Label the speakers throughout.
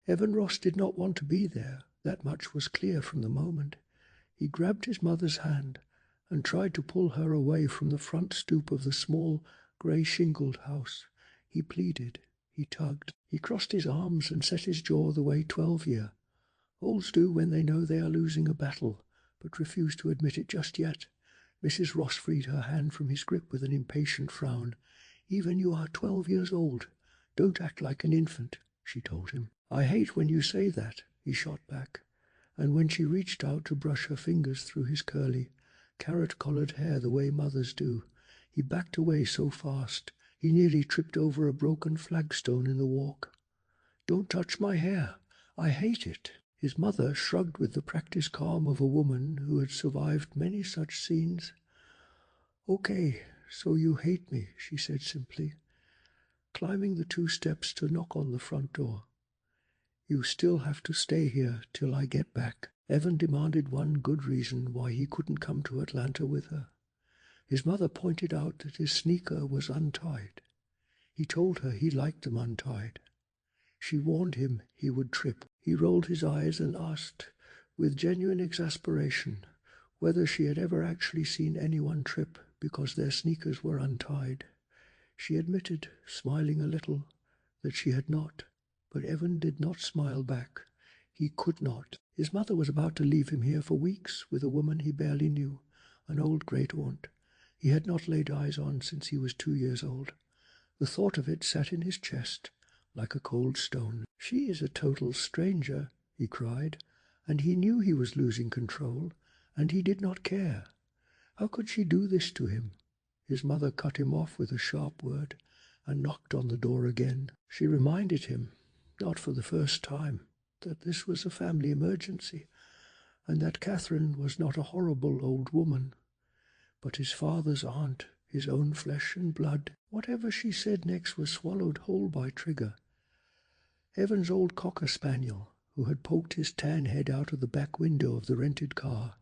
Speaker 1: Evan Ross did not want to be there, that much was clear from the moment. He grabbed his mother's hand and tried to pull her away from the front stoop of the small, grey-shingled house. He pleaded, he tugged, he crossed his arms and set his jaw the way 12-year. Olds do when they know they are losing a battle, but refuse to admit it just yet. Mrs. Ross freed her hand from his grip with an impatient frown. "Even you are 12 years old. Don't act like an infant," she told him. "I hate when you say that," he shot back, and when she reached out to brush her fingers through his curly, carrot-collared hair the way mothers do, he backed away so fast he nearly tripped over a broken flagstone in the walk. "Don't touch my hair. I hate it." His mother shrugged with the practiced calm of a woman who had survived many such scenes. "Okay, so you hate me," she said simply, climbing the 2 steps to knock on the front door. "You still have to stay here till I get back." Evan demanded one good reason why he couldn't come to Atlanta with her. His mother pointed out that his sneaker was untied. He told her he liked them untied. She warned him he would trip. He rolled his eyes and asked, with genuine exasperation, whether she had ever actually seen anyone trip because their sneakers were untied. She admitted, smiling a little, that she had not, but Evan did not smile back. He could not. His mother was about to leave him here for weeks with a woman he barely knew, an old great-aunt he had not laid eyes on since he was 2 years old. The thought of it sat in his chest like a cold stone. "She is a total stranger," he cried, and he knew he was losing control, and he did not care. How could she do this to him? His mother cut him off with a sharp word and knocked on the door again. She reminded him, not for the first time, that this was a family emergency, and that Catherine was not a horrible old woman, but his father's aunt, his own flesh and blood. Whatever she said next was swallowed whole by Trigger, Evan's old cocker spaniel, who had poked his tan head out of the back window of the rented car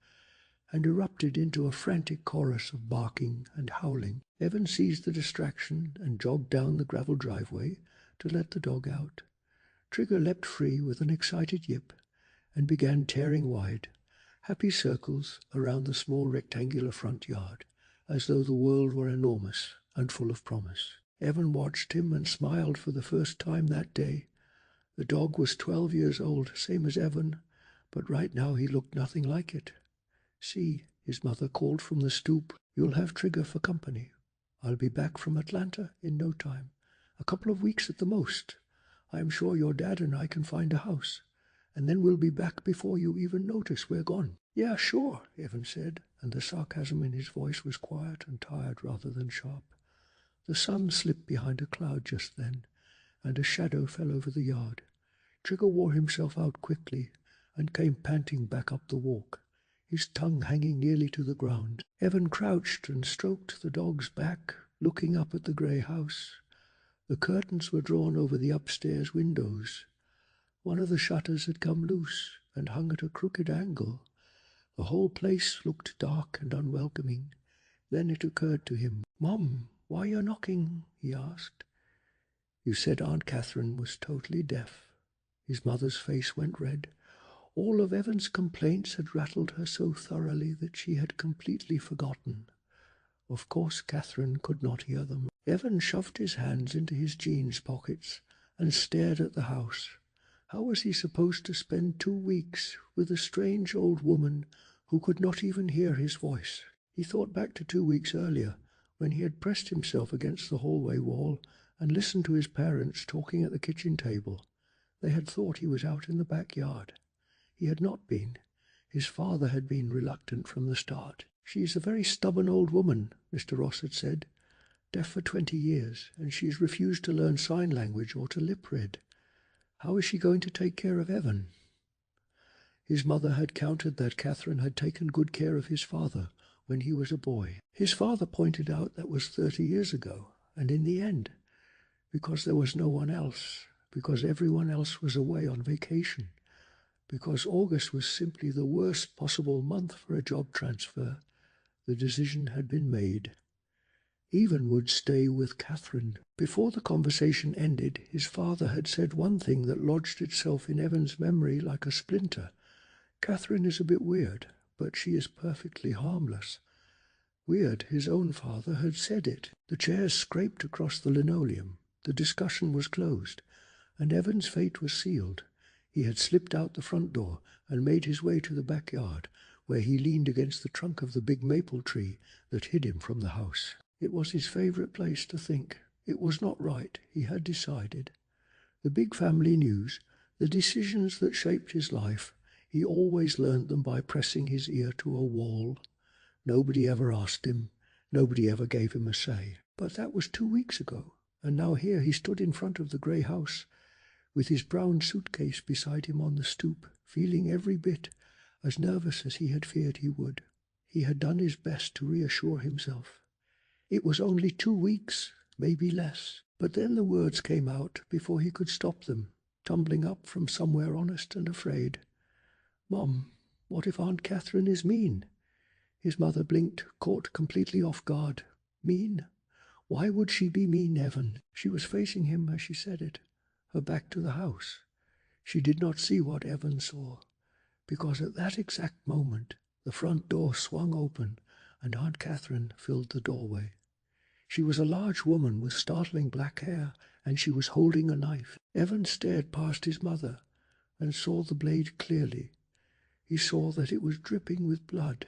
Speaker 1: and erupted into a frantic chorus of barking and howling. Evan seized the distraction and jogged down the gravel driveway to let the dog out. Trigger leapt free with an excited yip and began tearing wide, happy circles around the small rectangular front yard, as though the world were enormous and full of promise. Evan watched him and smiled for the first time that day. The dog was 12 years old, same as Evan, but right now he looked nothing like it. "See," his mother called from the stoop, "you'll have Trigger for company. I'll be back from Atlanta in no time, a couple of weeks at the most. I am sure your dad and I can find a house, and then we'll be back before you even notice we're gone." "Yeah, sure," Evan said, and the sarcasm in his voice was quiet and tired rather than sharp. The sun slipped behind a cloud just then, and a shadow fell over the yard. Trigger wore himself out quickly and came panting back up the walk, his tongue hanging nearly to the ground. Evan crouched and stroked the dog's back, looking up at the grey house. The curtains were drawn over the upstairs windows. One of the shutters had come loose and hung at a crooked angle. The whole place looked dark and unwelcoming. Then it occurred to him. "Mom, why are you knocking?" he asked. "You said Aunt Catherine was totally deaf." His mother's face went red. All of Evan's complaints had rattled her so thoroughly that she had completely forgotten. Of course Catherine could not hear them. Evan shoved his hands into his jeans pockets and stared at the house. How was he supposed to spend 2 weeks with a strange old woman who could not even hear his voice? He thought back to 2 weeks earlier, when he had pressed himself against the hallway wall and listened to his parents talking at the kitchen table. They had thought he was out in the backyard. He had not been. His father had been reluctant from the start. "She is a very stubborn old woman," Mr. Ross had said, "deaf for 20 years, and she has refused to learn sign language or to lip-read. How is she going to take care of Evan?" His mother had countered that Catherine had taken good care of his father when he was a boy. His father pointed out that was 30 years ago, and in the end, because there was no one else, because everyone else was away on vacation, because August was simply the worst possible month for a job transfer, the decision had been made. Evan would stay with Catherine. Before the conversation ended, his father had said one thing that lodged itself in Evan's memory like a splinter. Catherine is a bit weird, but she is perfectly harmless. Weird, his own father had said it. The chairs scraped across the linoleum. The discussion was closed, and Evan's fate was sealed. He had slipped out the front door and made his way to the backyard, where he leaned against the trunk of the big maple tree that hid him from the house. It was his favorite place to think. It was not right, he had decided. The big family news, the decisions that shaped his life, he always learned them by pressing his ear to a wall. Nobody ever asked him. Nobody ever gave him a say. But that was 2 weeks ago, and now here he stood in front of the grey house, with his brown suitcase beside him on the stoop, feeling every bit as nervous as he had feared he would. He had done his best to reassure himself. It was only 2 weeks, maybe less. But then the words came out before he could stop them, tumbling up from somewhere honest and afraid. "Mom, what if Aunt Catherine is mean?" His mother blinked, caught completely off guard. Mean? Why would she be mean, Evan? She was facing him as she said it, her back to the house. She did not see what Evan saw, because at that exact moment the front door swung open and Aunt Catherine filled the doorway. She was a large woman with startling black hair, and she was holding a knife. Evan stared past his mother and saw the blade clearly. He saw that it was dripping with blood.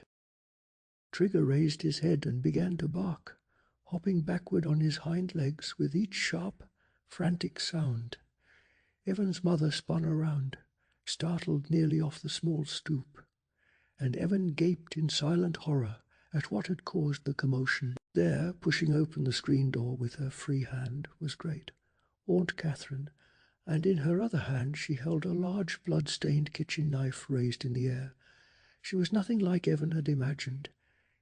Speaker 1: Trigger raised his head and began to bark, hopping backward on his hind legs with each sharp, frantic sound. Evan's mother spun around, startled nearly off the small stoop, and Evan gaped in silent horror at what had caused the commotion. There, pushing open the screen door with her free hand, was great Aunt Catherine, and in her other hand she held a large blood-stained kitchen knife raised in the air. She was nothing like Evan had imagined.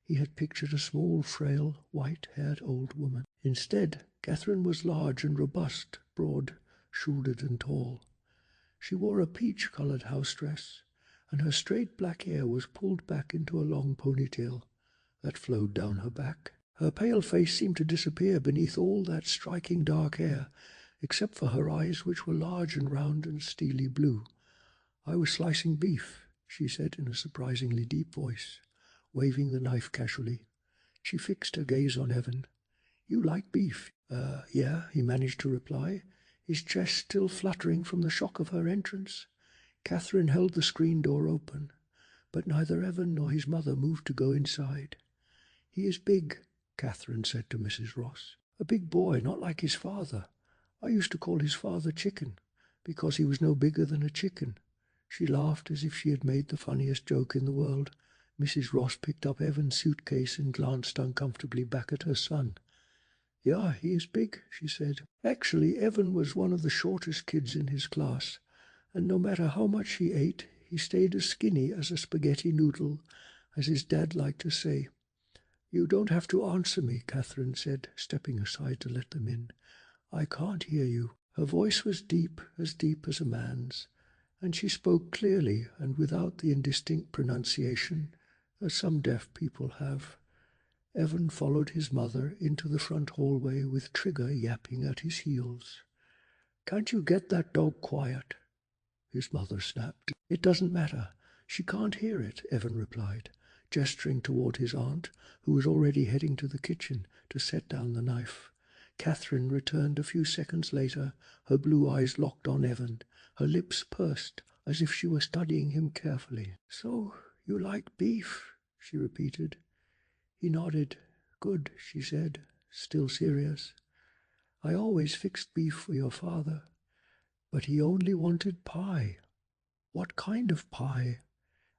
Speaker 1: He had pictured a small, frail, white-haired old woman. Instead, Catherine was large and robust, broad-shouldered and tall. She wore a peach-coloured house dress, and her straight black hair was pulled back into a long ponytail that flowed down her back. Her pale face seemed to disappear beneath all that striking dark hair, except for her eyes, which were large and round and steely blue. "I was slicing beef," she said in a surprisingly deep voice, waving the knife casually. She fixed her gaze on Evan. "You like beef?" Yeah," he managed to reply, his chest still fluttering from the shock of her entrance. Catherine held the screen door open, but neither Evan nor his mother moved to go inside. "He is big," Catherine said to Mrs. Ross. "A big boy, not like his father. I used to call his father Chicken, because he was no bigger than a chicken." She laughed as if she had made the funniest joke in the world. Mrs. Ross picked up Evan's suitcase and glanced uncomfortably back at her son. "Yeah, he is big," she said. Actually, Evan was one of the shortest kids in his class, and no matter how much he ate, he stayed as skinny as a spaghetti noodle, as his dad liked to say. "You don't have to answer me," Catherine said, stepping aside to let them in. "I can't hear you." Her voice was deep as a man's, and she spoke clearly and without the indistinct pronunciation as some deaf people have. Evan followed his mother into the front hallway with Trigger yapping at his heels. "Can't you get that dog quiet?" his mother snapped. "It doesn't matter. She can't hear it," Evan replied, gesturing toward his aunt, who was already heading to the kitchen to set down the knife. Catherine returned a few seconds later, her blue eyes locked on Evan, her lips pursed, as if she were studying him carefully. "So you like beef?" she repeated. He nodded. "Good," she said, still serious. "I always fixed beef for your father, but he only wanted pie." "What kind of pie?"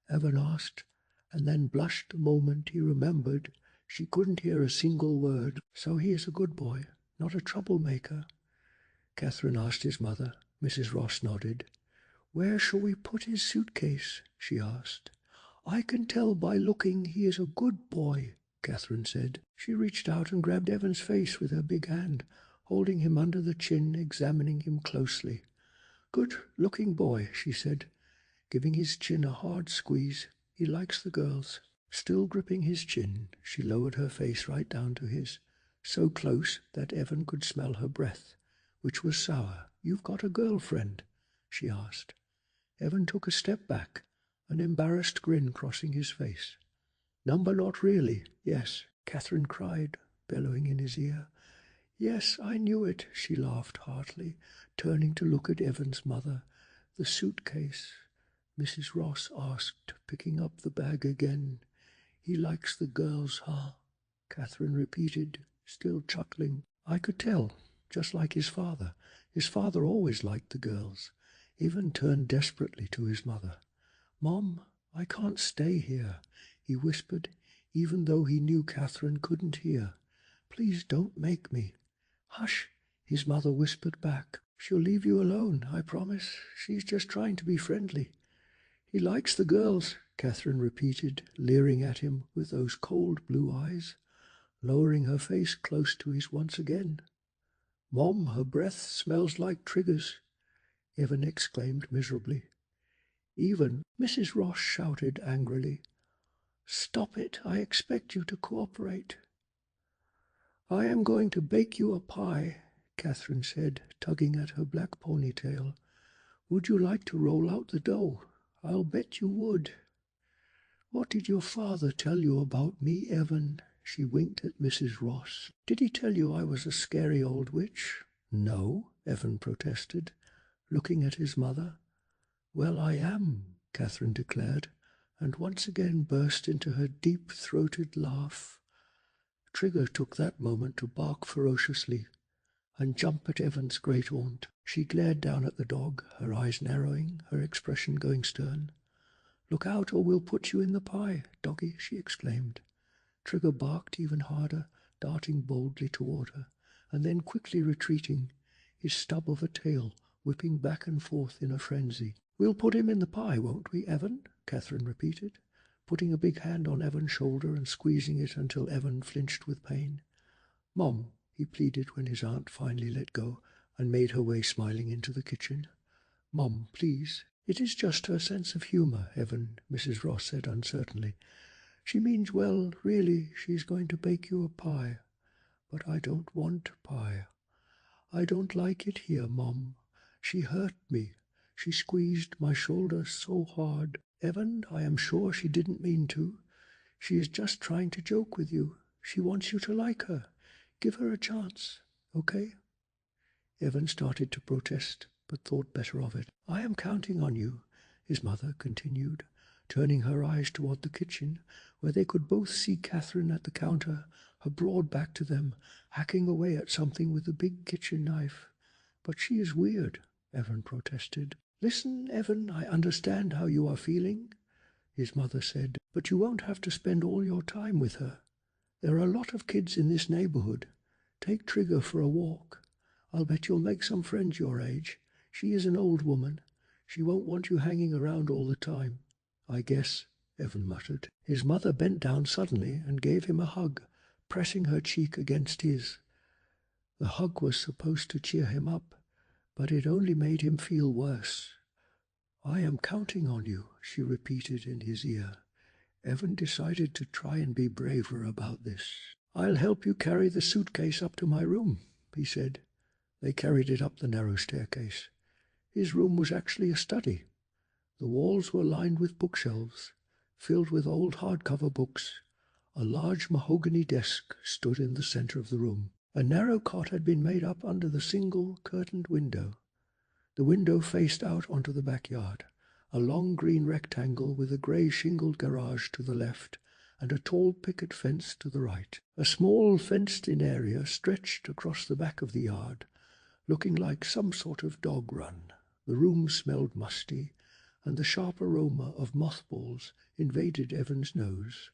Speaker 1: Evan asked, and then blushed the moment he remembered she couldn't hear a single word. "So he is a good boy, not a troublemaker?" Catherine asked his mother. Mrs. Ross nodded. "Where shall we put his suitcase?" she asked. "I can tell by looking he is a good boy," Catherine said. She reached out and grabbed Evan's face with her big hand, holding him under the chin, examining him closely. "Good-looking boy," she said, giving his chin a hard squeeze. "He likes the girls." Still gripping his chin, she lowered her face right down to his. so close that Evan could smell her breath, which was sour. "You've got a girlfriend?" she asked. Evan took a step back, an embarrassed grin crossing his face. "Number not really, yes," Catherine cried, bellowing in his ear. "Yes, I knew it," she laughed heartily, turning to look at Evan's mother. "The suitcase?" Mrs. Ross asked, picking up the bag again. "He likes the girls, huh?" Catherine repeated, still chuckling. "I could tell, just like his father. His father always liked the girls." Evan turned desperately to his mother. "Mom, I can't stay here," he whispered, even though he knew Catherine couldn't hear. "Please don't make me." "Hush," his mother whispered back. "She'll leave you alone, I promise. She's just trying to be friendly." "He likes the girls," Catherine repeated, leering at him with those cold blue eyes, lowering her face close to his once again. "Mom, her breath smells like triggers," Evan exclaimed miserably. "Even," Mrs. Ross shouted angrily. "Stop it, I expect you to cooperate." "I am going to bake you a pie," Catherine said, tugging at her black ponytail. "Would you like to roll out the dough? I'll bet you would." "What did your father tell you about me, Evan?" She winked at Mrs. Ross. "Did he tell you I was a scary old witch?" "No," Evan protested, looking at his mother. "Well, I am," Catherine declared, and once again burst into her deep-throated laugh. Trigger took that moment to bark ferociously and jump at Evan's great-aunt. She glared down at the dog, her eyes narrowing, her expression going stern. "Look out, or we'll put you in the pie, doggy," she exclaimed. Trigger barked even harder, darting boldly toward her, and then quickly retreating, his stub of a tail whipping back and forth in a frenzy. "We'll put him in the pie, won't we, Evan?" Catherine repeated, putting a big hand on Evan's shoulder and squeezing it until Evan flinched with pain. "Mom," he pleaded when his aunt finally let go and made her way smiling into the kitchen. "Mom, please." "It is just her sense of humor, Evan," Mrs. Ross said uncertainly. "She means well, really. She's going to bake you a pie." "But I don't want pie." "I don't like it here, Mom. She hurt me. She squeezed my shoulder so hard. Evan, I am sure she didn't mean to. She is just trying to joke with you. She wants you to like her. Give her a chance, okay?" Evan started to protest, but thought better of it. "I am counting on you," his mother continued, turning her eyes toward the kitchen, where they could both see Catherine at the counter, her broad back to them, hacking away at something with a big kitchen knife. "But she is weird," Evan protested. "Listen, Evan, I understand how you are feeling," his mother said, "but you won't have to spend all your time with her. There are a lot of kids in this neighborhood. Take Trigger for a walk. I'll bet you'll make some friends your age. She is an old woman. She won't want you hanging around all the time." "I guess," Evan muttered. His mother bent down suddenly and gave him a hug, pressing her cheek against his. The hug was supposed to cheer him up, but it only made him feel worse. "I am counting on you," she repeated in his ear. Evan decided to try and be braver about this. "I'll help you carry the suitcase up to my room," he said. They carried it up the narrow staircase. His room was actually a study. The walls were lined with bookshelves, filled with old hardcover books. A large mahogany desk stood in the center of the room. A narrow cot had been made up under the single curtained window. The window faced out onto the backyard, a long green rectangle with a grey shingled garage to the left and a tall picket fence to the right. A small fenced-in area stretched across the back of the yard, looking like some sort of dog run. The room smelled musty, and the sharp aroma of mothballs invaded Evan's nose.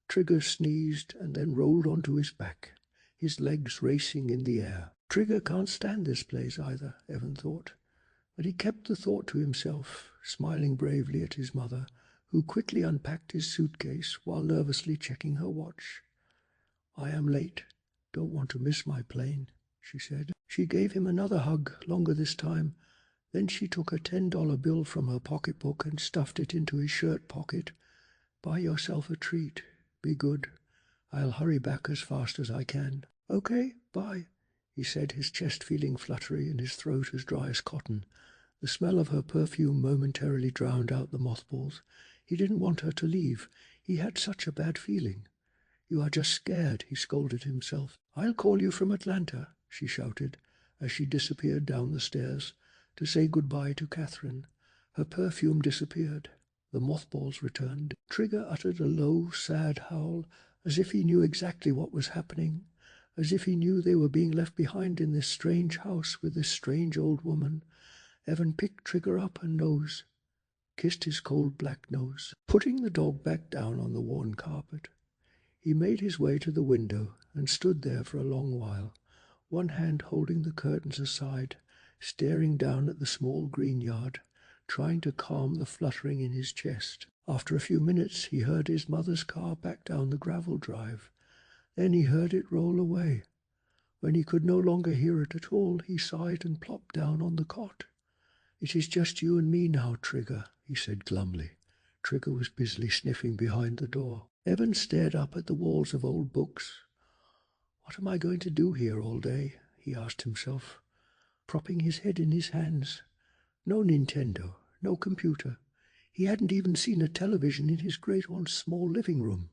Speaker 1: Trigger sneezed and then rolled onto his back, his legs racing in the air. Trigger can't stand this place either, Evan thought, but he kept the thought to himself, smiling bravely at his mother, who quickly unpacked his suitcase while nervously checking her watch. "I am late. Don't want to miss my plane," she said. She gave him another hug, longer this time. Then she took a $10 bill from her pocketbook and stuffed it into his shirt pocket. "Buy yourself a treat. Be good. I'll hurry back as fast as I can." "Okay, bye," he said, his chest feeling fluttery and his throat as dry as cotton. The smell of her perfume momentarily drowned out the mothballs. He didn't want her to leave. He had such a bad feeling. "You are just scared," he scolded himself. "I'll call you from Atlanta," she shouted, as she disappeared down the stairs to say goodbye to Catherine. Her perfume disappeared. The mothballs returned. Trigger uttered a low, sad howl, as if he knew exactly what was happening, as if he knew they were being left behind in this strange house with this strange old woman. Evan picked Trigger up her nose, kissed his cold black nose, putting the dog back down on the worn carpet. He made his way to the window and stood there for a long while, one hand holding the curtains aside, staring down at the small green yard, trying to calm the fluttering in his chest. After a few minutes he heard his mother's car back down the gravel drive. Then he heard it roll away. When he could no longer hear it at all, he sighed and plopped down on the cot. "It is just you and me now, Trigger," he said glumly. Trigger was busily sniffing behind the door. Evan stared up at the walls of old books. "What am I going to do here all day?" he asked himself, propping his head in his hands. No Nintendo, no computer. He hadn't even seen a television in his great old small living room.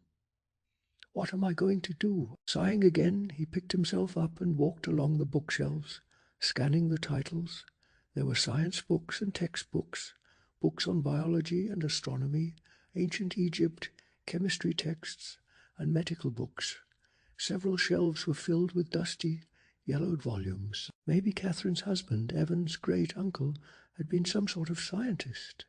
Speaker 1: What am I going to do? Sighing again, he picked himself up and walked along the bookshelves, scanning the titles. There were science books and textbooks, books on biology and astronomy, ancient Egypt, chemistry texts, and medical books. Several shelves were filled with dusty, yellowed volumes. Maybe Catherine's husband, Evan's great-uncle, had been some sort of scientist.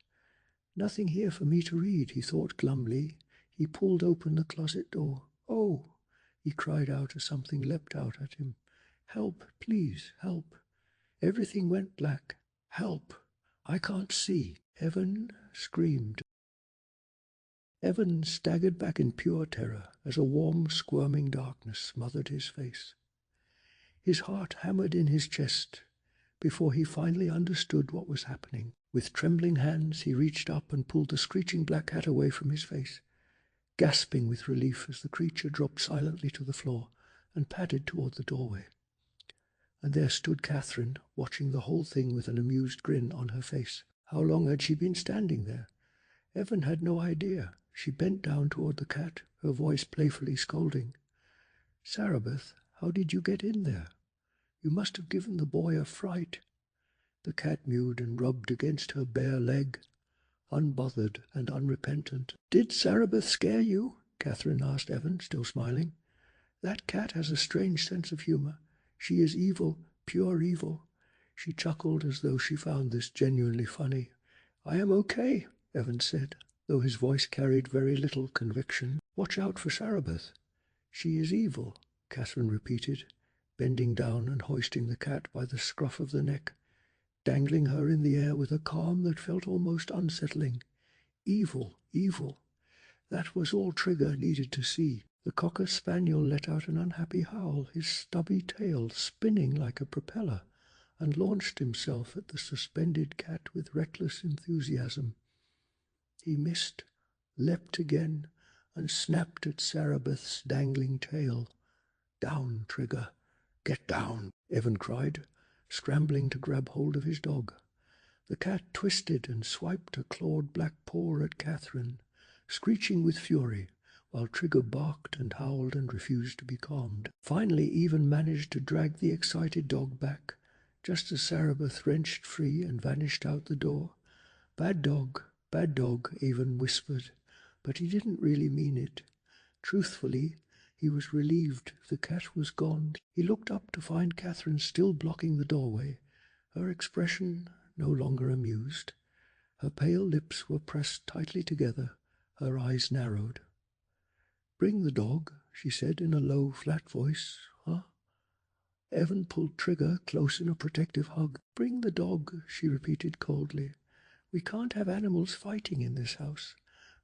Speaker 1: "Nothing here for me to read," he thought glumly. He pulled open the closet door. "Oh!" he cried out as something leapt out at him. "Help, please, help." Everything went black. "Help! I can't see." Evan screamed. Evan staggered back in pure terror as a warm, squirming darkness smothered his face. His heart hammered in his chest before he finally understood what was happening. With trembling hands he reached up and pulled the screeching black cat away from his face, gasping with relief as the creature dropped silently to the floor and padded toward the doorway. And there stood Catherine, watching the whole thing with an amused grin on her face. How long had she been standing there? Evan had no idea. She bent down toward the cat, her voice playfully scolding. "Sarabeth, how did you get in there? You must have given the boy a fright." The cat mewed and rubbed against her bare leg, unbothered and unrepentant. "Did Sarabeth scare you?" Catherine asked Evan, still smiling. "That cat has a strange sense of humor. She is evil, pure evil." She chuckled as though she found this genuinely funny. "I am okay," Evan said, though his voice carried very little conviction. "Watch out for Sarabeth." "She is evil," Catherine repeated, bending down and hoisting the cat by the scruff of the neck, dangling her in the air with a calm that felt almost unsettling. Evil, evil. That was all Trigger needed to see. The cocker spaniel let out an unhappy howl, his stubby tail spinning like a propeller, and launched himself at the suspended cat with reckless enthusiasm. He missed, leapt again, and snapped at Sarabeth's dangling tail. "Down, Trigger! Get down!" Evan cried, scrambling to grab hold of his dog. The cat twisted and swiped a clawed black paw at Catherine, screeching with fury, while Trigger barked and howled and refused to be calmed. Finally, Even managed to drag the excited dog back, just as Sarabeth wrenched free and vanished out the door. Bad dog, Even whispered, but he didn't really mean it. Truthfully, he was relieved the cat was gone. He looked up to find Catherine still blocking the doorway, her expression no longer amused. Her pale lips were pressed tightly together, her eyes narrowed. "Bring the dog," she said in a low, flat voice. "Huh?" Evan pulled Trigger close in a protective hug. "Bring the dog," she repeated coldly. "We can't have animals fighting in this house."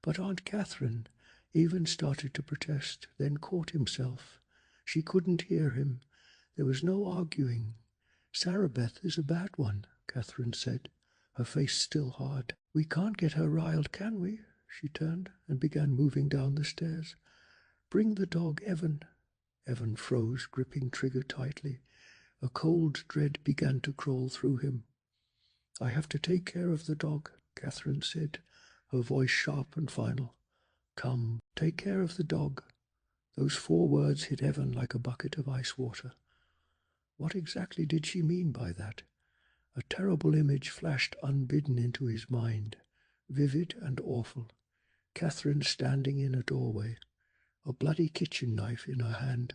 Speaker 1: But Aunt Catherine even started to protest, then caught himself. She couldn't hear him. There was no arguing. "Sarabeth is a bad one," Catherine said, her face still hard. "We can't get her riled, can we?" She turned and began moving down the stairs. "Bring the dog, Evan." Evan froze, gripping Trigger tightly. A cold dread began to crawl through him. "I have to take care of the dog," Catherine said, her voice sharp and final. "Come, take care of the dog." Those 4 words hit Evan like a bucket of ice water. What exactly did she mean by that? A terrible image flashed unbidden into his mind, vivid and awful. Catherine standing in a doorway, a bloody kitchen knife in her hand.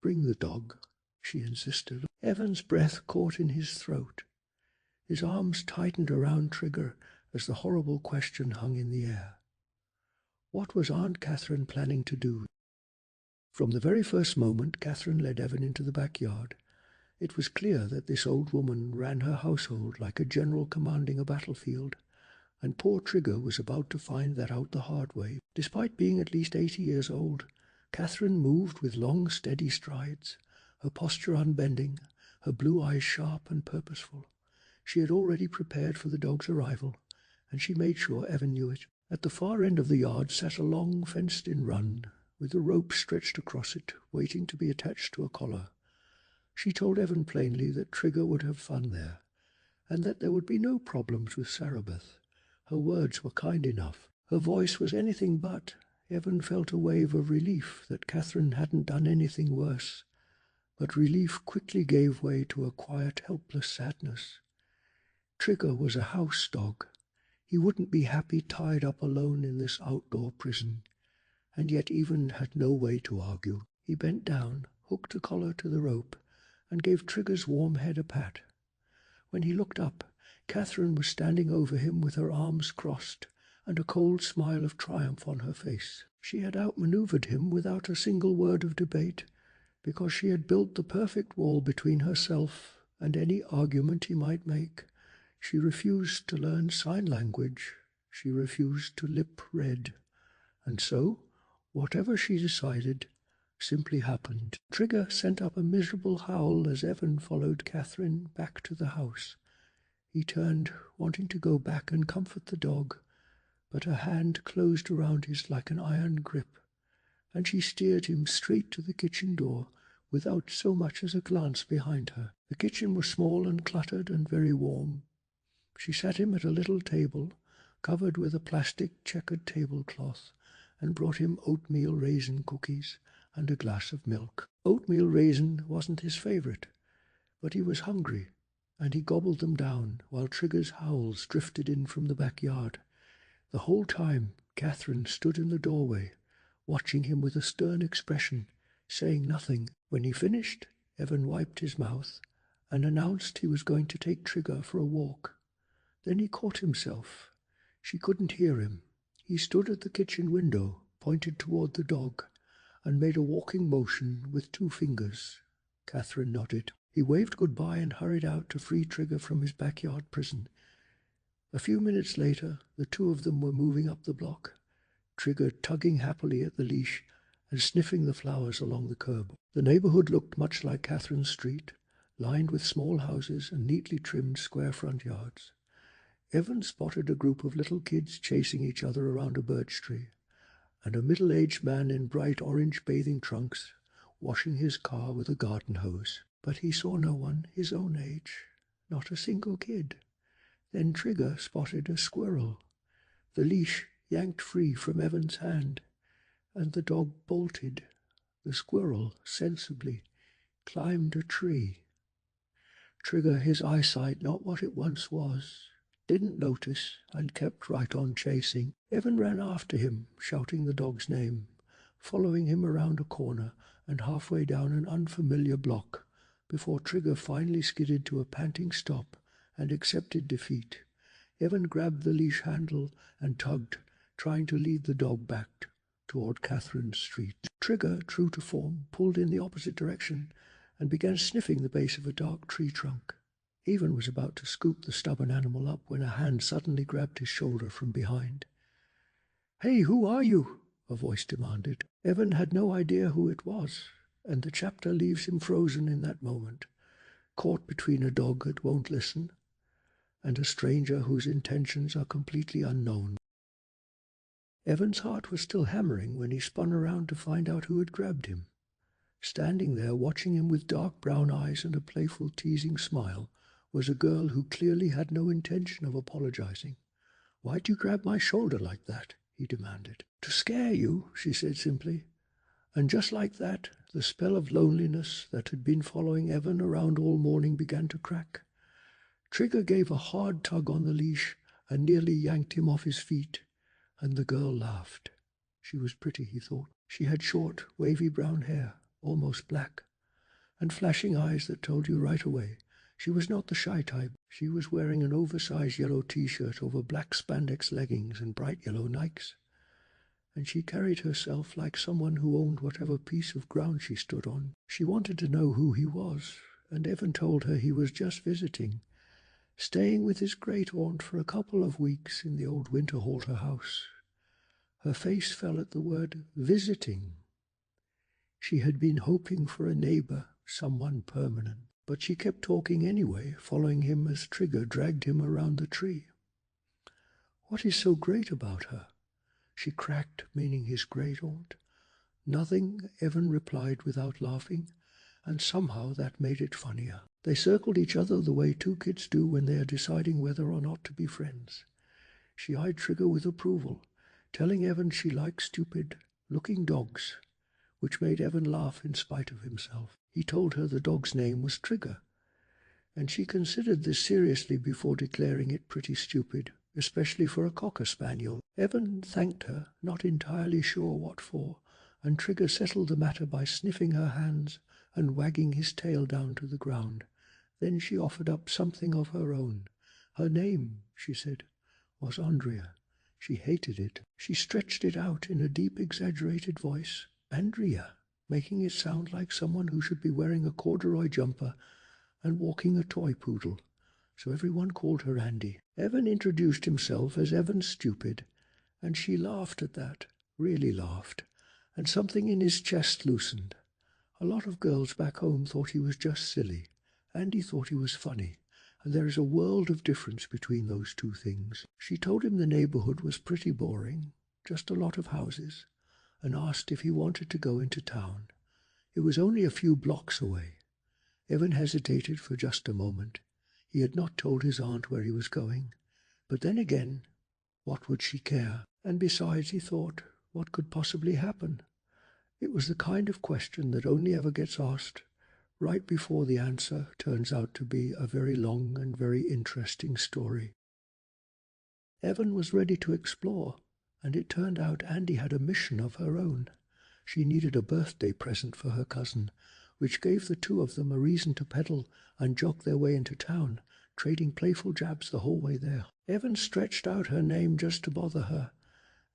Speaker 1: "Bring the dog," she insisted. Evan's breath caught in his throat. His arms tightened around Trigger as the horrible question hung in the air. What was Aunt Catherine planning to do? From the very first moment Catherine led Evan into the backyard, it was clear that this old woman ran her household like a general commanding a battlefield, and poor Trigger was about to find that out the hard way. Despite being at least 80 years old, Catherine moved with long, steady strides, her posture unbending, her blue eyes sharp and purposeful. She had already prepared for the dog's arrival, and she made sure Evan knew it. At the far end of the yard sat a long, fenced-in run, with a rope stretched across it, waiting to be attached to a collar. She told Evan plainly that Trigger would have fun there, and that there would be no problems with Sarabeth. Her words were kind enough. Her voice was anything but. Evan felt a wave of relief that Catherine hadn't done anything worse, but relief quickly gave way to a quiet, helpless sadness. Trigger was a house dog. He wouldn't be happy tied up alone in this outdoor prison, and yet Evan had no way to argue. He bent down, hooked a collar to the rope, and gave Trigger's warm head a pat. When he looked up, Catherine was standing over him with her arms crossed and a cold smile of triumph on her face. She had outmaneuvered him without a single word of debate, because she had built the perfect wall between herself and any argument he might make. She refused to learn sign language. She refused to lip read. And so, whatever she decided, simply happened. Trigger sent up a miserable howl as Evan followed Catherine back to the house. He turned, wanting to go back and comfort the dog, but her hand closed around his like an iron grip, and she steered him straight to the kitchen door without so much as a glance behind her. The kitchen was small and cluttered and very warm. She sat him at a little table, covered with a plastic checkered tablecloth, and brought him oatmeal raisin cookies and a glass of milk. Oatmeal raisin wasn't his favorite, but he was hungry, and he gobbled them down while Trigger's howls drifted in from the backyard. The whole time Catherine stood in the doorway, watching him with a stern expression, saying nothing. When he finished, Evan wiped his mouth and announced he was going to take Trigger for a walk. Then he caught himself. She couldn't hear him. He stood at the kitchen window, pointed toward the dog, and made a walking motion with 2 fingers. Catherine nodded. He waved goodbye and hurried out to free Trigger from his backyard prison. A few minutes later, the 2 of them were moving up the block, Trigger tugging happily at the leash and sniffing the flowers along the curb. The neighborhood looked much like Catherine's street, lined with small houses and neatly trimmed square front yards. Evan spotted a group of little kids chasing each other around a birch tree, and a middle-aged man in bright orange bathing trunks washing his car with a garden hose. But he saw no one his own age, not a single kid. Then Trigger spotted a squirrel. The leash yanked free from Evan's hand, and the dog bolted. The squirrel, sensibly, climbed a tree. Trigger, his eyesight not what it once was, didn't notice and kept right on chasing. Evan ran after him, shouting the dog's name, following him around a corner and halfway down an unfamiliar block, before Trigger finally skidded to a panting stop and accepted defeat. Evan grabbed the leash handle and tugged, trying to lead the dog back toward Catherine's street. Trigger, true to form, pulled in the opposite direction and began sniffing the base of a dark tree trunk. Evan was about to scoop the stubborn animal up when a hand suddenly grabbed his shoulder from behind. "Hey, who are you?" a voice demanded. Evan had no idea who it was, and the chapter leaves him frozen in that moment, caught between a dog that won't listen and a stranger whose intentions are completely unknown. Evan's heart was still hammering when he spun around to find out who had grabbed him. Standing there, watching him with dark brown eyes and a playful, teasing smile, was a girl who clearly had no intention of apologizing. "Why'd you grab my shoulder like that?" he demanded. "To scare you," she said simply. And just like that, the spell of loneliness that had been following Evan around all morning began to crack. Trigger gave a hard tug on the leash and nearly yanked him off his feet, and the girl laughed. She was pretty, he thought. She had short, wavy brown hair, almost black, and flashing eyes that told you right away. She was not the shy type. She was wearing an oversized yellow t-shirt over black spandex leggings and bright yellow Nikes. And she carried herself like someone who owned whatever piece of ground she stood on. She wanted to know who he was, and Evan told her he was just visiting, staying with his great-aunt for a couple of weeks in the old Winterhalter house. Her face fell at the word visiting. She had been hoping for a neighbor, someone permanent, but she kept talking anyway, following him as Trigger dragged him around the tree. "What is so great about her?" she cracked, meaning his great-aunt. "Nothing," Evan replied without laughing, and somehow that made it funnier. They circled each other the way two kids do when they are deciding whether or not to be friends. She eyed Trigger with approval, telling Evan she liked stupid-looking dogs, which made Evan laugh in spite of himself. He told her the dog's name was Trigger, and she considered this seriously before declaring it pretty stupid, especially for a cocker spaniel. Evan thanked her, not entirely sure what for, and Trigger settled the matter by sniffing her hands and wagging his tail down to the ground. Then she offered up something of her own. Her name, she said, was Andrea. She hated it. She stretched it out in a deep, exaggerated voice. Andrea, making it sound like someone who should be wearing a corduroy jumper and walking a toy poodle. So everyone called her Andy. Evan introduced himself as Evan Stupid, and she laughed at that, really laughed, and something in his chest loosened. A lot of girls back home thought he was just silly. Andy thought he was funny, and there is a world of difference between those two things. She told him the neighborhood was pretty boring, just a lot of houses, and asked if he wanted to go into town. It was only a few blocks away. Evan hesitated for just a moment. He had not told his aunt where he was going. But then again, what would she care? And besides, he thought, what could possibly happen? It was the kind of question that only ever gets asked right before the answer turns out to be a very long and very interesting story. Evan was ready to explore, and it turned out Andy had a mission of her own. She needed a birthday present for her cousin, which gave the two of them a reason to pedal and jog their way into town, trading playful jabs the whole way there. Evan stretched out her name just to bother her,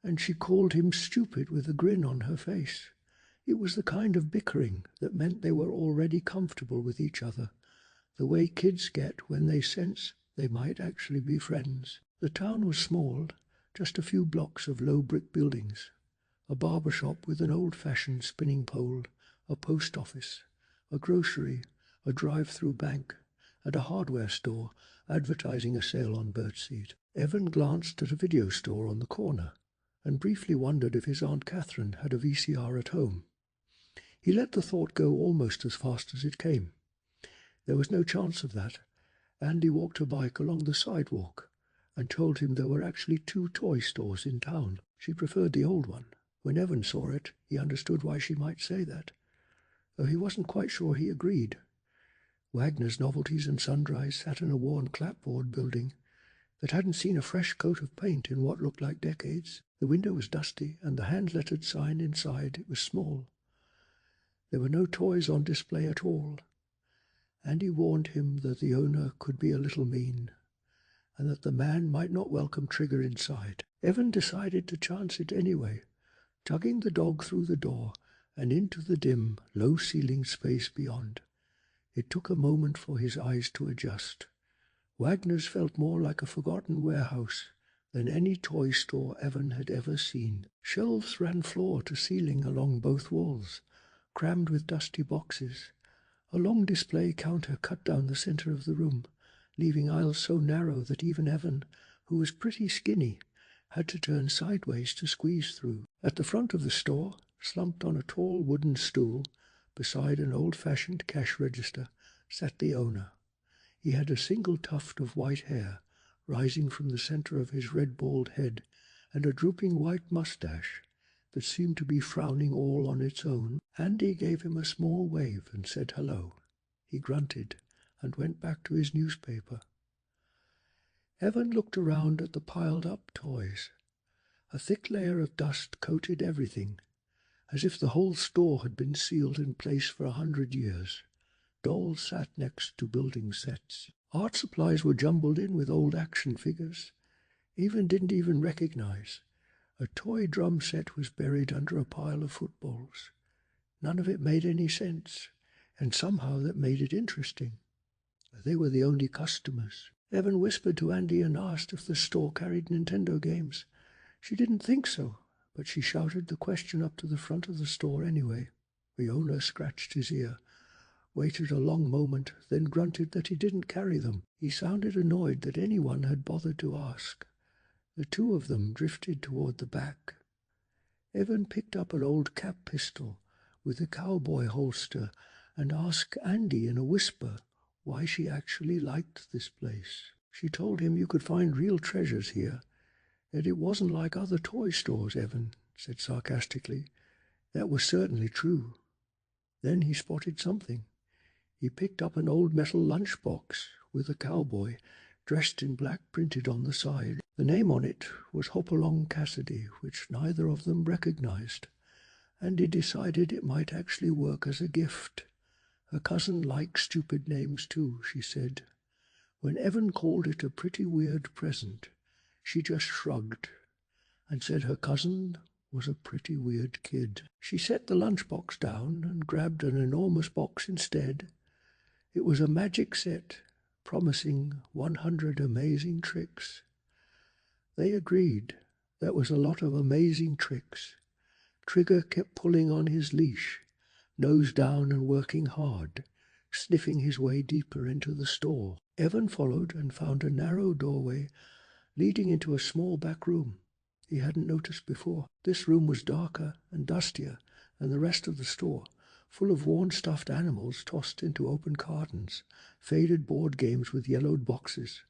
Speaker 1: and she called him stupid with a grin on her face. It was the kind of bickering that meant they were already comfortable with each other, the way kids get when they sense they might actually be friends. The town was small, just a few blocks of low brick buildings, a barber shop with an old-fashioned spinning pole, a post office, a grocery, a drive-through bank, and a hardware store advertising a sale on birdseed. Evan glanced at a video store on the corner and briefly wondered if his Aunt Catherine had a VCR at home. He let the thought go almost as fast as it came. There was no chance of that. Andy walked a bike along the sidewalk and told him there were actually 2 toy stores in town. She preferred the old one. When Evan saw it, he understood why she might say that, though he wasn't quite sure he agreed. Wagner's Novelties and Sundries sat in a worn clapboard building that hadn't seen a fresh coat of paint in what looked like decades. The window was dusty, and the hand-lettered sign inside was small. There were no toys on display at all. Andy warned him that the owner could be a little mean, and that the man might not welcome Trigger inside. Evan decided to chance it anyway, tugging the dog through the door and into the dim, low-ceilinged space beyond. It took a moment for his eyes to adjust. Wagner's felt more like a forgotten warehouse than any toy store Evan had ever seen. Shelves ran floor to ceiling along both walls, crammed with dusty boxes. A long display counter cut down the center of the room, leaving aisles so narrow that even Evan, who was pretty skinny, had to turn sideways to squeeze through. At the front of the store, slumped on a tall wooden stool, Beside an old-fashioned cash register sat the owner. He had a single tuft of white hair rising from the center of his red bald head, and a drooping white mustache that seemed to be frowning all on its own. Andy gave him a small wave and said hello. He grunted and went back to his newspaper. Evan looked around at the piled-up toys. A thick layer of dust coated everything, as if the whole store had been sealed in place for 100 years. Dolls sat next to building sets. Art supplies were jumbled in with old action figures Evan didn't even recognize. A toy drum set was buried under a pile of footballs. None of it made any sense, and somehow that made it interesting. They were the only customers. Evan whispered to Andy and asked if the store carried Nintendo games. She didn't think so, but she shouted the question up to the front of the store anyway. The owner scratched his ear, waited a long moment, then grunted that he didn't carry them. He sounded annoyed that anyone had bothered to ask. The two of them drifted toward the back. Evan picked up an old cap pistol with a cowboy holster and asked Andy in a whisper why she actually liked this place. She told him you could find real treasures here, that it wasn't like other toy stores, Evan said sarcastically. That was certainly true. Then he spotted something. He picked up an old metal lunchbox with a cowboy dressed in black printed on the side. The name on it was Hopalong Cassidy, which neither of them recognized, and he decided it might actually work as a gift. Her cousin liked stupid names too, she said. When Evan called it a pretty weird present, she just shrugged and said her cousin was a pretty weird kid. She set the lunchbox down and grabbed an enormous box instead. It was a magic set, promising 100 amazing tricks. They agreed. That was a lot of amazing tricks. Trigger kept pulling on his leash, nose down and working hard, sniffing his way deeper into the store. Evan followed and found a narrow doorway leading into a small back room he hadn't noticed before. This room was darker and dustier than the rest of the store, full of worn stuffed animals tossed into open cartons, faded board games with yellowed boxes,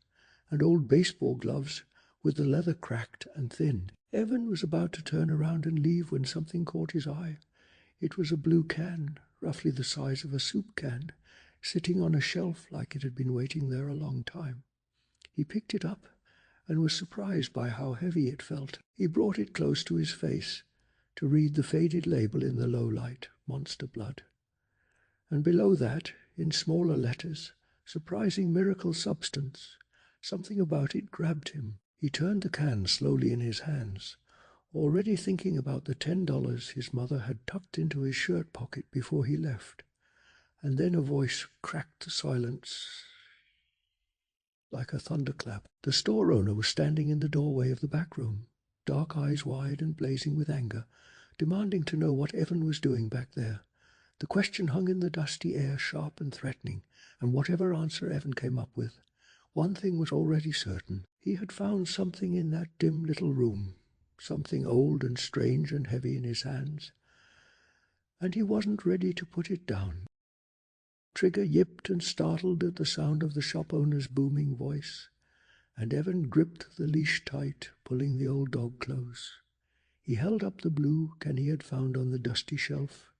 Speaker 1: and old baseball gloves with the leather cracked and thin. Evan was about to turn around and leave when something caught his eye. It was a blue can, roughly the size of a soup can, sitting on a shelf like it had been waiting there a long time. He picked it up and was surprised by how heavy it felt. He brought it close to his face to read the faded label in the low light, Monster Blood. And below that, in smaller letters, Surprising Miracle Substance. Something about it grabbed him. He turned the can slowly in his hands, already thinking about the $10 his mother had tucked into his shirt pocket before he left. And then a voice cracked the silence like a thunderclap. The store owner was standing in the doorway of the back room, dark eyes wide and blazing with anger, demanding to know what Evan was doing back there. The question hung in the dusty air, sharp and threatening, and whatever answer Evan came up with, one thing was already certain. He had found something in that dim little room, something old and strange and heavy in his hands, and he wasn't ready to put it down. Trigger yipped and startled at the sound of the shop owner's booming voice, and Evan gripped the leash tight, pulling the old dog close. He held up the blue can he had found on the dusty shelf,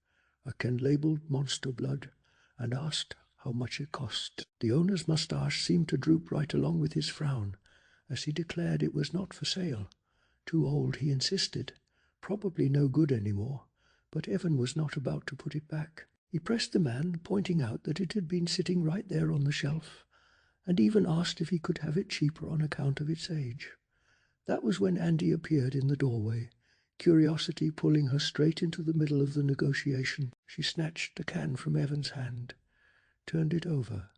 Speaker 1: a can labeled Monster Blood, and asked how much it cost. The owner's mustache seemed to droop right along with his frown, as he declared it was not for sale. Too old, he insisted. Probably no good anymore, but Evan was not about to put it back. He pressed the man, pointing out that it had been sitting right there on the shelf, and even asked if he could have it cheaper on account of its age. That was when Andy appeared in the doorway, curiosity pulling her straight into the middle of the negotiation. She snatched the can from Evan's hand, turned it over,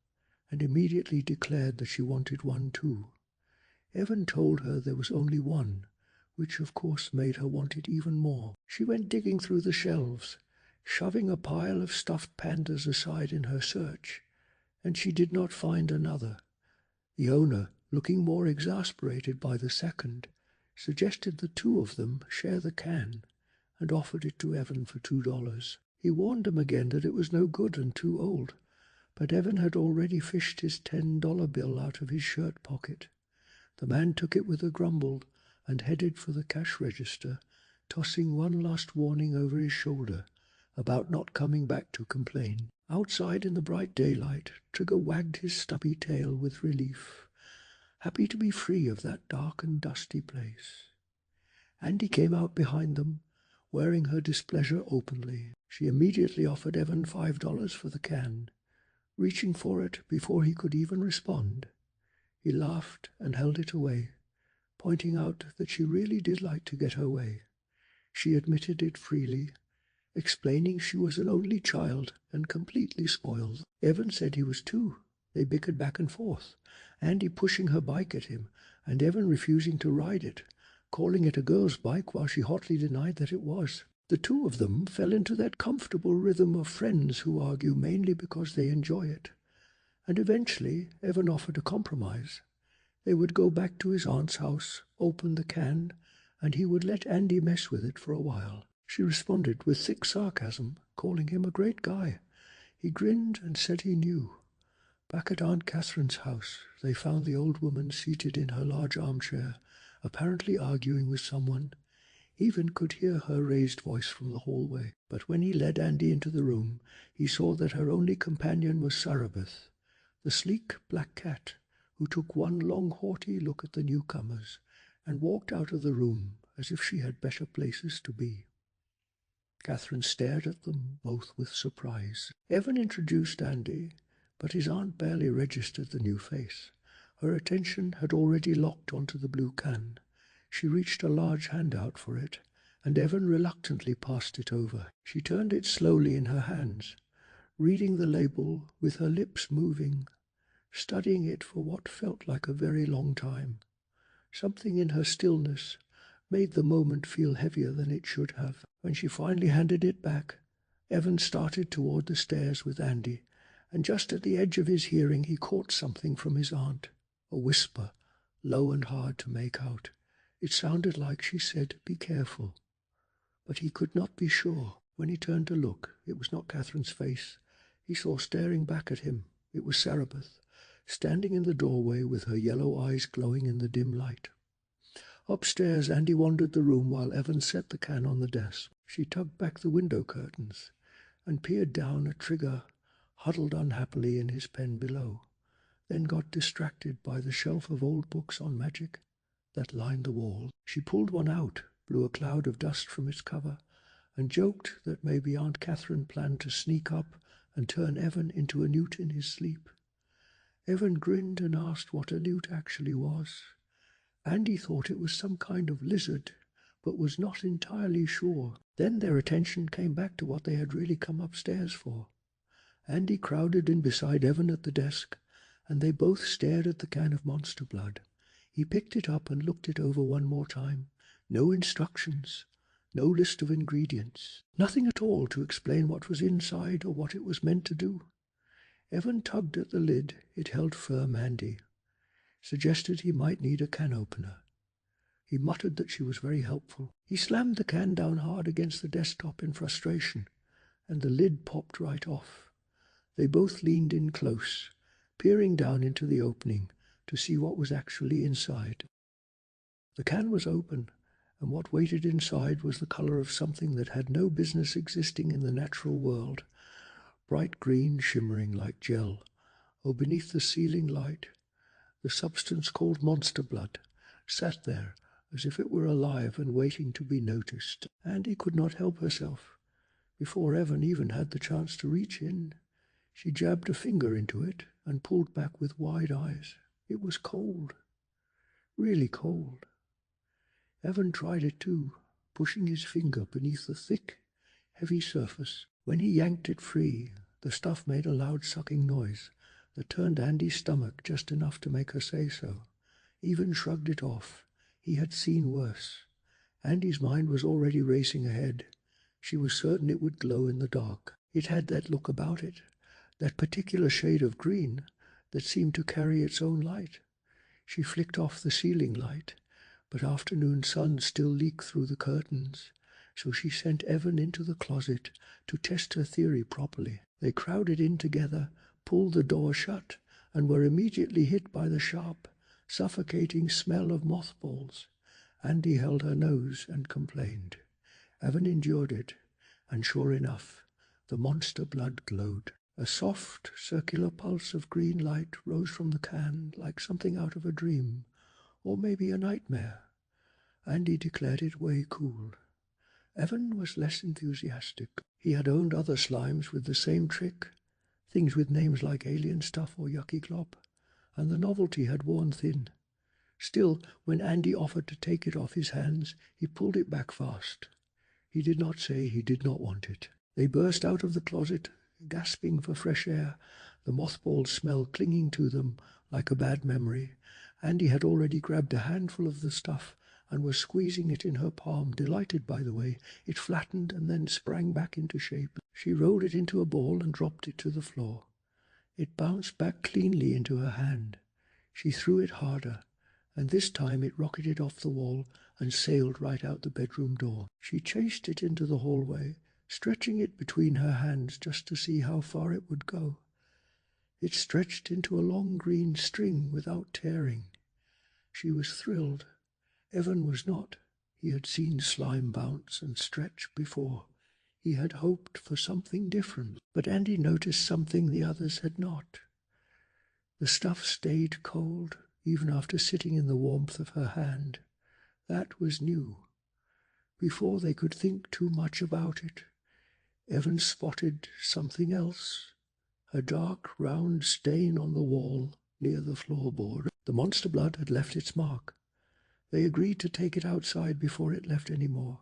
Speaker 1: and immediately declared that she wanted one too. Evan told her there was only one, which of course made her want it even more. She went digging through the shelves, shoving a pile of stuffed pandas aside in her search, and she did not find another. The owner, looking more exasperated by the second, suggested the two of them share the can, and offered it to Evan for $2. He warned them again that it was no good and too old, but Evan had already fished his $10 bill out of his shirt pocket. The man took it with a grumble and headed for the cash register, tossing one last warning over his shoulder about not coming back to complain. Outside in the bright daylight, Trigger wagged his stubby tail with relief, happy to be free of that dark and dusty place. Andy came out behind them, wearing her displeasure openly. She immediately offered Evan $5 for the can, reaching for it before he could even respond. He laughed and held it away, pointing out that she really did like to get her way. She admitted it freely, explaining she was an only child and completely spoiled. Evan said he was too. They bickered back and forth, Andy pushing her bike at him, and Evan refusing to ride it, calling it a girl's bike while she hotly denied that it was. The two of them fell into that comfortable rhythm of friends who argue mainly because they enjoy it, and eventually Evan offered a compromise. They would go back to his aunt's house, open the can, and he would let Andy mess with it for a while. She responded with thick sarcasm, calling him a great guy. He grinned and said he knew. Back at Aunt Catherine's house, they found the old woman seated in her large armchair, apparently arguing with someone. Evan could hear her raised voice from the hallway, but when he led Andy into the room, he saw that her only companion was Sarabeth, the sleek black cat, who took one long haughty look at the newcomers and walked out of the room as if she had better places to be. Catherine stared at them both with surprise. Evan introduced Andy, but his aunt barely registered the new face. Her attention had already locked onto the blue can. She reached a large hand out for it, and Evan reluctantly passed it over. She turned it slowly in her hands, reading the label with her lips moving, studying it for what felt like a very long time. Something in her stillness made the moment feel heavier than it should have. When she finally handed it back, Evan started toward the stairs with Andy, and just at the edge of his hearing he caught something from his aunt, a whisper, low and hard to make out. It sounded like she said, "Be careful." But he could not be sure. When he turned to look, it was not Catherine's face. He saw staring back at him. It was Sarabeth, standing in the doorway with her yellow eyes glowing in the dim light. Upstairs, Andy wandered the room while Evan set the can on the desk. She tugged back the window curtains and peered down at Trigger, huddled unhappily in his pen below, then got distracted by the shelf of old books on magic that lined the wall. She pulled one out, blew a cloud of dust from its cover, and joked that maybe Aunt Catherine planned to sneak up and turn Evan into a newt in his sleep. Evan grinned and asked what a newt actually was. Andy thought it was some kind of lizard, but was not entirely sure. Then their attention came back to what they had really come upstairs for. Andy crowded in beside Evan at the desk, and they both stared at the can of monster blood. He picked it up and looked it over one more time. No instructions, no list of ingredients, nothing at all to explain what was inside or what it was meant to do. Evan tugged at the lid. It held firm. Andy suggested he might need a can opener. He muttered that she was very helpful. He slammed the can down hard against the desktop in frustration, and the lid popped right off. They both leaned in close, peering down into the opening to see what was actually inside. The can was open, and what waited inside was the color of something that had no business existing in the natural world, bright green, shimmering like gel. Oh, beneath the ceiling light, the substance called monster blood sat there as if it were alive and waiting to be noticed. Andy could not help herself. Before Evan even had the chance to reach in, she jabbed a finger into it and pulled back with wide eyes. It was cold, really cold. Evan tried it too, pushing his finger beneath the thick, heavy surface. When he yanked it free, the stuff made a loud sucking noise that turned Andy's stomach just enough to make her say so. Evan shrugged it off. He had seen worse. Andy's mind was already racing ahead. She was certain it would glow in the dark. It had that look about it, that particular shade of green that seemed to carry its own light. She flicked off the ceiling light, but afternoon sun still leaked through the curtains, so she sent Evan into the closet to test her theory properly. They crowded in together, pulled the door shut, and were immediately hit by the sharp, suffocating smell of mothballs. Andy held her nose and complained. Evan endured it, and sure enough, the monster blood glowed. A soft, circular pulse of green light rose from the can like something out of a dream, or maybe a nightmare. Andy declared it way cool. Evan was less enthusiastic. He had owned other slimes with the same trick, things with names like alien stuff or yucky glop, and the novelty had worn thin. Still, when Andy offered to take it off his hands, he pulled it back fast. He did not say he did not want it. They burst out of the closet, gasping for fresh air, the mothball smell clinging to them like a bad memory. Andy had already grabbed a handful of the stuff and was squeezing it in her palm, delighted by the way it flattened and then sprang back into shape. She rolled it into a ball and dropped it to the floor. It bounced back cleanly into her hand. She threw it harder, and this time it rocketed off the wall and sailed right out the bedroom door. She chased it into the hallway, stretching it between her hands just to see how far it would go. It stretched into a long green string without tearing. She was thrilled. Evan was not. He had seen slime bounce and stretch before. He had hoped for something different, but Andy noticed something the others had not. The stuff stayed cold, even after sitting in the warmth of her hand. That was new. Before they could think too much about it, Evan spotted something else, a dark, round stain on the wall near the floorboard. The monster blood had left its mark. They agreed to take it outside before it left any more.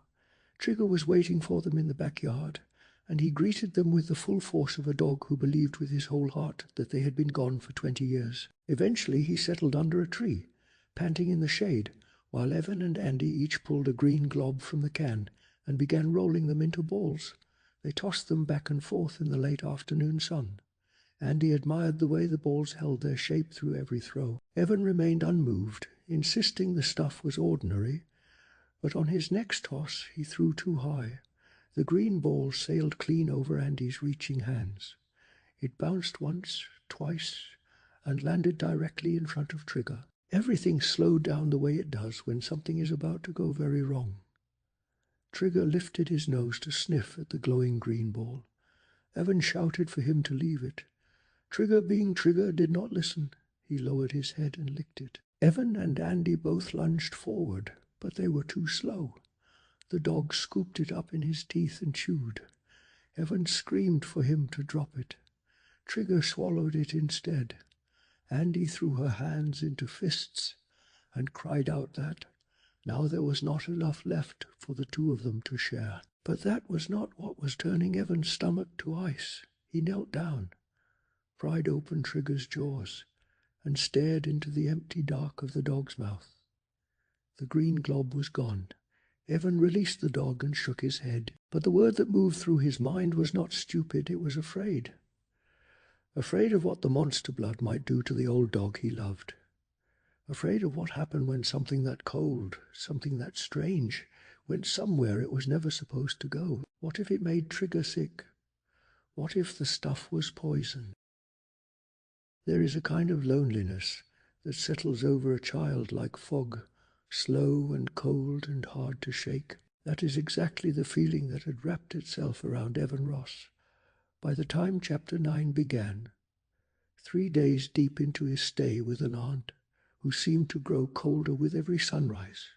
Speaker 1: Trigger was waiting for them in the backyard, and he greeted them with the full force of a dog who believed with his whole heart that they had been gone for 20 years. Eventually he settled under a tree, panting in the shade, while Evan and Andy each pulled a green glob from the can and began rolling them into balls. They tossed them back and forth in the late afternoon sun. Andy admired the way the balls held their shape through every throw. Evan remained unmoved, insisting the stuff was ordinary, but on his next toss he threw too high. The green ball sailed clean over Andy's reaching hands. It bounced once, twice, and landed directly in front of Trigger. Everything slowed down the way it does when something is about to go very wrong. Trigger lifted his nose to sniff at the glowing green ball. Evan shouted for him to leave it. Trigger, being Trigger, did not listen. He lowered his head and licked it. Evan and Andy both lunged forward, but they were too slow. The dog scooped it up in his teeth and chewed. Evan screamed for him to drop it. Trigger swallowed it instead. Andy threw her hands into fists and cried out that now there was not enough left for the two of them to share. But that was not what was turning Evan's stomach to ice. He knelt down, pried open Trigger's jaws, and stared into the empty dark of the dog's mouth. The green glob was gone. Evan released the dog and shook his head, but the word that moved through his mind was not stupid, it was afraid. Afraid of what the monster blood might do to the old dog he loved. Afraid of what happened when something that cold, something that strange, went somewhere it was never supposed to go. What if it made Trigger sick? What if the stuff was poison? There is a kind of loneliness that settles over a child like fog, slow and cold and hard to shake. That is exactly the feeling that had wrapped itself around Evan Ross by the time Chapter 9 began, 3 days deep into his stay with an aunt who seemed to grow colder with every sunrise.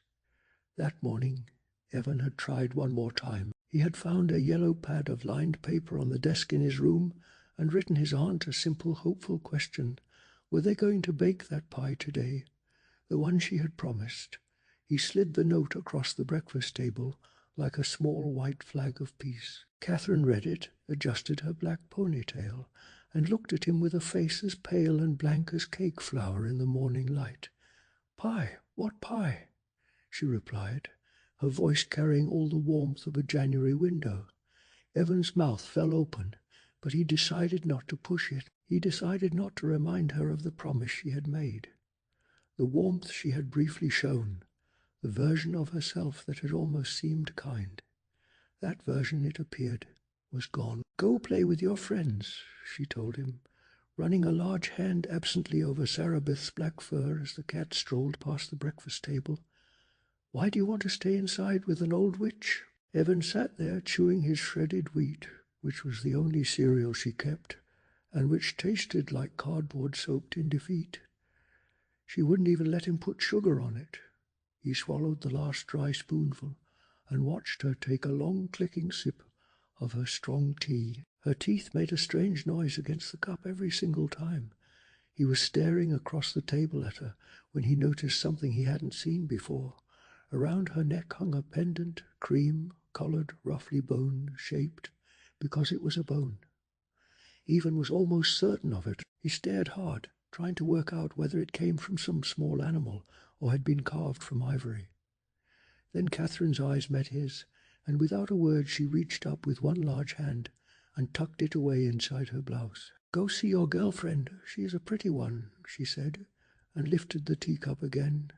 Speaker 1: That morning, Evan had tried one more time. He had found a yellow pad of lined paper on the desk in his room and written his aunt a simple, hopeful question. Were they going to bake that pie today? The one she had promised. He slid the note across the breakfast table like a small white flag of peace. Catherine read it, adjusted her black ponytail, and looked at him with a face as pale and blank as cake flour in the morning light. "Pie? What pie?" she replied, her voice carrying all the warmth of a January window. Evan's mouth fell open, but he decided not to push it. He decided not to remind her of the promise she had made. The warmth she had briefly shown, the version of herself that had almost seemed kind. That version, it appeared, was gone. "Go play with your friends," she told him, running a large hand absently over Sarabeth's black fur as the cat strolled past the breakfast table. "Why do you want to stay inside with an old witch?" Evan sat there chewing his shredded wheat, which was the only cereal she kept, and which tasted like cardboard soaked in defeat. She wouldn't even let him put sugar on it. He swallowed the last dry spoonful and watched her take a long clicking sip of her strong tea. Her teeth made a strange noise against the cup every single time. He was staring across the table at her when he noticed something he hadn't seen before. Around her neck hung a pendant, cream-colored, roughly bone-shaped, because it was a bone. Evan was almost certain of it. He stared hard, trying to work out whether it came from some small animal or had been carved from ivory. Then Catherine's eyes met his, and without a word she reached up with one large hand and tucked it away inside her blouse. "Go see your girlfriend. She is a pretty one," she said, and lifted the teacup again.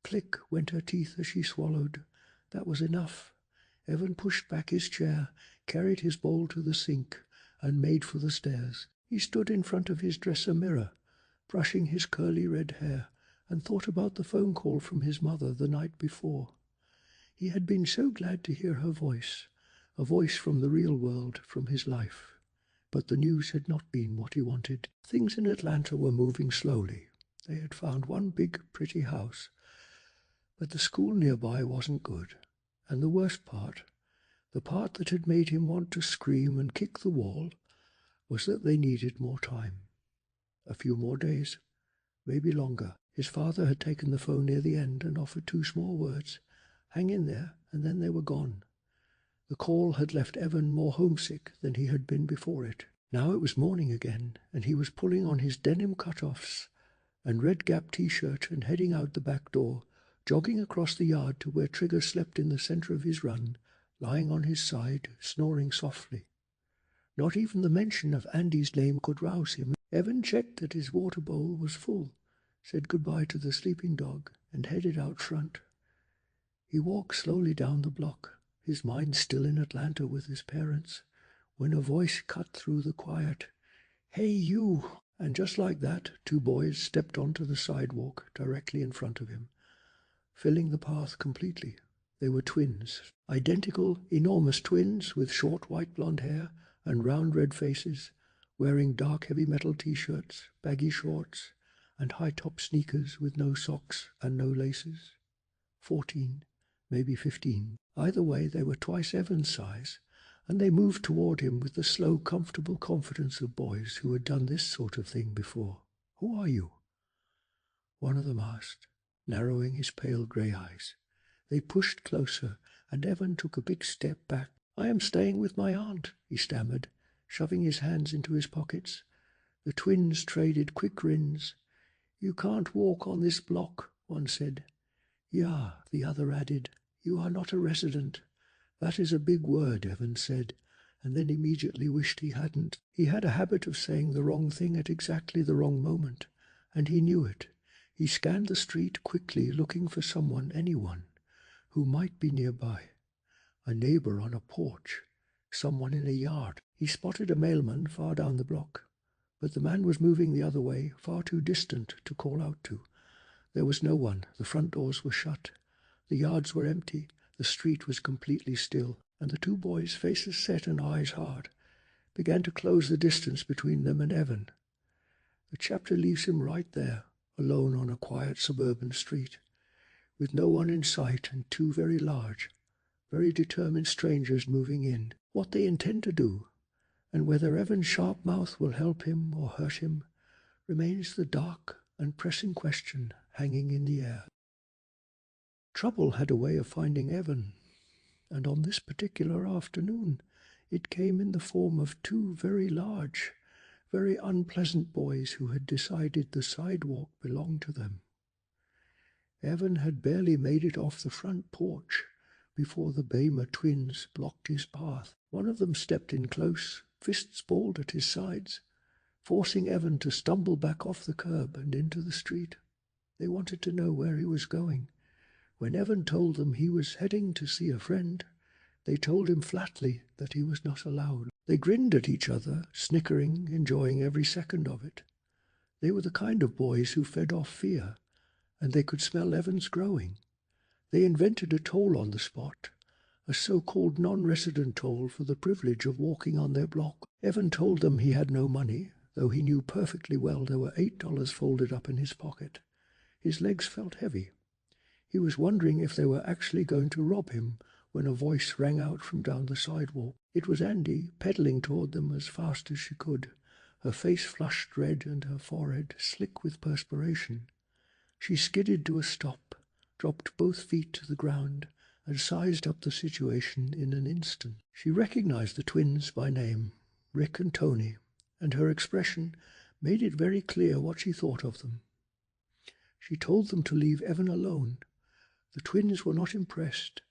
Speaker 1: Click went her teeth as she swallowed. That was enough. Evan pushed back his chair, carried his bowl to the sink, and made for the stairs. He stood in front of his dresser mirror, brushing his curly red hair, and thought about the phone call from his mother the night before. He had been so glad to hear her voice, a voice from the real world, from his life. But the news had not been what he wanted. Things in Atlanta were moving slowly. They had found one big, pretty house, but the school nearby wasn't good. And the worst part, the part that had made him want to scream and kick the wall, was that they needed more time. A few more days, maybe longer. His father had taken the phone near the end and offered 2 small words, "Hang in there," and then they were gone. The call had left Evan more homesick than he had been before it. Now it was morning again, and he was pulling on his denim cut-offs and red Gap t-shirt and heading out the back door, jogging across the yard to where Trigger slept in the center of his run, lying on his side, snoring softly. Not even the mention of Andy's name could rouse him. Evan checked that his water bowl was full, said goodbye to the sleeping dog, and headed out front. He walked slowly down the block, his mind still in Atlanta with his parents, when a voice cut through the quiet. "Hey, you!" And just like that, 2 boys stepped onto the sidewalk directly in front of him, filling the path completely. They were twins, identical, enormous twins with short white blonde hair and round red faces, wearing dark heavy metal t-shirts, baggy shorts, and high-top sneakers with no socks and no laces. 14, maybe 15. Either way, they were twice Evan's size, and they moved toward him with the slow, comfortable confidence of boys who had done this sort of thing before. "Who are you?" one of them asked, narrowing his pale grey eyes. They pushed closer, and Evan took a big step back. "I am staying with my aunt," he stammered, shoving his hands into his pockets. The twins traded quick grins. "You can't walk on this block," one said. "Yeah," the other added. "You are not a resident." "That is a big word," Evan said, and then immediately wished he hadn't. He had a habit of saying the wrong thing at exactly the wrong moment, and he knew it. He scanned the street quickly, looking for someone, anyone, who might be nearby. A neighbor on a porch, someone in a yard. He spotted a mailman far down the block, but the man was moving the other way, far too distant to call out to. There was no one. The front doors were shut. The yards were empty. The street was completely still, and the 2 boys, faces set and eyes hard, began to close the distance between them and Evan. The chapter leaves him right there, alone on a quiet suburban street, with no one in sight and 2 very large, very determined strangers moving in. What they intend to do, and whether Evan's sharp mouth will help him or hurt him, remains the dark and pressing question hanging in the air. Trouble had a way of finding Evan, and on this particular afternoon it came in the form of 2 very large, very unpleasant boys who had decided the sidewalk belonged to them. Evan had barely made it off the front porch before the Bamer twins blocked his path. One of them stepped in close, fists balled at his sides, forcing Evan to stumble back off the curb and into the street. They wanted to know where he was going. When Evan told them he was heading to see a friend, They told him flatly that he was not allowed. They grinned at each other, snickering, enjoying every second of it. They were the kind of boys who fed off fear, and they could smell Evan's growing. They invented a toll on the spot, a so-called non-resident toll for the privilege of walking on their block. Evan told them he had no money, though he knew perfectly well there were $8 folded up in his pocket. His legs felt heavy. He was wondering if they were actually going to rob him when a voice rang out from down the sidewalk. It was Andy, pedaling toward them as fast as she could, her face flushed red and her forehead slick with perspiration. She skidded to a stop, dropped both feet to the ground, and sized up the situation in an instant. She recognized the twins by name, Rick and Tony, and her expression made it very clear what she thought of them. She told them to leave Evan alone. The twins were not impressed.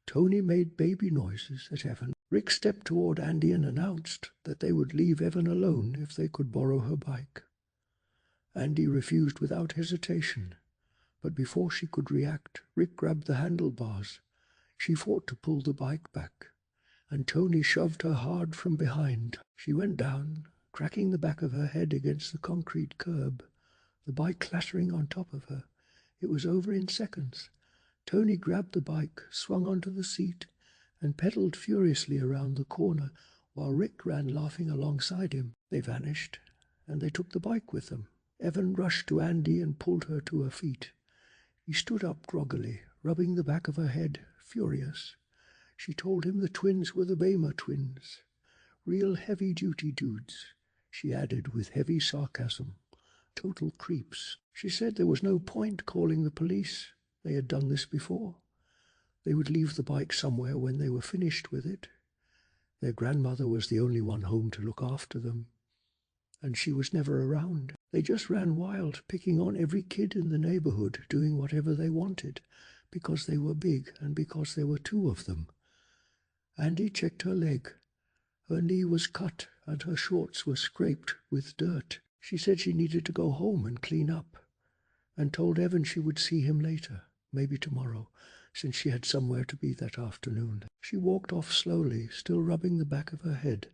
Speaker 1: Tony made baby noises at Evan. Rick stepped toward Andy and announced that they would leave Evan alone if they could borrow her bike. Andy refused without hesitation, but before she could react, Rick grabbed the handlebars. She fought to pull the bike back, and Tony shoved her hard from behind. She went down, cracking the back of her head against the concrete curb, the bike clattering on top of her. It was over in seconds. Tony grabbed the bike, swung onto the seat, and pedaled furiously around the corner, while Rick ran laughing alongside him. They vanished, and they took the bike with them. Evan rushed to Andy and pulled her to her feet. He stood up groggily, rubbing the back of her head, furious. She told him the twins were the Bamer twins. Real heavy-duty dudes, she added with heavy sarcasm. Total creeps. She said there was no point calling the police. They had done this before. They would leave the bike somewhere when they were finished with it. Their grandmother was the only one home to look after them, and she was never around. They just ran wild, picking on every kid in the neighborhood, doing whatever they wanted, because they were big and because there were two of them. Andy checked her leg. Her knee was cut and her shorts were scraped with dirt. She said she needed to go home and clean up, and told Evan she would see him later, maybe tomorrow, since she had somewhere to be that afternoon. She walked off slowly, still rubbing the back of her head,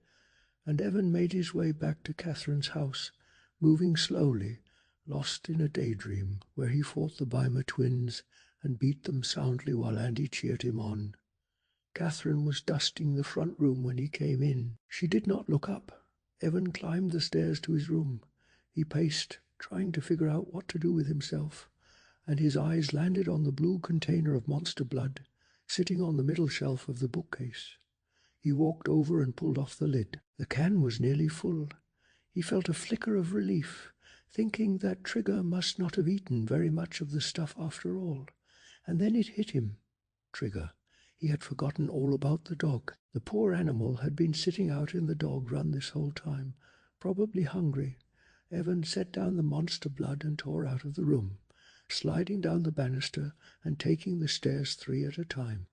Speaker 1: and Evan made his way back to Catherine's house, moving slowly, lost in a daydream, where he fought the Beimer twins and beat them soundly while Andy cheered him on. Catherine was dusting the front room when he came in. She did not look up. Evan climbed the stairs to his room. He paced, trying to figure out what to do with himself, and his eyes landed on the blue container of monster blood, sitting on the middle shelf of the bookcase. He walked over and pulled off the lid. The can was nearly full. He felt a flicker of relief, thinking that Trigger must not have eaten very much of the stuff after all. And then it hit him. Trigger. He had forgotten all about the dog. The poor animal had been sitting out in the dog run this whole time, probably hungry. Evan set down the monster blood and tore out of the room, sliding down the banister and taking the stairs 3 at a time,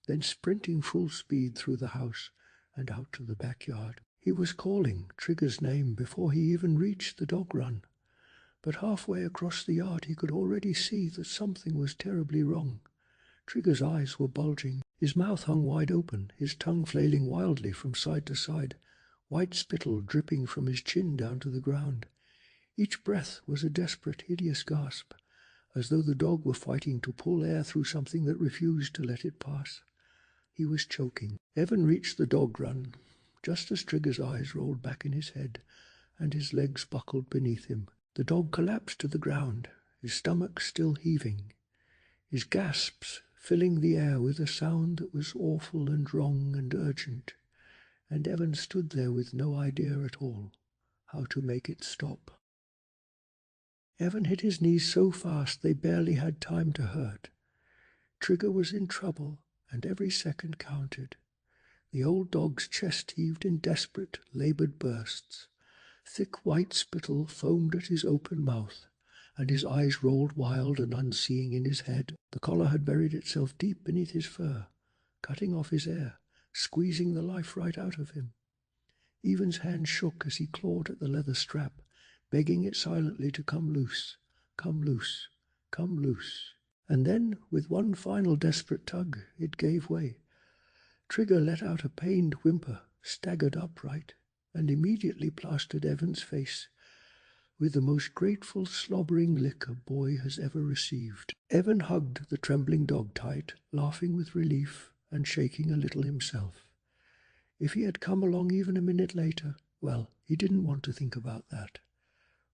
Speaker 1: then sprinting full speed through the house and out to the backyard. He was calling Trigger's name before he even reached the dog run, but halfway across the yard he could already see that something was terribly wrong. Trigger's eyes were bulging, his mouth hung wide open, his tongue flailing wildly from side to side, white spittle dripping from his chin down to the ground. Each breath was a desperate, hideous gasp, as though the dog were fighting to pull air through something that refused to let it pass. He was choking. Evan reached the dog run, just as Trigger's eyes rolled back in his head, and his legs buckled beneath him. The dog collapsed to the ground, his stomach still heaving, his gasps filling the air with a sound that was awful and wrong and urgent, and Evan stood there with no idea at all how to make it stop. Evan hit his knees so fast they barely had time to hurt. Trigger was in trouble, and every second counted. The old dog's chest heaved in desperate, labored bursts. Thick white spittle foamed at his open mouth, and his eyes rolled wild and unseeing in his head. The collar had buried itself deep beneath his fur, cutting off his air, squeezing the life right out of him. Evan's hand shook as he clawed at the leather strap, begging it silently to come loose, come loose, come loose. And then, with one final desperate tug, it gave way. Trigger let out a pained whimper, staggered upright, and immediately plastered Evan's face with the most grateful slobbering lick a boy has ever received. Evan hugged the trembling dog tight, laughing with relief and shaking a little himself. If he had come along even a minute later, well, he didn't want to think about that.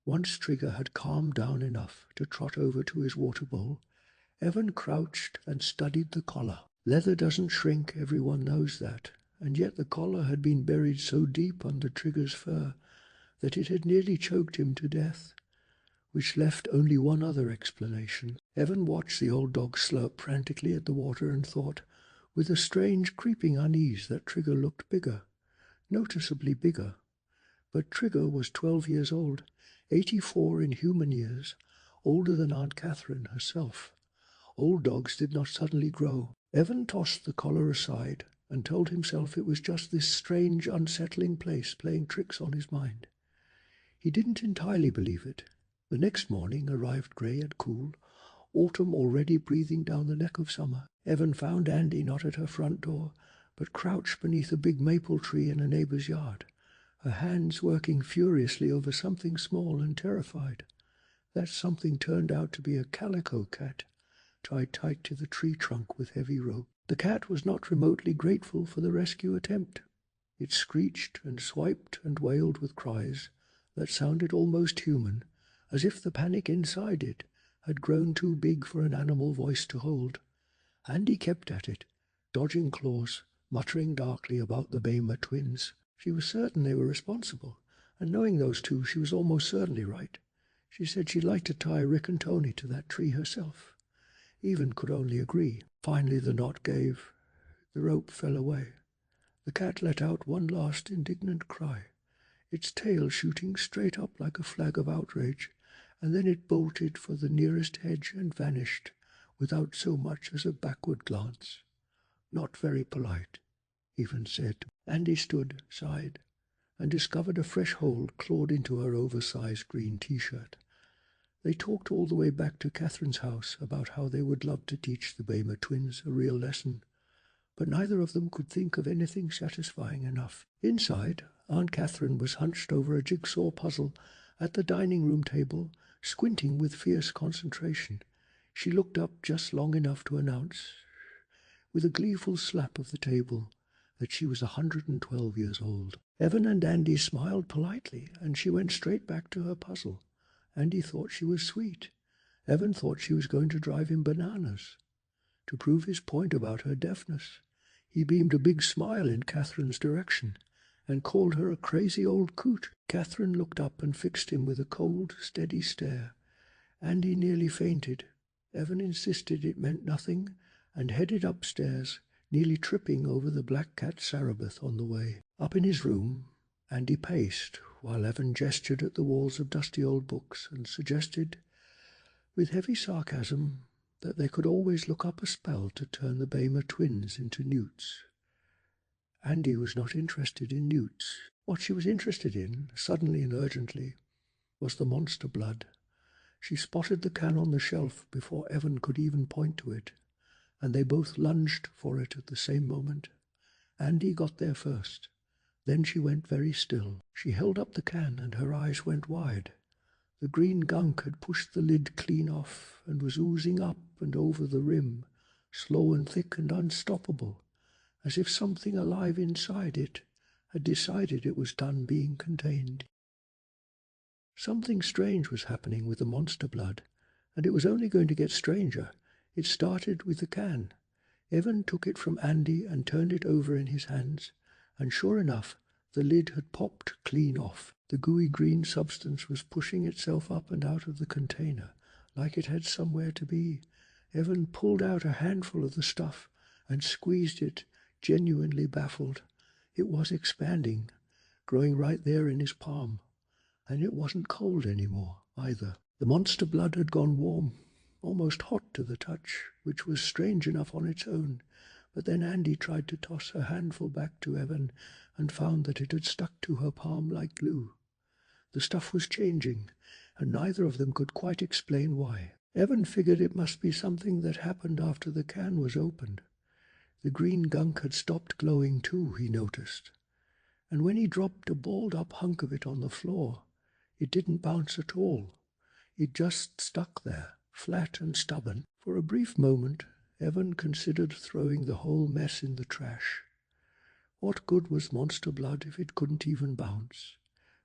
Speaker 1: Once Trigger had calmed down enough to trot over to his water bowl, Evan crouched and studied the collar. Leather doesn't shrink, everyone knows that, and yet the collar had been buried so deep under Trigger's fur that it had nearly choked him to death, which left only one other explanation. Evan watched the old dog slurp frantically at the water and thought, with a strange creeping unease, that Trigger looked bigger, noticeably bigger. But Trigger was 12 years old, 84 in human years, older than Aunt Catherine herself. Old dogs did not suddenly grow. Evan tossed the collar aside and told himself it was just this strange, unsettling place playing tricks on his mind. He didn't entirely believe it. The next morning arrived grey and cool, autumn already breathing down the neck of summer. Evan found Andy not at her front door, but crouched beneath a big maple tree in a neighbour's yard, her hands working furiously over something small and terrified. That something turned out to be a calico cat, tied tight to the tree trunk with heavy rope. The cat was not remotely grateful for the rescue attempt. It screeched and swiped and wailed with cries that sounded almost human, as if the panic inside it had grown too big for an animal voice to hold. Andy kept at it, dodging claws, muttering darkly about the Baymer twins. She was certain they were responsible, and knowing those two, she was almost certainly right. She said she'd like to tie Rick and Tony to that tree herself. Even could only agree. Finally the knot gave. The rope fell away. The cat let out one last indignant cry, its tail shooting straight up like a flag of outrage, and then it bolted for the nearest hedge and vanished, without so much as a backward glance. Not very polite, Even said. Andy stood, sighed, and discovered a fresh hole clawed into her oversized green T-shirt. They talked all the way back to Catherine's house about how they would love to teach the Baymer twins a real lesson, but neither of them could think of anything satisfying enough. Inside, Aunt Catherine was hunched over a jigsaw puzzle at the dining room table, squinting with fierce concentration. She looked up just long enough to announce, with a gleeful slap of the table, that she was 112 years old. Evan and Andy smiled politely, and she went straight back to her puzzle. Andy thought she was sweet. Evan thought she was going to drive him bananas. To prove his point about her deafness, he beamed a big smile in Catherine's direction and called her a crazy old coot. Catherine looked up and fixed him with a cold, steady stare. Andy nearly fainted. Evan insisted it meant nothing and headed upstairs, nearly tripping over the black cat Sarabeth on the way. Up in his room, Andy paced, while Evan gestured at the walls of dusty old books and suggested, with heavy sarcasm, that they could always look up a spell to turn the Baymer twins into newts. Andy was not interested in newts. What she was interested in, suddenly and urgently, was the monster blood. She spotted the can on the shelf before Evan could even point to it, and they both lunged for it at the same moment. Andy got there first. Then she went very still. She held up the can, and her eyes went wide. The green gunk had pushed the lid clean off and was oozing up and over the rim, slow and thick and unstoppable, as if something alive inside it had decided it was done being contained. Something strange was happening with the monster blood, and it was only going to get stranger. It started with the can. Evan took it from Andy and turned it over in his hands, and sure enough, the lid had popped clean off. The gooey green substance was pushing itself up and out of the container, like it had somewhere to be. Evan pulled out a handful of the stuff and squeezed it, genuinely baffled. It was expanding, growing right there in his palm, and it wasn't cold anymore, either. The monster blood had gone warm, almost hot to the touch, which was strange enough on its own. But then Andy tried to toss her handful back to Evan and found that it had stuck to her palm like glue. The stuff was changing, and neither of them could quite explain why. Evan figured it must be something that happened after the can was opened. The green gunk had stopped glowing too, he noticed, and when he dropped a balled-up hunk of it on the floor, it didn't bounce at all. It just stuck there, flat and stubborn. For a brief moment, Evan considered throwing the whole mess in the trash. What good was monster blood if it couldn't even bounce?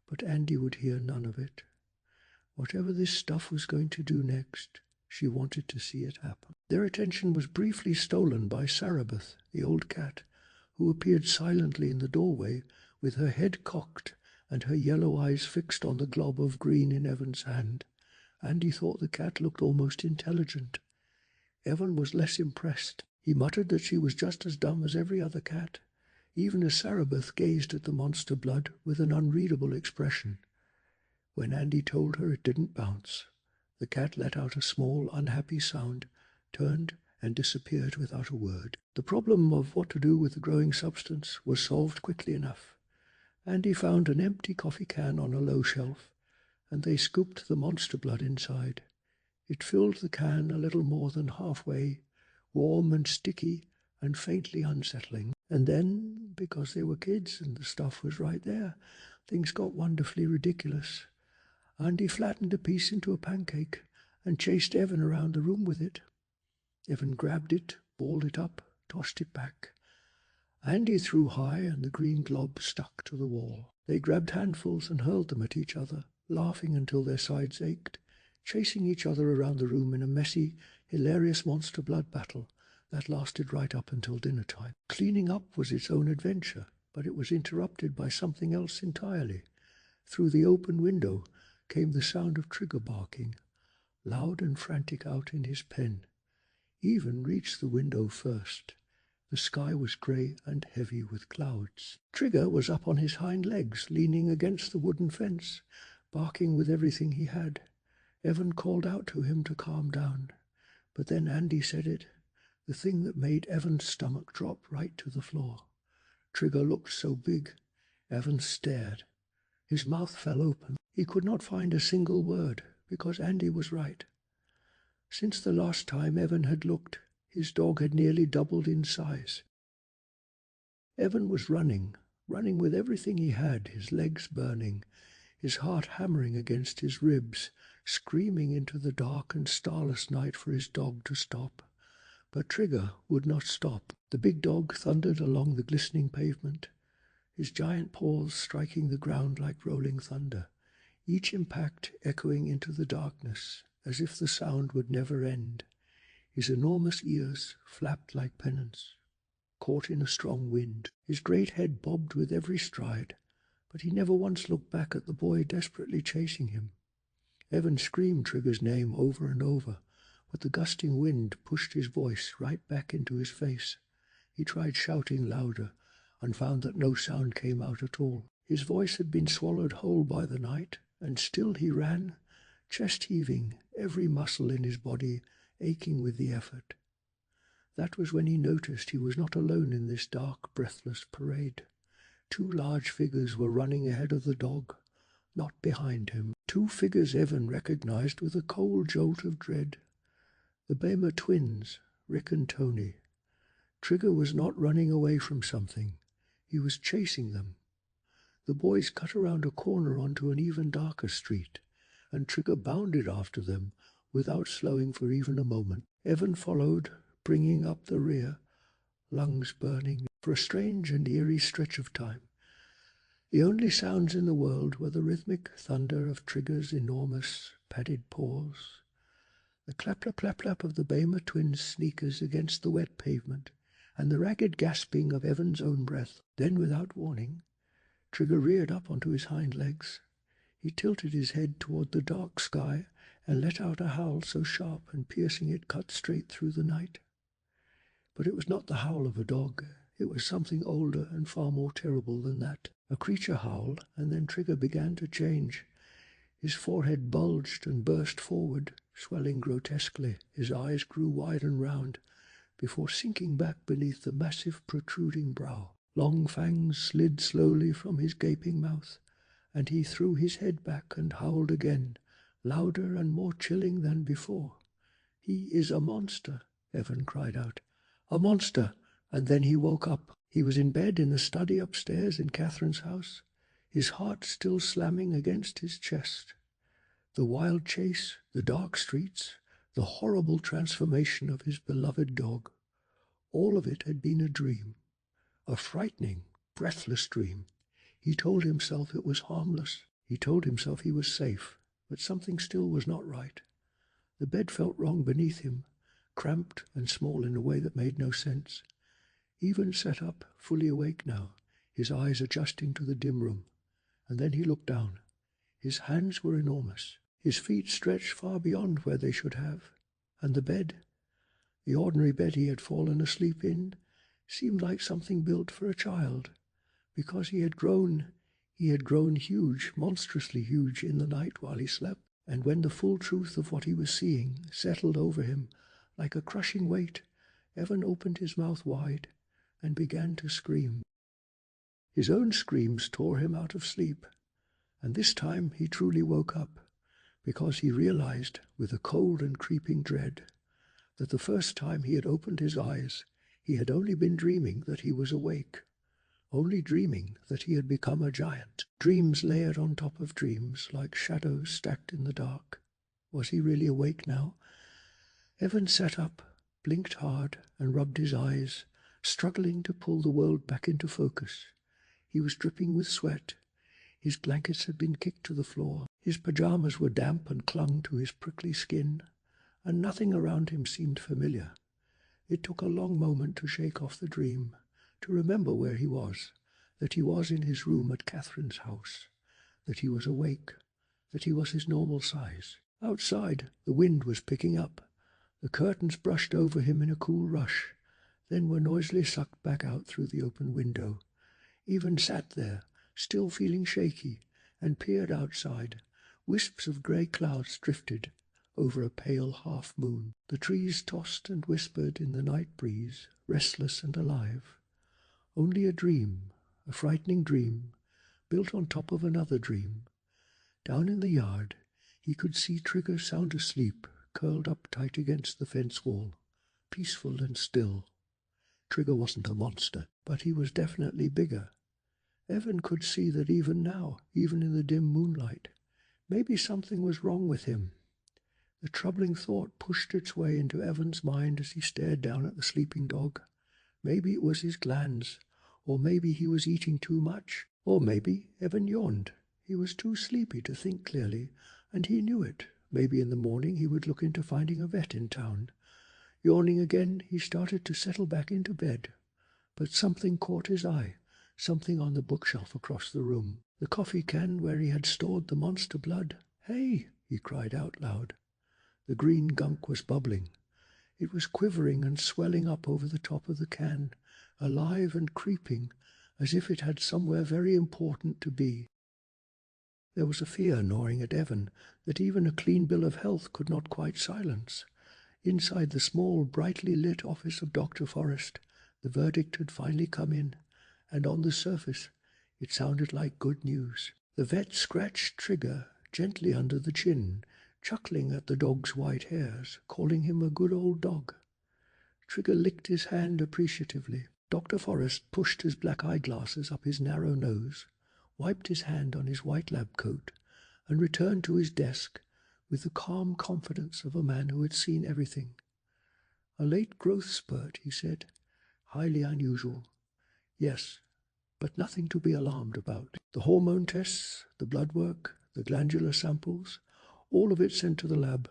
Speaker 1: But Andy would hear none of it. Whatever this stuff was going to do next, she wanted to see it happen. Their attention was briefly stolen by Sarabeth, the old cat, who appeared silently in the doorway with her head cocked and her yellow eyes fixed on the glob of green in Evan's hand. Andy thought the cat looked almost intelligent. Evan was less impressed. He muttered that she was just as dumb as every other cat, even as Sarabeth gazed at the monster blood with an unreadable expression. When Andy told her it didn't bounce, the cat let out a small, unhappy sound, turned, and disappeared without a word. The problem of what to do with the growing substance was solved quickly enough. Andy found an empty coffee can on a low shelf, and they scooped the monster blood inside. It filled the can a little more than halfway, warm and sticky and faintly unsettling. And then, because they were kids and the stuff was right there, things got wonderfully ridiculous. Andy flattened a piece into a pancake and chased Evan around the room with it. Evan grabbed it, balled it up, tossed it back. Andy threw high and the green glob stuck to the wall. They grabbed handfuls and hurled them at each other, laughing until their sides ached, chasing each other around the room in a messy, hilarious monster blood battle that lasted right up until dinner time. Cleaning up was its own adventure, but it was interrupted by something else entirely. Through the open window came the sound of Trigger barking, loud and frantic out in his pen. Evan reached the window first. The sky was grey and heavy with clouds. Trigger was up on his hind legs, leaning against the wooden fence, barking with everything he had. Evan called out to him to calm down, but then Andy said it, the thing that made Evan's stomach drop right to the floor. Trigger looked so big. Evan stared. His mouth fell open. He could not find a single word, because Andy was right. Since the last time Evan had looked, his dog had nearly doubled in size. Evan was running with everything he had, his legs burning, his heart hammering against his ribs, screaming into the dark and starless night for his dog to stop. But Trigger would not stop. The big dog thundered along the glistening pavement, his giant paws striking the ground like rolling thunder, each impact echoing into the darkness as if the sound would never end. His enormous ears flapped like pennants, caught in a strong wind. His great head bobbed with every stride, but he never once looked back at the boy desperately chasing him. Evan screamed Trigger's name over and over, but the gusting wind pushed his voice right back into his face. He tried shouting louder, and found that no sound came out at all. His voice had been swallowed whole by the night, and still he ran, chest heaving, every muscle in his body aching with the effort. That was when he noticed he was not alone in this dark, breathless parade. Two large figures were running ahead of the dog, not behind him. Two figures Evan recognized with a cold jolt of dread. The Bamer twins, Rick and Tony. Trigger was not running away from something. He was chasing them. The boys cut around a corner onto an even darker street, and Trigger bounded after them without slowing for even a moment. Evan followed, bringing up the rear, lungs burning. For a strange and eerie stretch of time, the only sounds in the world were the rhythmic thunder of Trigger's enormous padded paws, the clap-clap-clap-clap of the Bamer twins' sneakers against the wet pavement, and the ragged gasping of Evan's own breath. Then, without warning, Trigger reared up onto his hind legs. He tilted his head toward the dark sky and let out a howl so sharp and piercing it cut straight through the night. But it was not the howl of a dog. It was something older and far more terrible than that. A creature howled, and then Trigger began to change. His forehead bulged and burst forward, swelling grotesquely. His eyes grew wide and round, before sinking back beneath the massive protruding brow. Long fangs slid slowly from his gaping mouth, and he threw his head back and howled again, louder and more chilling than before. "He is a monster," Evan cried out. "A monster! And then he woke up. He was in bed in the study upstairs in Catherine's house, his heart still slamming against his chest. The wild chase, the dark streets, the horrible transformation of his beloved dog, all of it had been a dream, a frightening, breathless dream. He told himself it was harmless. He told himself he was safe, but something still was not right. The bed felt wrong beneath him, cramped and small in a way that made no sense. Even sat up, fully awake now, his eyes adjusting to the dim room. And then he looked down. His hands were enormous. His feet stretched far beyond where they should have. And the bed, the ordinary bed he had fallen asleep in, seemed like something built for a child, because he had grown huge, monstrously huge in the night while he slept. And when the full truth of what he was seeing settled over him like a crushing weight, Evan opened his mouth wide and began to scream. His own screams tore him out of sleep, and this time he truly woke up, because he realized, with a cold and creeping dread, that the first time he had opened his eyes, he had only been dreaming that he was awake, only dreaming that he had become a giant. Dreams layered on top of dreams, like shadows stacked in the dark. Was he really awake now? Evan sat up, blinked hard, and rubbed his eyes, struggling to pull the world back into focus. He was dripping with sweat. His blankets had been kicked to the floor. His pajamas were damp and clung to his prickly skin, and nothing around him seemed familiar. It took a long moment to shake off the dream, to remember where he was, that he was in his room at Catherine's house, that he was awake, that he was his normal size. Outside, the wind was picking up. The curtains brushed over him in a cool rush, then were noisily sucked back out through the open window. Evan sat there, still feeling shaky, and peered outside. Wisps of grey clouds drifted over a pale half-moon. The trees tossed and whispered in the night breeze, restless and alive. Only a dream, a frightening dream, built on top of another dream. Down in the yard, he could see Trigger sound asleep, curled up tight against the fence wall, peaceful and still. Trigger wasn't a monster, but he was definitely bigger. Evan could see that even now, even in the dim moonlight, maybe something was wrong with him. The troubling thought pushed its way into Evan's mind as he stared down at the sleeping dog. Maybe it was his glands, or maybe he was eating too much, or maybe Evan yawned. He was too sleepy to think clearly, and he knew it. Maybe in the morning he would look into finding a vet in town. Yawning again, he started to settle back into bed. But something caught his eye, something on the bookshelf across the room. The coffee can where he had stored the monster blood. "Hey!" he cried out loud. The green gunk was bubbling. It was quivering and swelling up over the top of the can, alive and creeping, as if it had somewhere very important to be. There was a fear gnawing at Evan that even a clean bill of health could not quite silence. Inside the small, brightly lit office of Dr. Forrest, the verdict had finally come in, and on the surface it sounded like good news. The vet scratched Trigger gently under the chin, chuckling at the dog's white hairs, calling him a good old dog. Trigger licked his hand appreciatively. Dr. Forrest pushed his black eyeglasses up his narrow nose, wiped his hand on his white lab coat, and returned to his desk with the calm confidence of a man who had seen everything. "A late growth spurt," he said. "Highly unusual. Yes, but nothing to be alarmed about. The hormone tests, the blood work, the glandular samples, all of it sent to the lab.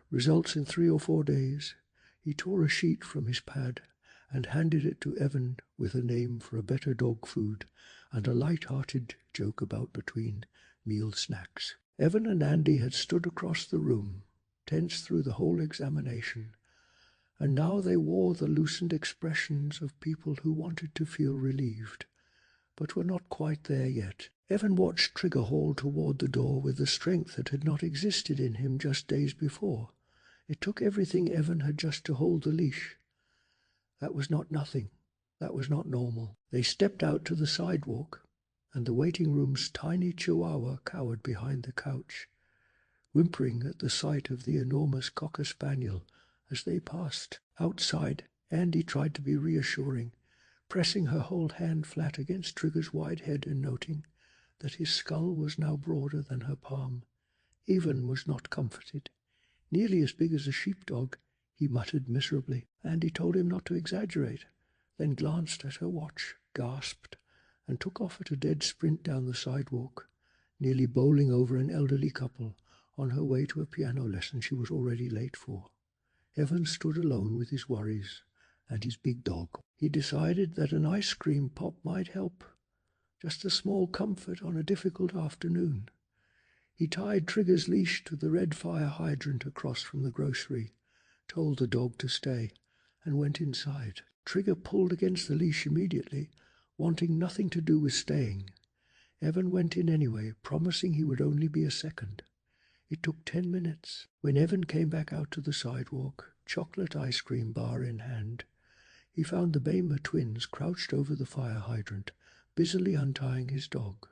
Speaker 1: Results in 3 or 4 days." He tore a sheet from his pad and handed it to Evan with a name for a better dog food and a light-hearted joke about between meal snacks. Evan and Andy had stood across the room, tense through the whole examination, and now they wore the loosened expressions of people who wanted to feel relieved, but were not quite there yet. Evan watched Trigger haul toward the door with the strength that had not existed in him just days before. It took everything Evan had just to hold the leash. That was not nothing. That was not normal. They stepped out to the sidewalk, and the waiting room's tiny chihuahua cowered behind the couch, whimpering at the sight of the enormous cocker spaniel as they passed. Outside, Andy tried to be reassuring. pressing her whole hand flat against Trigger's wide head and noting that his skull was now broader than her palm. Evan was not comforted. Nearly as big as a sheepdog, he muttered miserably, and he told him not to exaggerate, then glanced at her watch, gasped, and took off at a dead sprint down the sidewalk, nearly bowling over an elderly couple on her way to a piano lesson she was already late for. Evan stood alone with his worries and his big dog. He decided that an ice cream pop might help, just a small comfort on a difficult afternoon. He tied Trigger's leash to the red fire hydrant across from the grocery, told the dog to stay, and went inside. Trigger pulled against the leash immediately, wanting nothing to do with staying. Evan went in anyway, promising he would only be a second. It took 10 minutes. When Evan came back out to the sidewalk, chocolate ice cream bar in hand, he found the Bamer twins crouched over the fire hydrant, busily untying his dog.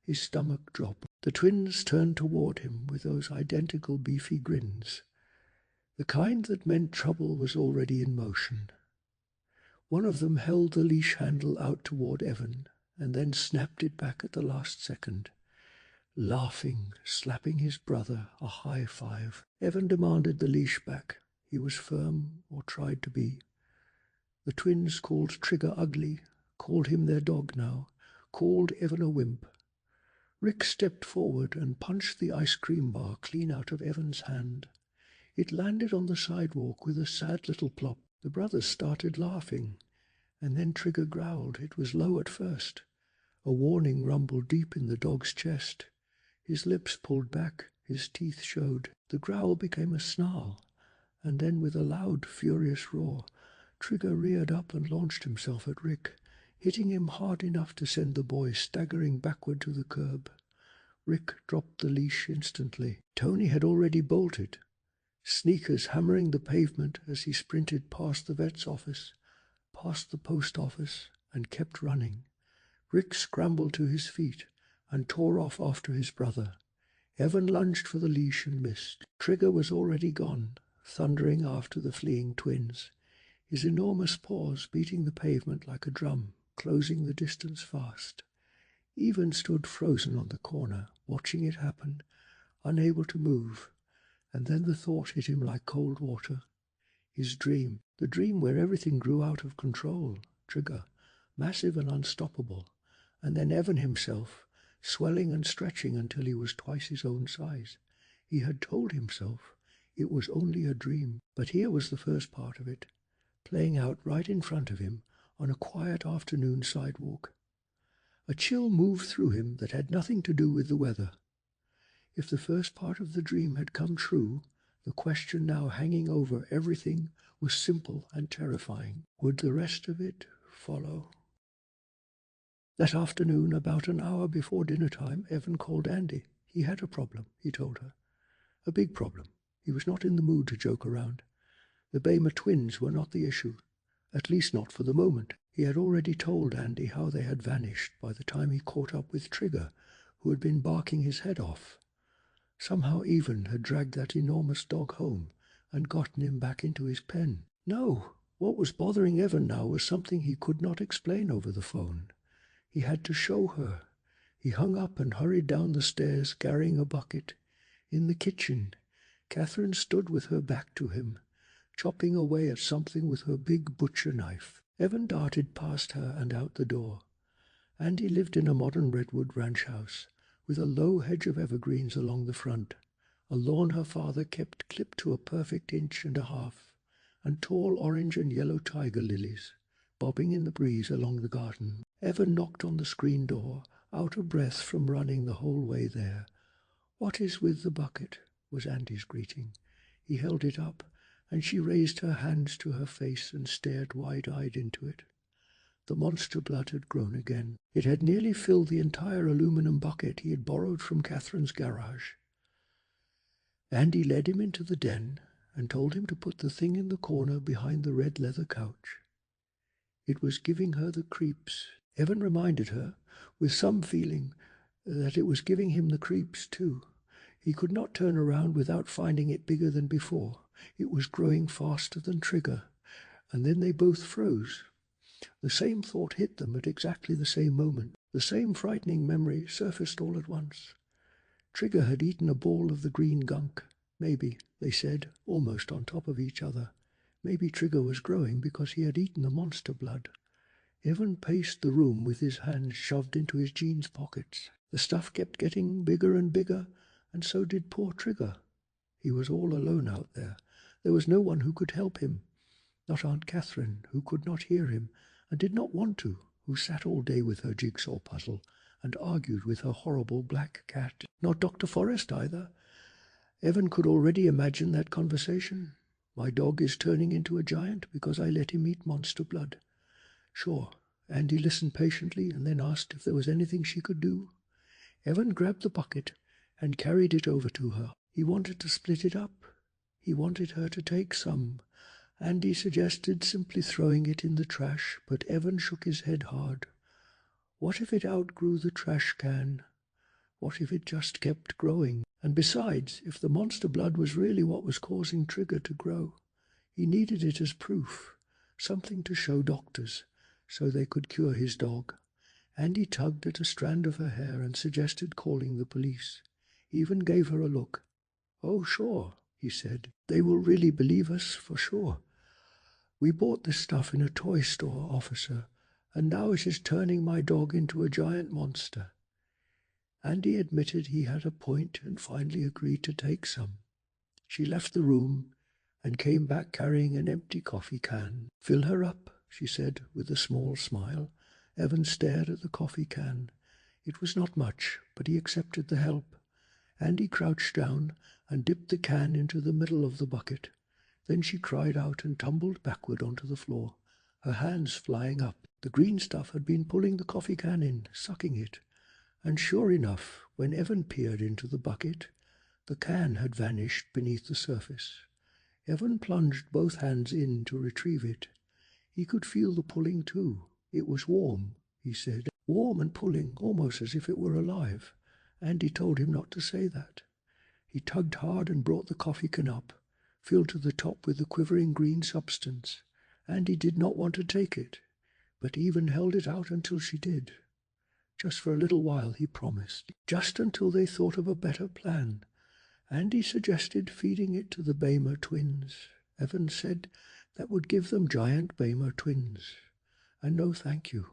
Speaker 1: His stomach dropped. The twins turned toward him with those identical beefy grins, the kind that meant trouble was already in motion. One of them held the leash handle out toward Evan, and then snapped it back at the last second, laughing, slapping his brother a high five. Evan demanded the leash back. He was firm, or tried to be. The twins called Trigger ugly, called him their dog now, called Evan a wimp. Rick stepped forward and punched the ice cream bar clean out of Evan's hand. It landed on the sidewalk with a sad little plop. The brothers started laughing, and then Trigger growled. It was low at first. A warning rumbled deep in the dog's chest. His lips pulled back, his teeth showed. The growl became a snarl, and then with a loud, furious roar, Trigger reared up and launched himself at Rick, hitting him hard enough to send the boy staggering backward to the curb. Rick dropped the leash instantly. Tony had already bolted, sneakers hammering the pavement as he sprinted past the vet's office, past the post office, and kept running. Rick scrambled to his feet and tore off after his brother. Evan lunged for the leash and missed. Trigger was already gone, thundering after the fleeing twins, his enormous paws beating the pavement like a drum, closing the distance fast. Evan stood frozen on the corner, watching it happen, unable to move, and then the thought hit him like cold water. His dream, the dream where everything grew out of control, Trigger, massive and unstoppable, and then Evan himself, swelling and stretching until he was twice his own size. He had told himself it was only a dream, but here was the first part of it, playing out right in front of him on a quiet afternoon sidewalk. A chill moved through him that had nothing to do with the weather. If the first part of the dream had come true, the question now hanging over everything was simple and terrifying. Would the rest of it follow? That afternoon, about an hour before dinner time, Evan called Andy. He had a problem, he told her. A big problem. He was not in the mood to joke around. The Bamer twins were not the issue, at least not for the moment. He had already told Andy how they had vanished by the time he caught up with Trigger, who had been barking his head off. Somehow Evan had dragged that enormous dog home and gotten him back into his pen. No, what was bothering Evan now was something he could not explain over the phone. He had to show her. He hung up and hurried down the stairs, carrying a bucket. In the kitchen, Catherine stood with her back to him, chopping away at something with her big butcher knife. Evan darted past her and out the door. Andy lived in a modern redwood ranch house, with a low hedge of evergreens along the front, a lawn her father kept clipped to a perfect 1.5 inches, and tall orange and yellow tiger lilies bobbing in the breeze along the garden. Evan knocked on the screen door, out of breath from running the whole way there. "What is with the bucket?" was Andy's greeting. He held it up, and she raised her hands to her face and stared wide-eyed into it. The monster blood had grown again. It had nearly filled the entire aluminum bucket he had borrowed from Catherine's garage. Andy led him into the den and told him to put the thing in the corner behind the red leather couch. It was giving her the creeps. Evan reminded her, with some feeling, that it was giving him the creeps too. He could not turn around without finding it bigger than before. It was growing faster than Trigger, and then they both froze. The same thought hit them at exactly the same moment. The same frightening memory surfaced all at once. Trigger had eaten a ball of the green gunk. Maybe, they said, almost on top of each other. Maybe Trigger was growing because he had eaten the monster blood. Evan paced the room with his hands shoved into his jeans pockets. The stuff kept getting bigger and bigger, and so did poor Trigger. He was all alone out there. There was no one who could help him. Not Aunt Catherine, who could not hear him, and did not want to, who sat all day with her jigsaw puzzle, and argued with her horrible black cat. Not Dr. Forrest either. Evan could already imagine that conversation. My dog is turning into a giant because I let him eat monster blood. Sure. Andy listened patiently and then asked if there was anything she could do. Evan grabbed the bucket and carried it over to her. He wanted to split it up. He wanted her to take some. Andy suggested simply throwing it in the trash, but Evan shook his head hard. What if it outgrew the trash can? What if it just kept growing? And besides, if the monster blood was really what was causing Trigger to grow, he needed it as proof, something to show doctors, so they could cure his dog. Andy tugged at a strand of her hair and suggested calling the police. He even gave her a look. "Oh, sure," he said. "They will really believe us, for sure. We bought this stuff in a toy store, officer, and now it is turning my dog into a giant monster." Andy admitted he had a point and finally agreed to take some. She left the room and came back carrying an empty coffee can. "Fill her up," she said with a small smile. Evan stared at the coffee can. It was not much, but he accepted the help. Andy crouched down and dipped the can into the middle of the bucket. Then she cried out and tumbled backward onto the floor, her hands flying up. The green stuff had been pulling the coffee can in, sucking it. And sure enough, when Evan peered into the bucket, the can had vanished beneath the surface. Evan plunged both hands in to retrieve it. He could feel the pulling too. It was warm, he said. Warm and pulling, almost as if it were alive. Andy told him not to say that. He tugged hard and brought the coffee can up, filled to the top with the quivering green substance. Andy did not want to take it, but even held it out until she did. Just for a little while, he promised. Just until they thought of a better plan. Andy suggested feeding it to the Bamer twins. Evan said that would give them giant Bamer twins. And no thank you.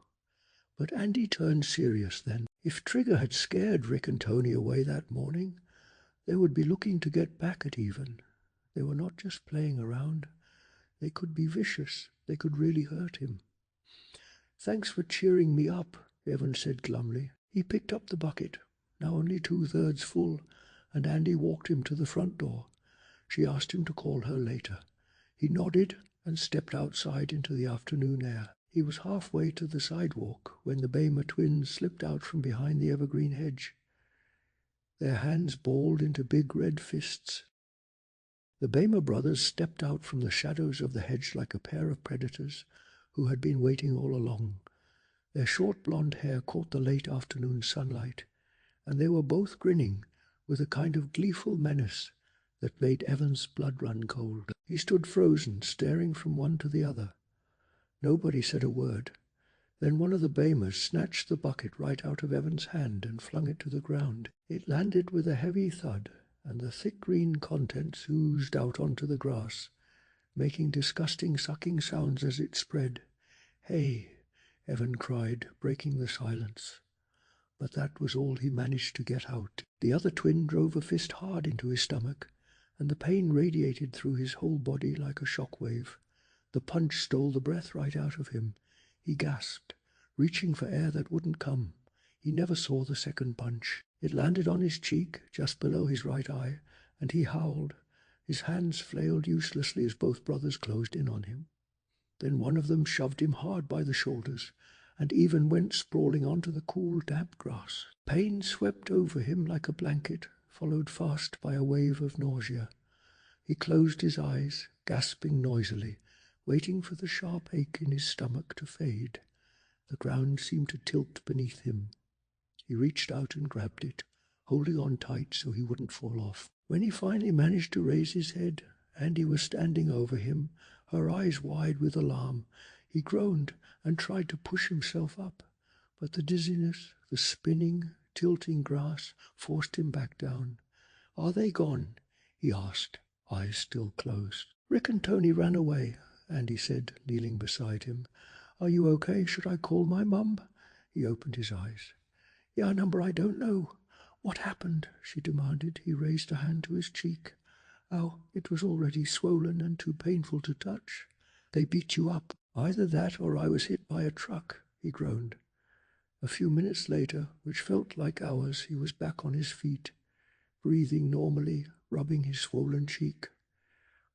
Speaker 1: But Andy turned serious then. If Trigger had scared Rick and Tony away that morning, they would be looking to get back at Evan. They were not just playing around. They could be vicious. They could really hurt him. "Thanks for cheering me up," Evan said glumly. He picked up the bucket, now only 2/3 full, and Andy walked him to the front door. She asked him to call her later. He nodded and stepped outside into the afternoon air. He was halfway to the sidewalk when the Bamer twins slipped out from behind the evergreen hedge. Their hands balled into big red fists. The Bamer brothers stepped out from the shadows of the hedge like a pair of predators who had been waiting all along. Their short blonde hair caught the late afternoon sunlight, and they were both grinning with a kind of gleeful menace that made Evan's blood run cold. He stood frozen, staring from one to the other. Nobody said a word. Then one of the Bamers snatched the bucket right out of Evan's hand and flung it to the ground. It landed with a heavy thud, and the thick green contents oozed out onto the grass, making disgusting sucking sounds as it spread. "Hey!" Evan cried, breaking the silence. But that was all he managed to get out. The other twin drove a fist hard into his stomach, and the pain radiated through his whole body like a shock wave. The punch stole the breath right out of him. He gasped, reaching for air that wouldn't come. He never saw the second punch. It landed on his cheek, just below his right eye, and he howled. His hands flailed uselessly as both brothers closed in on him. Then one of them shoved him hard by the shoulders, and even went sprawling onto the cool, damp grass. Pain swept over him like a blanket, followed fast by a wave of nausea. He closed his eyes, gasping noisily, waiting for the sharp ache in his stomach to fade. The ground seemed to tilt beneath him. He reached out and grabbed it, holding on tight so he wouldn't fall off. When he finally managed to raise his head, Andy was standing over him, her eyes wide with alarm. He groaned and tried to push himself up, but the dizziness, the spinning, tilting grass forced him back down. "Are they gone?" he asked, eyes still closed. "Rick and Tony ran away," Andy said, kneeling beside him. "Are you okay? Should I call my mum?" He opened his eyes. "Yeah, number I don't know." "What happened?" she demanded. He raised a hand to his cheek. "Ow, it was already swollen and too painful to touch." "They beat you up." "Either that or I was hit by a truck," he groaned. A few minutes later, which felt like hours, he was back on his feet, breathing normally, rubbing his swollen cheek.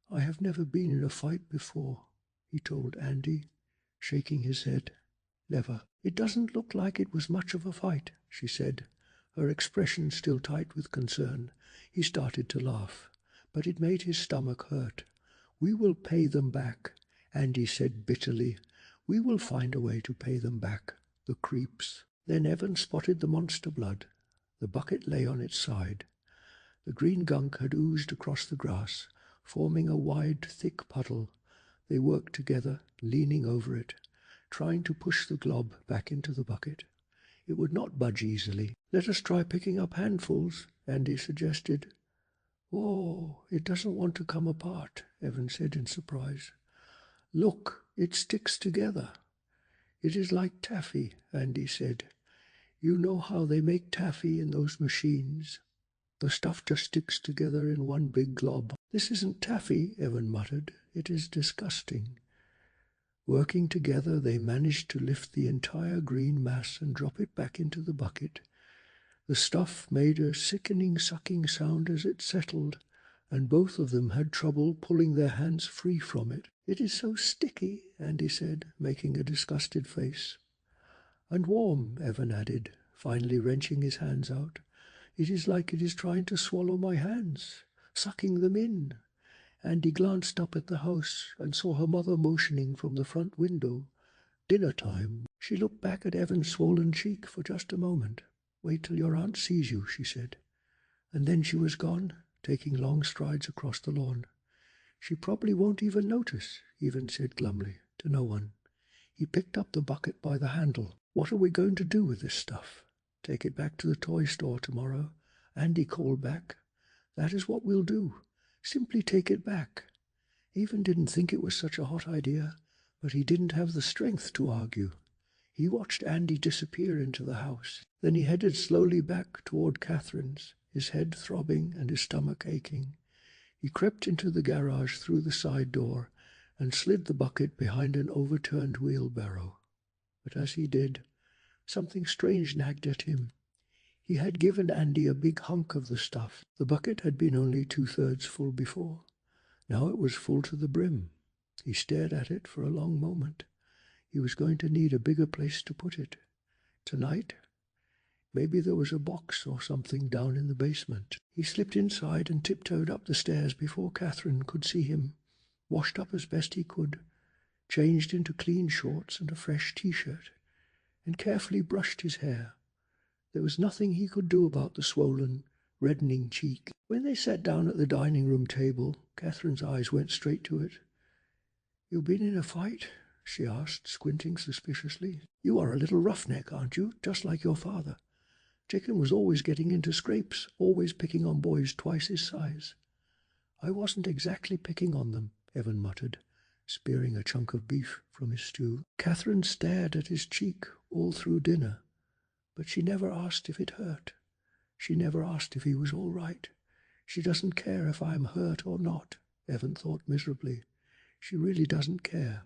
Speaker 1: "I have never been in a fight before," he told Andy, shaking his head. "Never." "It doesn't look like it was much of a fight," she said, her expression still tight with concern. He started to laugh, but it made his stomach hurt. "We will pay them back," Andy said bitterly. "We will find a way to pay them back, the creeps." Then Evan spotted the monster blood. The bucket lay on its side. The green gunk had oozed across the grass, forming a wide, thick puddle. They worked together, leaning over it, trying to push the glob back into the bucket. It would not budge easily. "Let us try picking up handfuls," Andy suggested. "Oh, it doesn't want to come apart," Evan said in surprise. "Look, it sticks together." "It is like taffy," Andy said. "You know how they make taffy in those machines? The stuff just sticks together in one big glob." "This isn't taffy," Evan muttered. "It is disgusting." Working together, they managed to lift the entire green mass and drop it back into the bucket. The stuff made a sickening sucking sound as it settled, and both of them had trouble pulling their hands free from it. "It is so sticky," Andy said, making a disgusted face. "And warm," Evan added, finally wrenching his hands out. "It is like it is trying to swallow my hands, sucking them in." Andy glanced up at the house and saw her mother motioning from the front window. "Dinner time." She looked back at Evan's swollen cheek for just a moment. "Wait till your aunt sees you," she said. And then she was gone, taking long strides across the lawn. "She probably won't even notice," Evan said glumly, to no one. He picked up the bucket by the handle. "What are we going to do with this stuff?" "Take it back to the toy store tomorrow," Andy called back. "That is what we'll do. Simply take it back." Evan didn't think it was such a hot idea, but he didn't have the strength to argue. He watched Andy disappear into the house. Then he headed slowly back toward Catherine's, his head throbbing and his stomach aching. He crept into the garage through the side door and slid the bucket behind an overturned wheelbarrow. But as he did, something strange nagged at him. He had given Andy a big hunk of the stuff. The bucket had been only 2/3 full before. Now it was full to the brim. He stared at it for a long moment. He was going to need a bigger place to put it. Tonight, maybe there was a box or something down in the basement. He slipped inside and tiptoed up the stairs before Catherine could see him, washed up as best he could, changed into clean shorts and a fresh t-shirt, and carefully brushed his hair. There was nothing he could do about the swollen, reddening cheek. When they sat down at the dining room table, Catherine's eyes went straight to it. "You been in a fight?" she asked, squinting suspiciously. "You are a little roughneck, aren't you, just like your father? Chicken was always getting into scrapes, always picking on boys twice his size." "I wasn't exactly picking on them," Evan muttered, spearing a chunk of beef from his stew. Catherine stared at his cheek all through dinner, but she never asked if it hurt. She never asked if he was all right. "She doesn't care if I am hurt or not," Evan thought miserably. "She really doesn't care."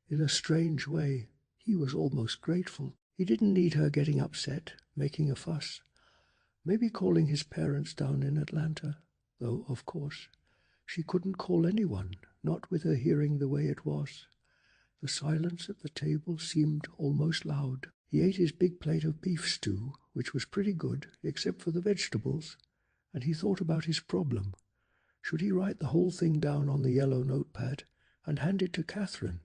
Speaker 1: In a strange way, he was almost grateful. He didn't need her getting upset, making a fuss. Maybe calling his parents down in Atlanta, though, of course, she couldn't call anyone, not with her hearing the way it was. The silence at the table seemed almost loud. He ate his big plate of beef stew, which was pretty good, except for the vegetables, and he thought about his problem. Should he write the whole thing down on the yellow notepad and hand it to Catherine?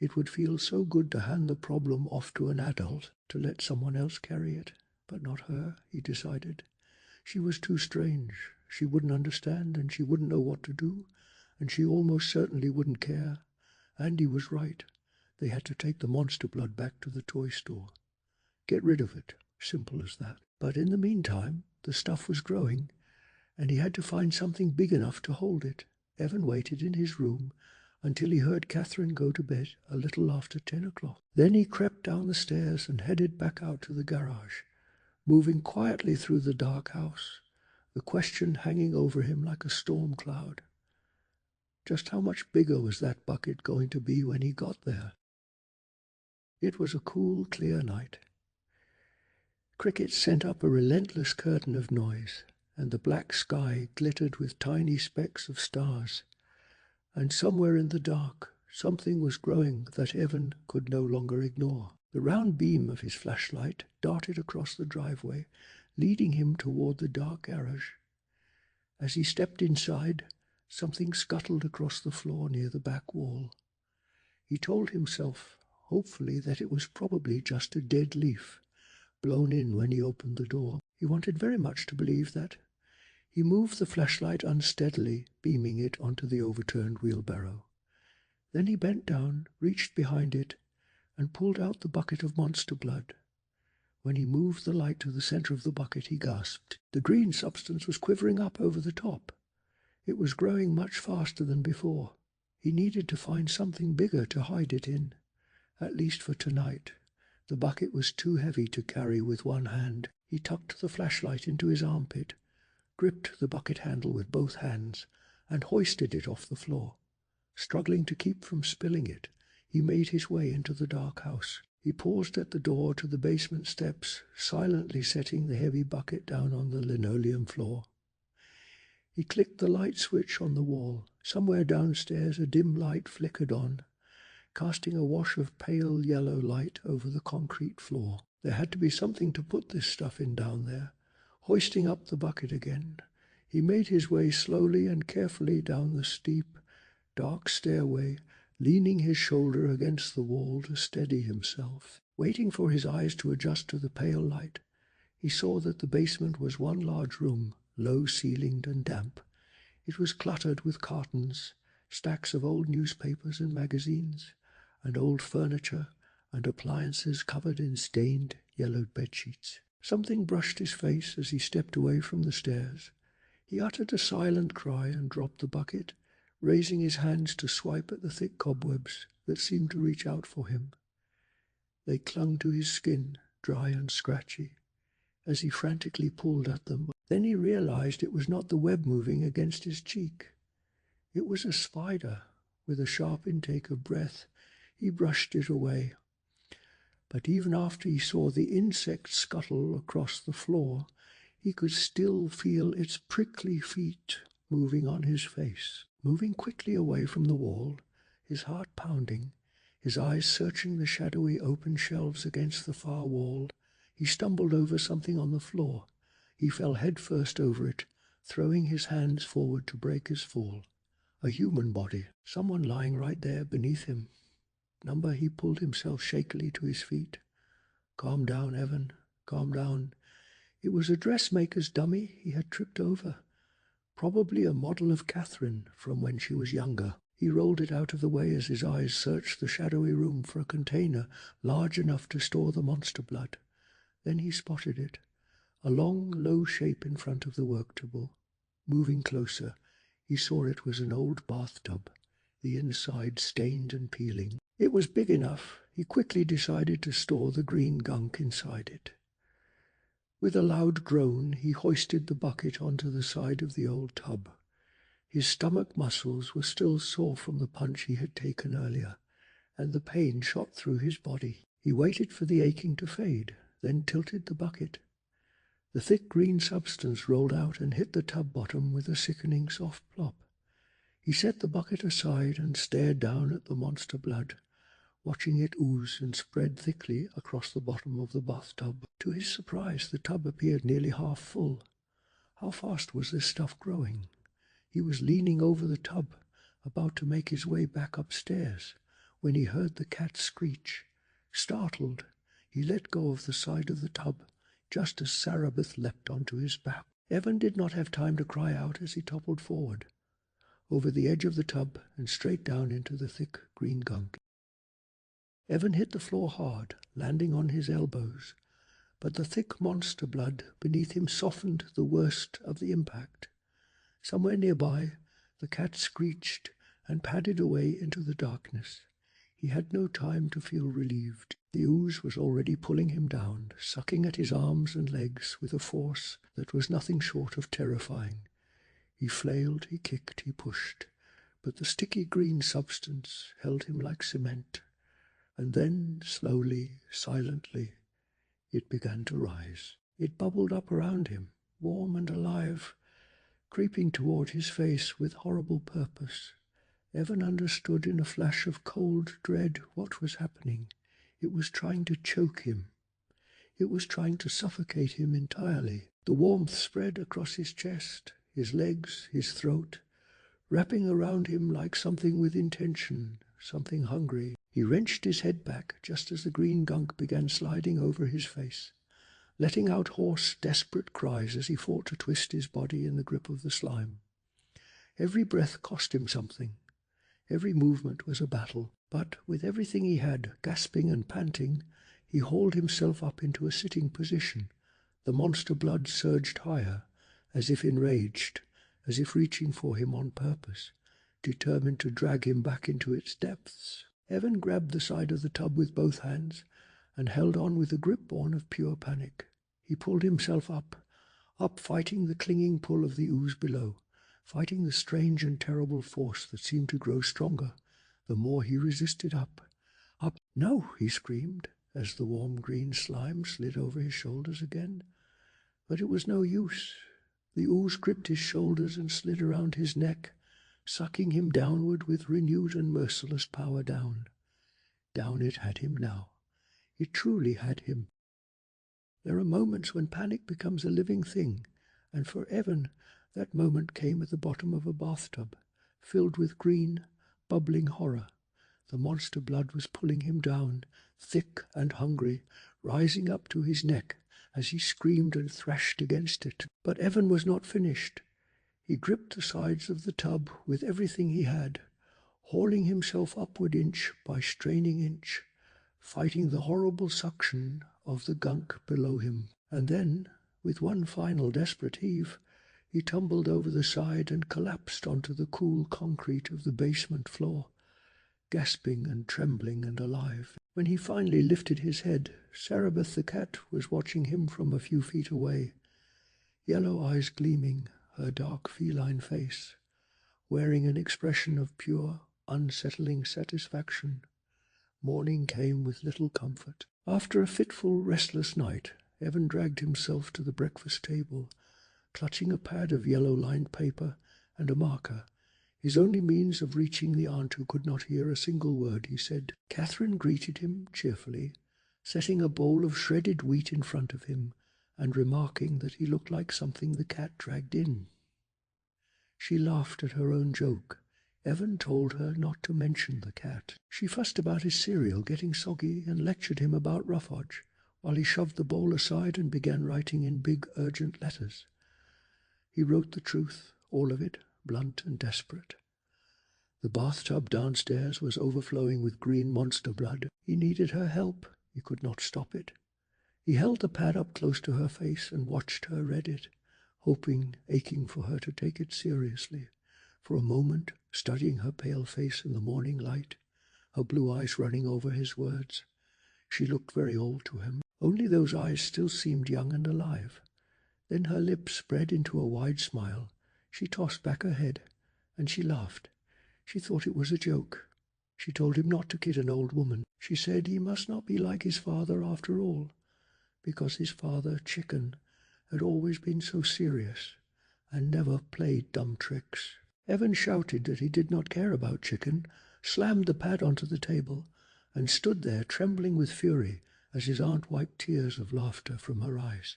Speaker 1: It would feel so good to hand the problem off to an adult, to let someone else carry it, but not her, he decided. She was too strange. She wouldn't understand, and she wouldn't know what to do, and she almost certainly wouldn't care. And he was right. They had to take the monster blood back to the toy store. Get rid of it. Simple as that. But in the meantime, the stuff was growing, and he had to find something big enough to hold it. Evan waited in his room until he heard Catherine go to bed a little after 10 o'clock. Then he crept down the stairs and headed back out to the garage, moving quietly through the dark house, the question hanging over him like a storm cloud. Just how much bigger was that bucket going to be when he got there? It was a cool, clear night. Crickets sent up a relentless curtain of noise, and the black sky glittered with tiny specks of stars. And somewhere in the dark, something was growing that Evan could no longer ignore. The round beam of his flashlight darted across the driveway, leading him toward the dark garage. As he stepped inside, something scuttled across the floor near the back wall. He told himself, hopefully, that it was probably just a dead leaf, blown in when he opened the door. He wanted very much to believe that. He moved the flashlight unsteadily, beaming it onto the overturned wheelbarrow. Then he bent down, reached behind it, and pulled out the bucket of monster blood. When he moved the light to the center of the bucket, he gasped. The green substance was quivering up over the top. It was growing much faster than before. He needed to find something bigger to hide it in, at least for tonight. The bucket was too heavy to carry with one hand. He tucked the flashlight into his armpit, gripped the bucket handle with both hands, and hoisted it off the floor. Struggling to keep from spilling it, he made his way into the dark house. He paused at the door to the basement steps, silently setting the heavy bucket down on the linoleum floor. He clicked the light switch on the wall. Somewhere downstairs a dim light flickered on, casting a wash of pale yellow light over the concrete floor. There had to be something to put this stuff in down there. Hoisting up the bucket again, he made his way slowly and carefully down the steep, dark stairway, leaning his shoulder against the wall to steady himself. Waiting for his eyes to adjust to the pale light, he saw that the basement was one large room, low-ceilinged and damp. It was cluttered with cartons, stacks of old newspapers and magazines, and old furniture and appliances covered in stained, yellowed bedsheets. Something brushed his face as he stepped away from the stairs. He uttered a silent cry and dropped the bucket, raising his hands to swipe at the thick cobwebs that seemed to reach out for him. They clung to his skin, dry and scratchy, as he frantically pulled at them. Then he realized it was not the web moving against his cheek. It was a spider with a sharp intake of breath. He brushed it away. But even after he saw the insect scuttle across the floor, he could still feel its prickly feet moving on his face, moving quickly away from the wall, his heart pounding, his eyes searching the shadowy open shelves against the far wall. He stumbled over something on the floor. He fell headfirst over it, throwing his hands forward to break his fall. A human body, someone lying right there beneath him. He pulled himself shakily to his feet. Calm down, Evan, calm down. It was a dressmaker's dummy he had tripped over. Probably a model of Catherine from when she was younger. He rolled it out of the way as his eyes searched the shadowy room for a container large enough to store the monster blood. Then he spotted it, a long, low shape in front of the work table. Moving closer, he saw it was an old bathtub, the inside stained and peeling. It was big enough. He quickly decided to store the green gunk inside it. With a loud groan, he hoisted the bucket onto the side of the old tub. His stomach muscles were still sore from the punch he had taken earlier, and the pain shot through his body. He waited for the aching to fade, then tilted the bucket. The thick green substance rolled out and hit the tub bottom with a sickening soft plop. He set the bucket aside and stared down at the monster blood, watching it ooze and spread thickly across the bottom of the bathtub. To his surprise, the tub appeared nearly half full. How fast was this stuff growing? He was leaning over the tub, about to make his way back upstairs, when he heard the cat screech. Startled, he let go of the side of the tub, just as Sarabeth leapt onto his back. Evan did not have time to cry out as he toppled forward, over the edge of the tub and straight down into the thick green gunk. Evan hit the floor hard, landing on his elbows, but the thick monster blood beneath him softened the worst of the impact. Somewhere nearby, the cat screeched and padded away into the darkness. He had no time to feel relieved. The ooze was already pulling him down, sucking at his arms and legs with a force that was nothing short of terrifying. He flailed, he kicked, he pushed, but the sticky green substance held him like cement. And then, slowly, silently, it began to rise. It bubbled up around him, warm and alive, creeping toward his face with horrible purpose. Evan understood in a flash of cold dread what was happening. It was trying to choke him. It was trying to suffocate him entirely. The warmth spread across his chest, his legs, his throat, wrapping around him like something with intention, something hungry. He wrenched his head back just as the green gunk began sliding over his face, letting out hoarse, desperate cries as he fought to twist his body in the grip of the slime. Every breath cost him something. Every movement was a battle, but with everything he had, gasping and panting, he hauled himself up into a sitting position. The monster blood surged higher, as if enraged, as if reaching for him on purpose, determined to drag him back into its depths. Evan grabbed the side of the tub with both hands and held on with a grip born of pure panic. He pulled himself up, fighting the clinging pull of the ooze below, fighting the strange and terrible force that seemed to grow stronger the more he resisted up. No, he screamed, as the warm green slime slid over his shoulders again. But it was no use. The ooze gripped his shoulders and slid around his neck, sucking him downward with renewed and merciless power down. Down it had him now. It truly had him. There are moments when panic becomes a living thing, and for Evan, that moment came at the bottom of a bathtub, filled with green, bubbling horror. The monster blood was pulling him down, thick and hungry, rising up to his neck as he screamed and thrashed against it. But Evan was not finished. He gripped the sides of the tub with everything he had, hauling himself upward inch by straining inch, fighting the horrible suction of the gunk below him. And then, with one final desperate heave, he tumbled over the side and collapsed onto the cool concrete of the basement floor, gasping and trembling and alive. When he finally lifted his head, Cerebeth the cat was watching him from a few feet away, yellow eyes gleaming, her dark feline face, wearing an expression of pure, unsettling satisfaction. Morning came with little comfort. After a fitful, restless night, Evan dragged himself to the breakfast table, clutching a pad of yellow-lined paper and a marker, his only means of reaching the aunt who could not hear a single word he said. Catherine greeted him cheerfully, setting a bowl of shredded wheat in front of him, and remarking that he looked like something the cat dragged in. She laughed at her own joke. Evan told her not to mention the cat. She fussed about his cereal getting soggy and lectured him about roughage, while he shoved the bowl aside and began writing in big, urgent letters. He wrote the truth, all of it, blunt and desperate. The bathtub downstairs was overflowing with green monster blood. He needed her help. He could not stop it. He held the pad up close to her face and watched her read it, hoping, aching for her to take it seriously. For a moment, studying her pale face in the morning light, her blue eyes running over his words. She looked very old to him. Only those eyes still seemed young and alive. Then her lips spread into a wide smile. She tossed back her head, and she laughed. She thought it was a joke. She told him not to kid an old woman. She said he must not be like his father after all, because his father, Chicken, had always been so serious and never played dumb tricks. Evan shouted that he did not care about Chicken, slammed the pad onto the table, and stood there trembling with fury as his aunt wiped tears of laughter from her eyes.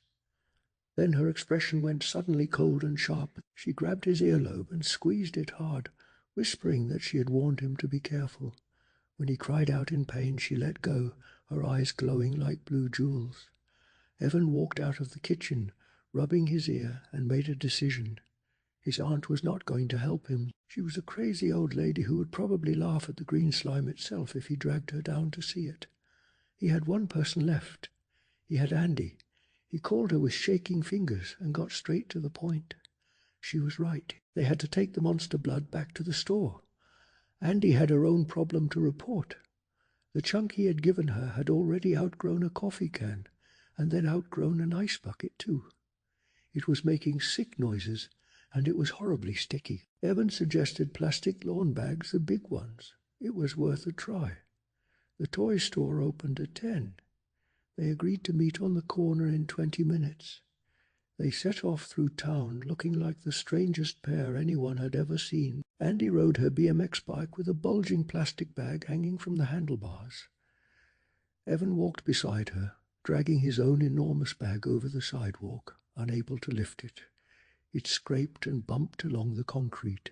Speaker 1: Then her expression went suddenly cold and sharp. She grabbed his earlobe and squeezed it hard, whispering that she had warned him to be careful. When he cried out in pain, she let go, her eyes glowing like blue jewels. Evan walked out of the kitchen, rubbing his ear, and made a decision. His aunt was not going to help him. She was a crazy old lady who would probably laugh at the green slime itself if he dragged her down to see it. He had one person left. He had Andy. He called her with shaking fingers and got straight to the point. She was right. They had to take the monster blood back to the store. Andy had her own problem to report. The chunk he had given her had already outgrown a coffee can, and then outgrown an ice bucket too. It was making sick noises, and it was horribly sticky. Evan suggested plastic lawn bags, the big ones. It was worth a try. The toy store opened at 10. They agreed to meet on the corner in 20 minutes. They set off through town, looking like the strangest pair anyone had ever seen. Andy rode her BMX bike with a bulging plastic bag hanging from the handlebars. Evan walked beside her, dragging his own enormous bag over the sidewalk, unable to lift it. It scraped and bumped along the concrete,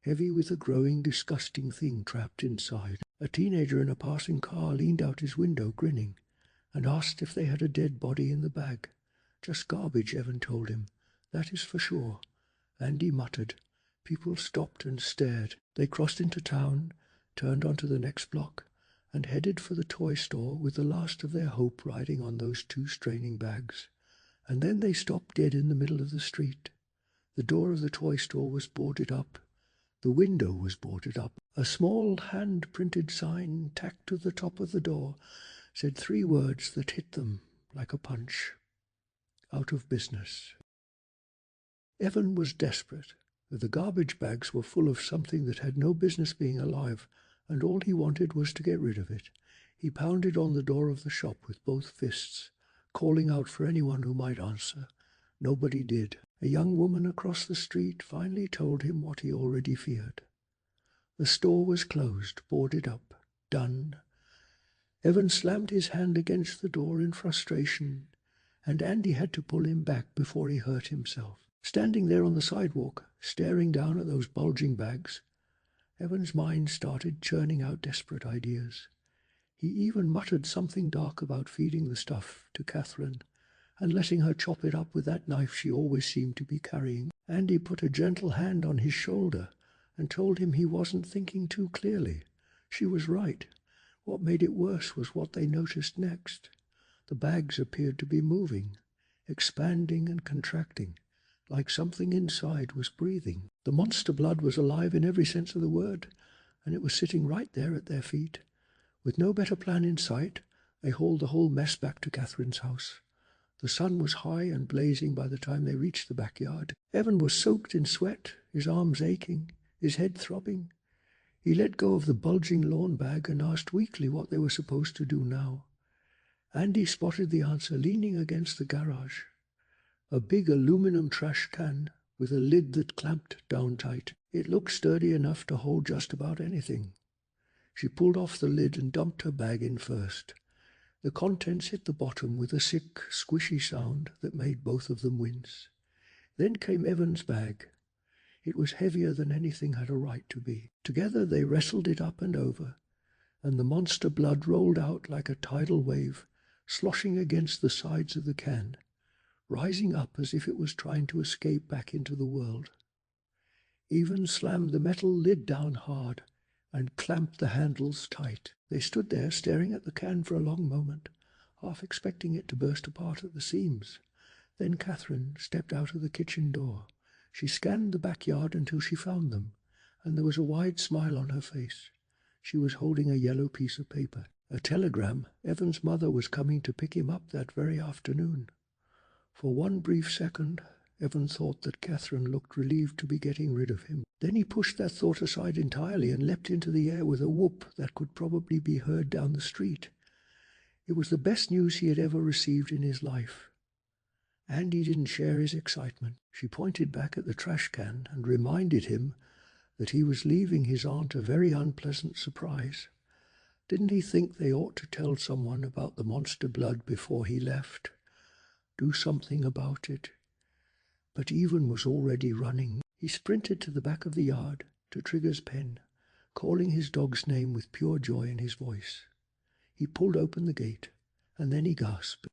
Speaker 1: heavy with a growing, disgusting thing trapped inside. A teenager in a passing car leaned out his window, grinning, and asked if they had a dead body in the bag. "Just garbage," Evan told him. "That is for sure." Andy muttered. People stopped and stared. They crossed into town, turned onto the next block, and headed for the toy store with the last of their hope riding on those two straining bags. And then they stopped dead in the middle of the street. The door of the toy store was boarded up. The window was boarded up. A small hand-printed sign tacked to the top of the door said 3 words that hit them like a punch. Out of business. Evan was desperate. The garbage bags were full of something that had no business being alive, and all he wanted was to get rid of it. He pounded on the door of the shop with both fists, calling out for anyone who might answer. Nobody did. A young woman across the street finally told him what he already feared. The store was closed, boarded up, done. Evan slammed his hand against the door in frustration, and Andy had to pull him back before he hurt himself. Standing there on the sidewalk, staring down at those bulging bags, Evan's mind started churning out desperate ideas. He even muttered something dark about feeding the stuff to Catherine and letting her chop it up with that knife she always seemed to be carrying. Andy put a gentle hand on his shoulder and told him he wasn't thinking too clearly. She was right. What made it worse was what they noticed next. The bags appeared to be moving, expanding and contracting, like something inside was breathing. The monster blood was alive in every sense of the word, and it was sitting right there at their feet. With no better plan in sight, they hauled the whole mess back to Catherine's house. The sun was high and blazing by the time they reached the backyard. Evan was soaked in sweat, his arms aching, his head throbbing. He let go of the bulging lawn bag and asked weakly what they were supposed to do now. Andy spotted the answer leaning against the garage. A big aluminum trash can with a lid that clamped down tight. It looked sturdy enough to hold just about anything. She pulled off the lid and dumped her bag in first. The contents hit the bottom with a sick, squishy sound that made both of them wince. Then came Evan's bag. It was heavier than anything had a right to be. Together they wrestled it up and over, and the monster blood rolled out like a tidal wave, sloshing against the sides of the can, rising up as if it was trying to escape back into the world. Evan slammed the metal lid down hard and clamped the handles tight. They stood there staring at the can for a long moment, half expecting it to burst apart at the seams. Then Catherine stepped out of the kitchen door. She scanned the backyard until she found them, and there was a wide smile on her face. She was holding a yellow piece of paper. A telegram. Evan's mother was coming to pick him up that very afternoon. For one brief second, Evan thought that Catherine looked relieved to be getting rid of him. Then he pushed that thought aside entirely and leapt into the air with a whoop that could probably be heard down the street. It was the best news he had ever received in his life. Andy didn't share his excitement. She pointed back at the trash can and reminded him that he was leaving his aunt a very unpleasant surprise. Didn't he think they ought to tell someone about the monster blood before he left? Do something about it? But Evan was already running. He sprinted to the back of the yard, to Trigger's pen, calling his dog's name with pure joy in his voice. He pulled open the gate, and then he gasped.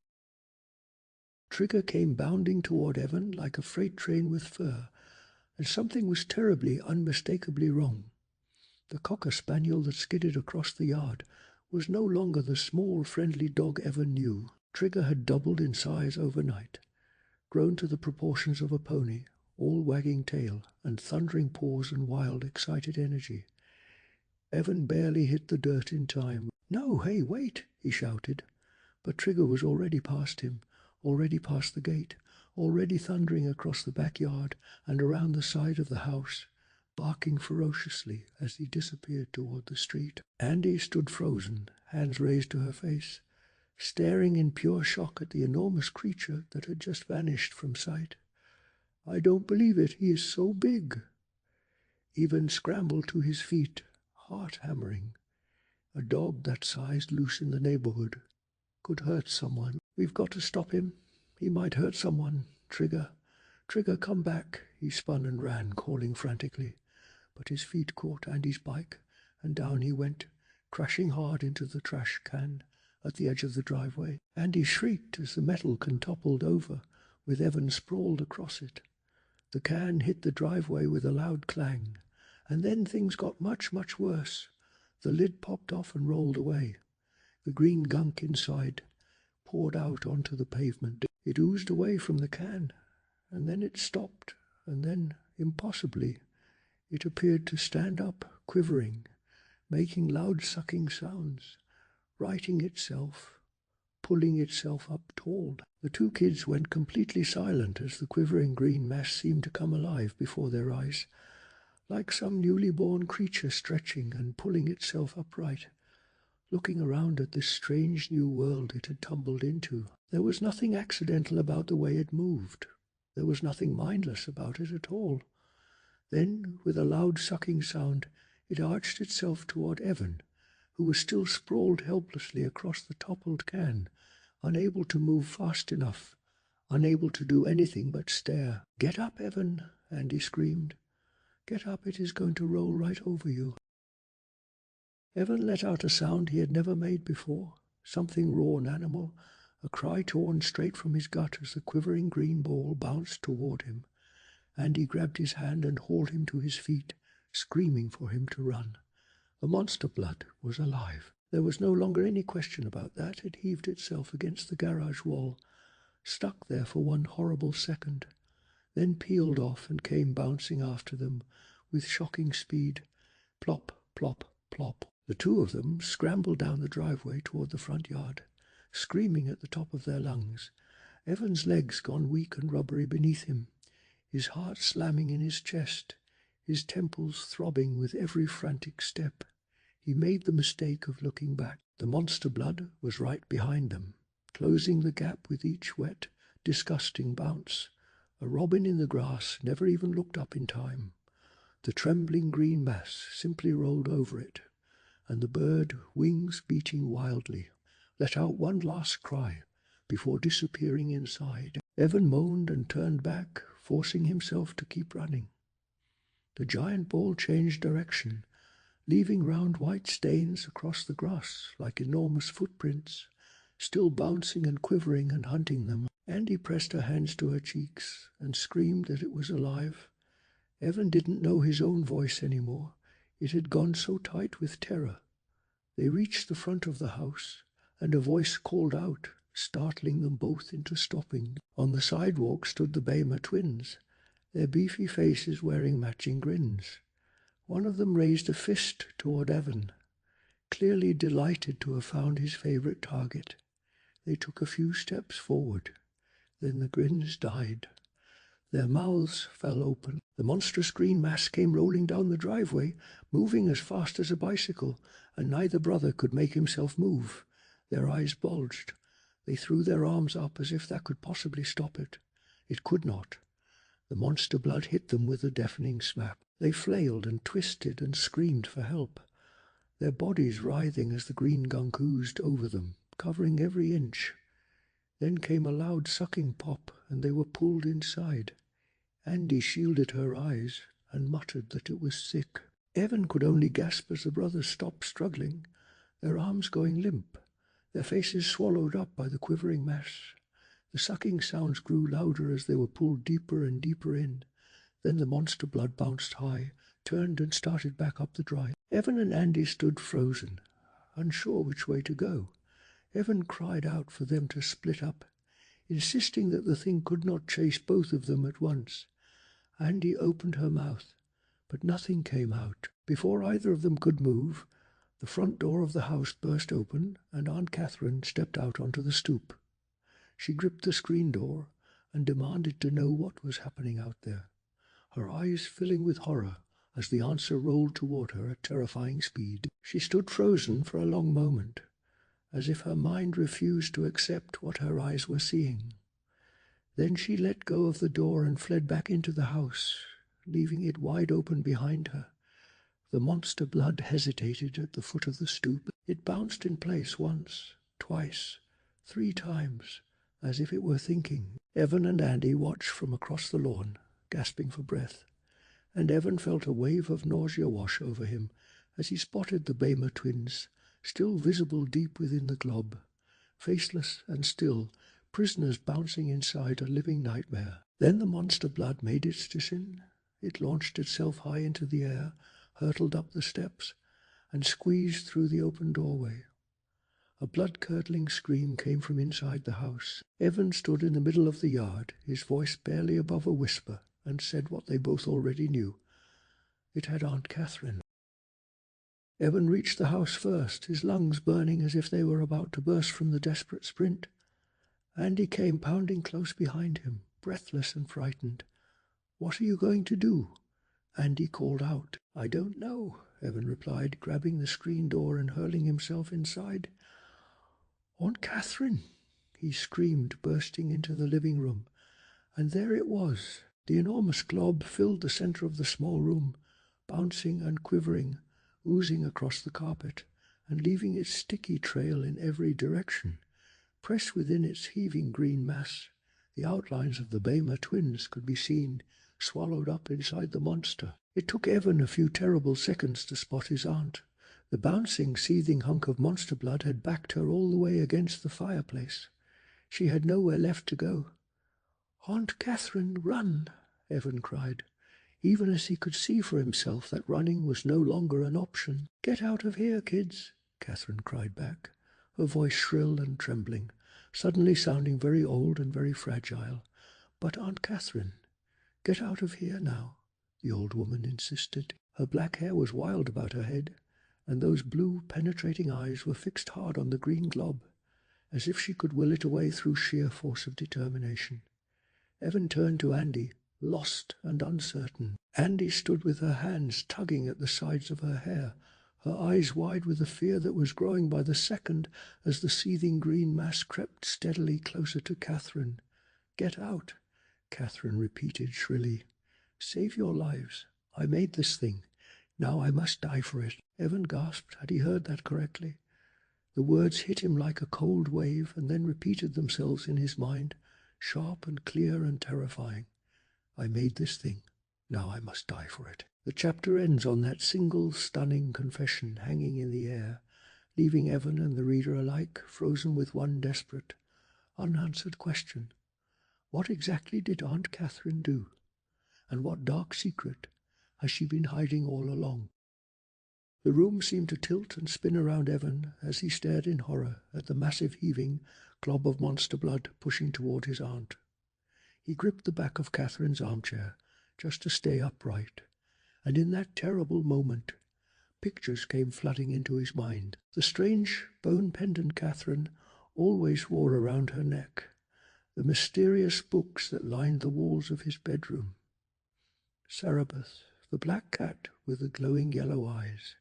Speaker 1: Trigger came bounding toward Evan like a freight train with fur, and something was terribly, unmistakably wrong. The cocker spaniel that skidded across the yard was no longer the small, friendly dog Evan knew. Trigger had doubled in size overnight, grown to the proportions of a pony, all wagging tail and thundering paws and wild, excited energy. Evan barely hit the dirt in time. "No, hey, wait!" he shouted. But Trigger was already past him, already past the gate, already thundering across the backyard and around the side of the house, barking ferociously as he disappeared toward the street. Andy stood frozen, hands raised to her face, staring in pure shock at the enormous creature that had just vanished from sight. "I don't believe it. He is so big." Evan scrambled to his feet, heart hammering. A dog that size loose in the neighborhood could hurt someone. "We've got to stop him. He might hurt someone. Trigger, Trigger, come back." He spun and ran, calling frantically. But his feet caught Andy's bike, and down he went, crashing hard into the trash can at the edge of the driveway. Andy shrieked as the metal can toppled over, with Evan sprawled across it. The can hit the driveway with a loud clang, and then things got much, much worse. The lid popped off and rolled away. The green gunk inside poured out onto the pavement. It oozed away from the can, and then it stopped, and then, impossibly, it appeared to stand up, quivering, making loud sucking sounds, righting itself, pulling itself up tall. The two kids went completely silent as the quivering green mass seemed to come alive before their eyes, like some newly born creature stretching and pulling itself upright, looking around at this strange new world it had tumbled into. There was nothing accidental about the way it moved. There was nothing mindless about it at all. Then, with a loud sucking sound, it arched itself toward Evan, who was still sprawled helplessly across the toppled can, unable to move fast enough, unable to do anything but stare. "Get up, Evan," Andy screamed. "Get up, it is going to roll right over you." Evan let out a sound he had never made before, something raw and animal, a cry torn straight from his gut as the quivering green ball bounced toward him. Andy grabbed his hand and hauled him to his feet, screaming for him to run. The monster blood was alive. There was no longer any question about that. It heaved itself against the garage wall, stuck there for one horrible second, then peeled off and came bouncing after them with shocking speed. Plop, plop, plop. The two of them scrambled down the driveway toward the front yard, screaming at the top of their lungs, Evan's legs gone weak and rubbery beneath him, his heart slamming in his chest, his temples throbbing with every frantic step. He made the mistake of looking back. The monster blood was right behind them, closing the gap with each wet, disgusting bounce. A robin in the grass never even looked up in time. The trembling green mass simply rolled over it, and the bird, wings beating wildly, let out one last cry before disappearing inside. Evan moaned and turned back, forcing himself to keep running. The giant ball changed direction, leaving round white stains across the grass like enormous footprints, still bouncing and quivering and hunting them. Andy pressed her hands to her cheeks and screamed that it was alive. Evan didn't know his own voice anymore. It had gone so tight with terror. They reached the front of the house, and a voice called out, startling them both into stopping. On the sidewalk stood the Bamer twins, their beefy faces wearing matching grins. One of them raised a fist toward Evan, clearly delighted to have found his favorite target. They took a few steps forward. Then the grins died. Their mouths fell open. The monstrous green mass came rolling down the driveway, moving as fast as a bicycle, and neither brother could make himself move. Their eyes bulged. They threw their arms up as if that could possibly stop it. It could not. The monster blood hit them with a deafening smack. They flailed and twisted and screamed for help, their bodies writhing as the green gunk oozed over them, covering every inch. Then came a loud sucking pop, and they were pulled inside. Andy shielded her eyes and muttered that it was sick. Evan could only gasp as the brothers stopped struggling, their arms going limp, their faces swallowed up by the quivering mass. The sucking sounds grew louder as they were pulled deeper and deeper in. Then the monster blood bounced high, turned and started back up the drive. Evan and Andy stood frozen, unsure which way to go. Evan cried out for them to split up, insisting that the thing could not chase both of them at once. Andy opened her mouth, but nothing came out. Before either of them could move, the front door of the house burst open and Aunt Catherine stepped out onto the stoop. She gripped the screen door and demanded to know what was happening out there, her eyes filling with horror as the answer rolled toward her at terrifying speed. She stood frozen for a long moment, as if her mind refused to accept what her eyes were seeing. Then she let go of the door and fled back into the house, leaving it wide open behind her. The monster blood hesitated at the foot of the stoop. It bounced in place once, twice, 3 times, as if it were thinking. Evan and Andy watched from across the lawn, gasping for breath, and Evan felt a wave of nausea wash over him as he spotted the Bamer twins, still visible deep within the glob, faceless and still, prisoners bouncing inside a living nightmare. Then the monster blood made its decision. It launched itself high into the air, hurtled up the steps, and squeezed through the open doorway. A blood-curdling scream came from inside the house. Evan stood in the middle of the yard, his voice barely above a whisper, and said what they both already knew. It had Aunt Catherine. Evan reached the house first, his lungs burning as if they were about to burst from the desperate sprint. Andy came pounding close behind him, breathless and frightened. "What are you going to do?" Andy called out. "I don't know," Evan replied, grabbing the screen door and hurling himself inside. "Aunt Catherine!" he screamed, bursting into the living room. And there it was. The enormous glob filled the center of the small room, bouncing and quivering, oozing across the carpet, and leaving its sticky trail in every direction. Pressed within its heaving green mass, the outlines of the Bamer twins could be seen, swallowed up inside the monster. It took Evan a few terrible seconds to spot his aunt. The bouncing, seething hunk of monster blood had backed her all the way against the fireplace. She had nowhere left to go. "Aunt Catherine, run!" Evan cried, even as he could see for himself that running was no longer an option. "Get out of here, kids!" Catherine cried back, her voice shrill and trembling, suddenly sounding very old and very fragile. "But Aunt Catherine, get out of here now," the old woman insisted. Her black hair was wild about her head, and those blue, penetrating eyes were fixed hard on the green glob, as if she could will it away through sheer force of determination. Evan turned to Andy, lost and uncertain. Andy stood with her hands tugging at the sides of her hair, her eyes wide with the fear that was growing by the second as the seething green mass crept steadily closer to Catherine. "Get out," Catherine repeated shrilly. "Save your lives. I made this thing. Now I must die for it." Evan gasped. Had he heard that correctly? The words hit him like a cold wave and then repeated themselves in his mind, sharp and clear and terrifying. "I made this thing. Now I must die for it." The chapter ends on that single stunning confession hanging in the air, leaving Evan and the reader alike frozen with one desperate, unanswered question. What exactly did Aunt Catherine do? And what dark secret has she been hiding all along? The room seemed to tilt and spin around Evan as he stared in horror at the massive heaving glob of monster blood pushing toward his aunt. He gripped the back of Catherine's armchair just to stay upright, and in that terrible moment, pictures came flooding into his mind. The strange bone pendant Catherine always wore around her neck, the mysterious books that lined the walls of his bedroom, Cerebus, the black cat with the glowing yellow eyes,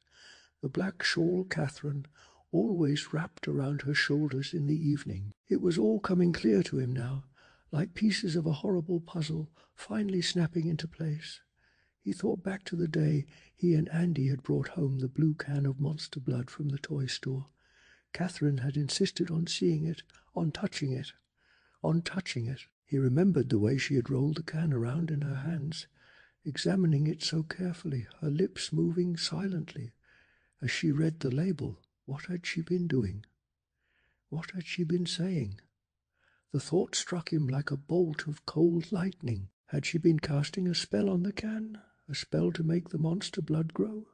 Speaker 1: the black shawl Catherine always wrapped around her shoulders in the evening. It was all coming clear to him now, like pieces of a horrible puzzle finally snapping into place. He thought back to the day he and Andy had brought home the blue can of monster blood from the toy store. Catherine had insisted on seeing it, on touching it. He remembered the way she had rolled the can around in her hands, examining it so carefully, her lips moving silently as she read the label. What had she been doing? What had she been saying? The thought struck him like a bolt of cold lightning. Had she been casting a spell on the can? A spell to make the monster blood grow?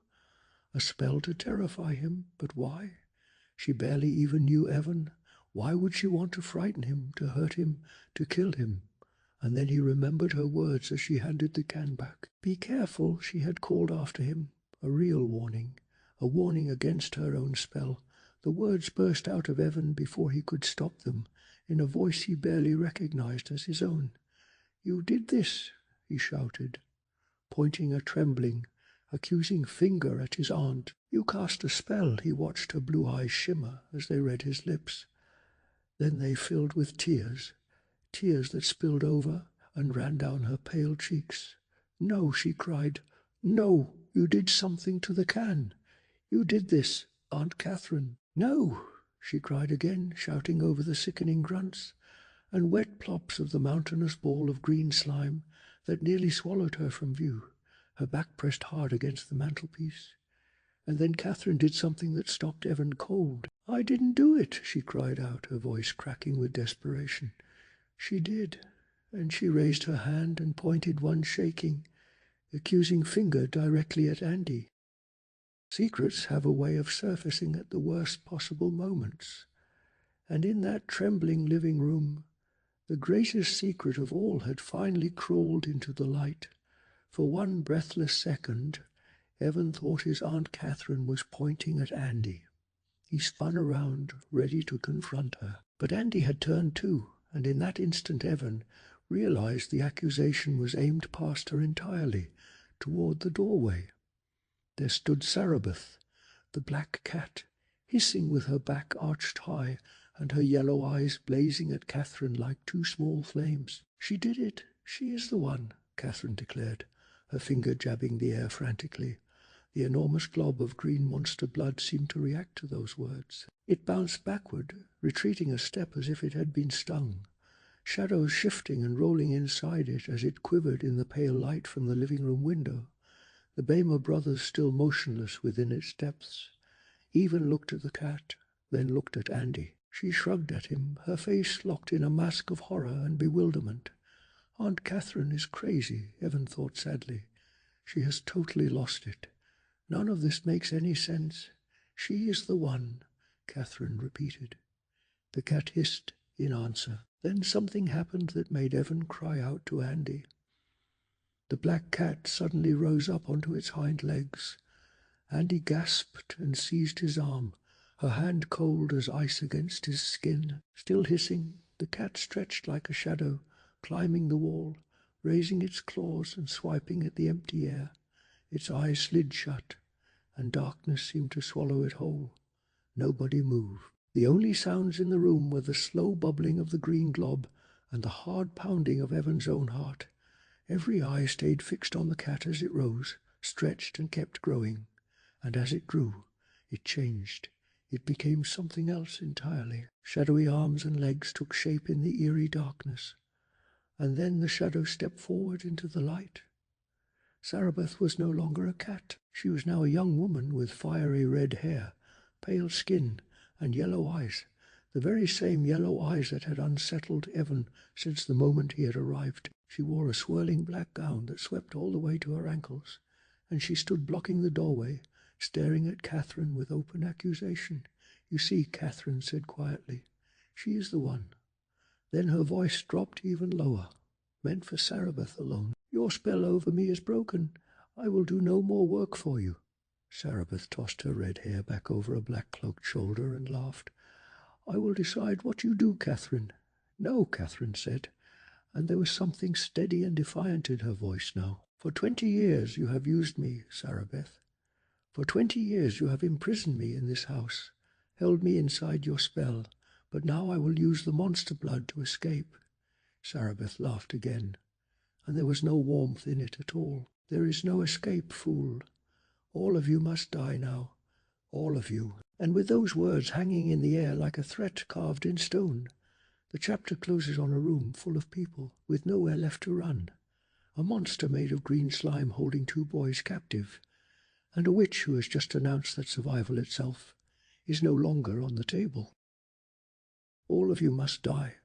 Speaker 1: A spell to terrify him? But why? She barely even knew Evan. Why would she want to frighten him, to hurt him, to kill him? And then he remembered her words as she handed the can back. Be careful, she had called after him. A real warning. A warning against her own spell. The words burst out of Evan before he could stop them, in a voice he barely recognized as his own. You did this, he shouted, pointing a trembling, accusing finger at his aunt. You cast a spell. He watched her blue eyes shimmer as they read his lips. Then they filled with tears, tears that spilled over and ran down her pale cheeks. No, she cried. No, you did something to the can. You did this, Aunt Catherine. No, she cried again, shouting over the sickening grunts and wet plops of the mountainous ball of green slime that nearly swallowed her from view, her back pressed hard against the mantelpiece. And then Catherine did something that stopped Evan cold. I didn't do it, she cried out, her voice cracking with desperation. She did, and she raised her hand and pointed one shaking, accusing finger directly at Andy. Secrets have a way of surfacing at the worst possible moments, and in that trembling living room, the greatest secret of all had finally crawled into the light. For one breathless second, Evan thought his Aunt Catherine was pointing at Andy. He spun around, ready to confront her. But Andy had turned too, and in that instant Evan realized the accusation was aimed past her entirely, toward the doorway. There stood Sarabeth, the black cat, hissing with her back arched high, and her yellow eyes blazing at Catherine like two small flames. She did it. She is the one, Catherine declared, her finger jabbing the air frantically. The enormous glob of green monster blood seemed to react to those words. It bounced backward, retreating a step as if it had been stung, shadows shifting and rolling inside it as it quivered in the pale light from the living room window. The Bamer brothers still motionless within its depths. Even looked at the cat, then looked at Andy. She shrugged at him, her face locked in a mask of horror and bewilderment. Aunt Catherine is crazy, Evan thought sadly. She has totally lost it. None of this makes any sense. She is the one, Catherine repeated. The cat hissed in answer. Then something happened that made Evan cry out to Andy. The black cat suddenly rose up onto its hind legs. Andy gasped and seized his arm, her hand cold as ice against his skin. Still hissing, the cat stretched like a shadow, climbing the wall, raising its claws and swiping at the empty air. Its eyes slid shut, and darkness seemed to swallow it whole. Nobody moved. The only sounds in the room were the slow bubbling of the green glob and the hard pounding of Evan's own heart. Every eye stayed fixed on the cat as it rose, stretched and kept growing. And as it grew, it changed. It became something else entirely. Shadowy arms and legs took shape in the eerie darkness. And then the shadow stepped forward into the light. Sarabeth was no longer a cat. She was now a young woman with fiery red hair, pale skin, and yellow eyes, the very same yellow eyes that had unsettled Evan since the moment he had arrived. She wore a swirling black gown that swept all the way to her ankles, and she stood blocking the doorway, staring at Catherine with open accusation. You see, Catherine said quietly, she is the one. Then her voice dropped even lower, meant for Sarabeth alone. Your spell over me is broken. I will do no more work for you. Sarabeth tossed her red hair back over a black-cloaked shoulder and laughed. I will decide what you do, Catherine. No, Catherine said, and there was something steady and defiant in her voice now. For 20 years you have used me, Sarabeth. For 20 years you have imprisoned me in this house, held me inside your spell, but now I will use the monster blood to escape. Sarabeth laughed again, and there was no warmth in it at all. There is no escape, fool. All of you must die now, all of you. And with those words hanging in the air like a threat carved in stone, the chapter closes on a room full of people, with nowhere left to run. A monster made of green slime holding 2 boys captive, and a witch who has just announced that survival itself is no longer on the table. All of you must die.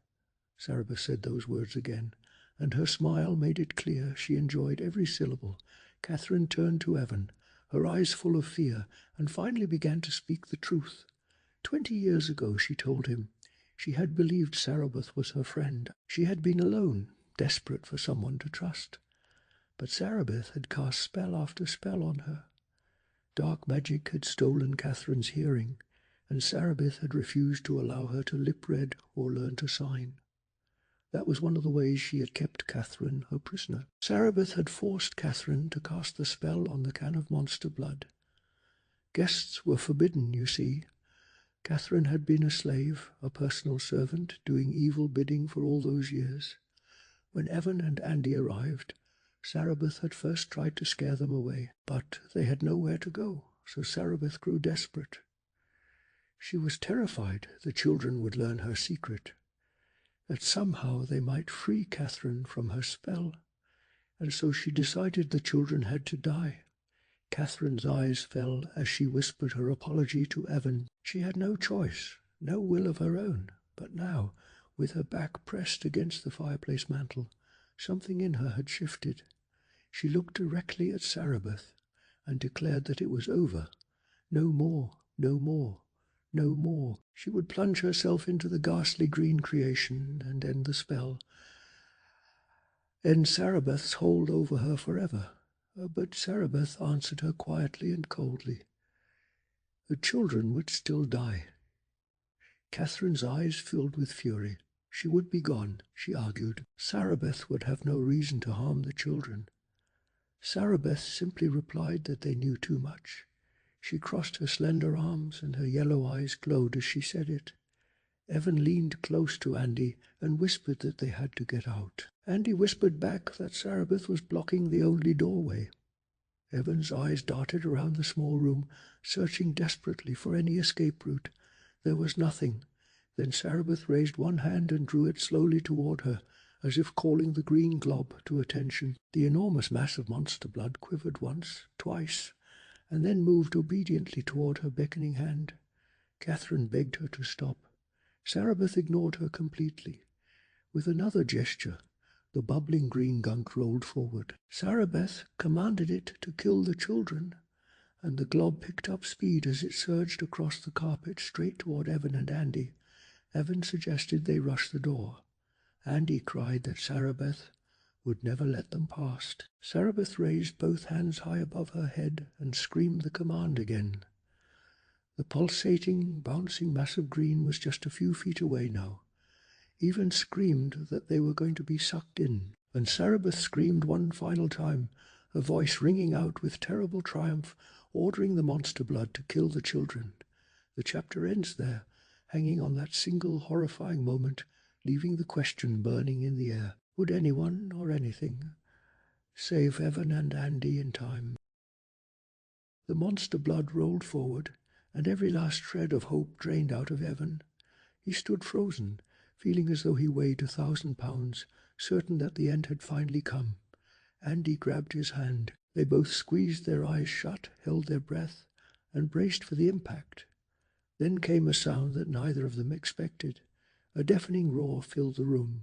Speaker 1: Sarabeth said those words again, and her smile made it clear she enjoyed every syllable. Catherine turned to Evan, her eyes full of fear, and finally began to speak the truth. 20 years ago, she told him, she had believed Sarabeth was her friend. She had been alone, desperate for someone to trust. But Sarabeth had cast spell after spell on her. Dark magic had stolen Catherine's hearing, and Sarabeth had refused to allow her to lip-read or learn to sign. That was one of the ways she had kept Catherine her prisoner. Sarabeth had forced Catherine to cast the spell on the can of monster blood. Guests were forbidden, you see. Catherine had been a slave, a personal servant, doing evil bidding for all those years. When Evan and Andy arrived, Sarabeth had first tried to scare them away, but they had nowhere to go, so Sarabeth grew desperate. She was terrified the children would learn her secret, that somehow they might free Catherine from her spell, and so she decided the children had to die. Catherine's eyes fell as she whispered her apology to Evan. She had no choice, no will of her own, but now, with her back pressed against the fireplace mantel, something in her had shifted. She looked directly at Sarabeth and declared that it was over. No more, no more, no more. She would plunge herself into the ghastly green creation and end the spell, end Sarabeth's hold over her forever. But Sarabeth answered her quietly and coldly. The children would still die. Catherine's eyes filled with fury. She would be gone, she argued. Sarabeth would have no reason to harm the children. Sarabeth simply replied that they knew too much. She crossed her slender arms, and her yellow eyes glowed as she said it. Evan leaned close to Andy and whispered that they had to get out. Andy whispered back that Sarabeth was blocking the only doorway. Evan's eyes darted around the small room, searching desperately for any escape route. There was nothing. Then Sarabeth raised one hand and drew it slowly toward her, as if calling the green glob to attention. The enormous mass of monster blood quivered once, twice, and then moved obediently toward her beckoning hand. Catherine begged her to stop. Sarabeth ignored her completely. With another gesture, the bubbling green gunk rolled forward. Sarabeth commanded it to kill the children, and the glob picked up speed as it surged across the carpet straight toward Evan and Andy. Evan suggested they rush the door. Andy cried that Sarabeth would never let them past. Sarabeth raised both hands high above her head and screamed the command again. The pulsating, bouncing mass of green was just a few feet away now. Evan screamed that they were going to be sucked in, and Sarabeth screamed one final time, her voice ringing out with terrible triumph, ordering the monster blood to kill the children. The chapter ends there, hanging on that single horrifying moment, leaving the question burning in the air. Would anyone or anything save Evan and Andy in time? The monster blood rolled forward, and every last shred of hope drained out of Evan. He stood frozen, feeling as though he weighed 1,000 pounds, certain that the end had finally come. Andy grabbed his hand. They both squeezed their eyes shut, held their breath, and braced for the impact. Then came a sound that neither of them expected. A deafening roar filled the room.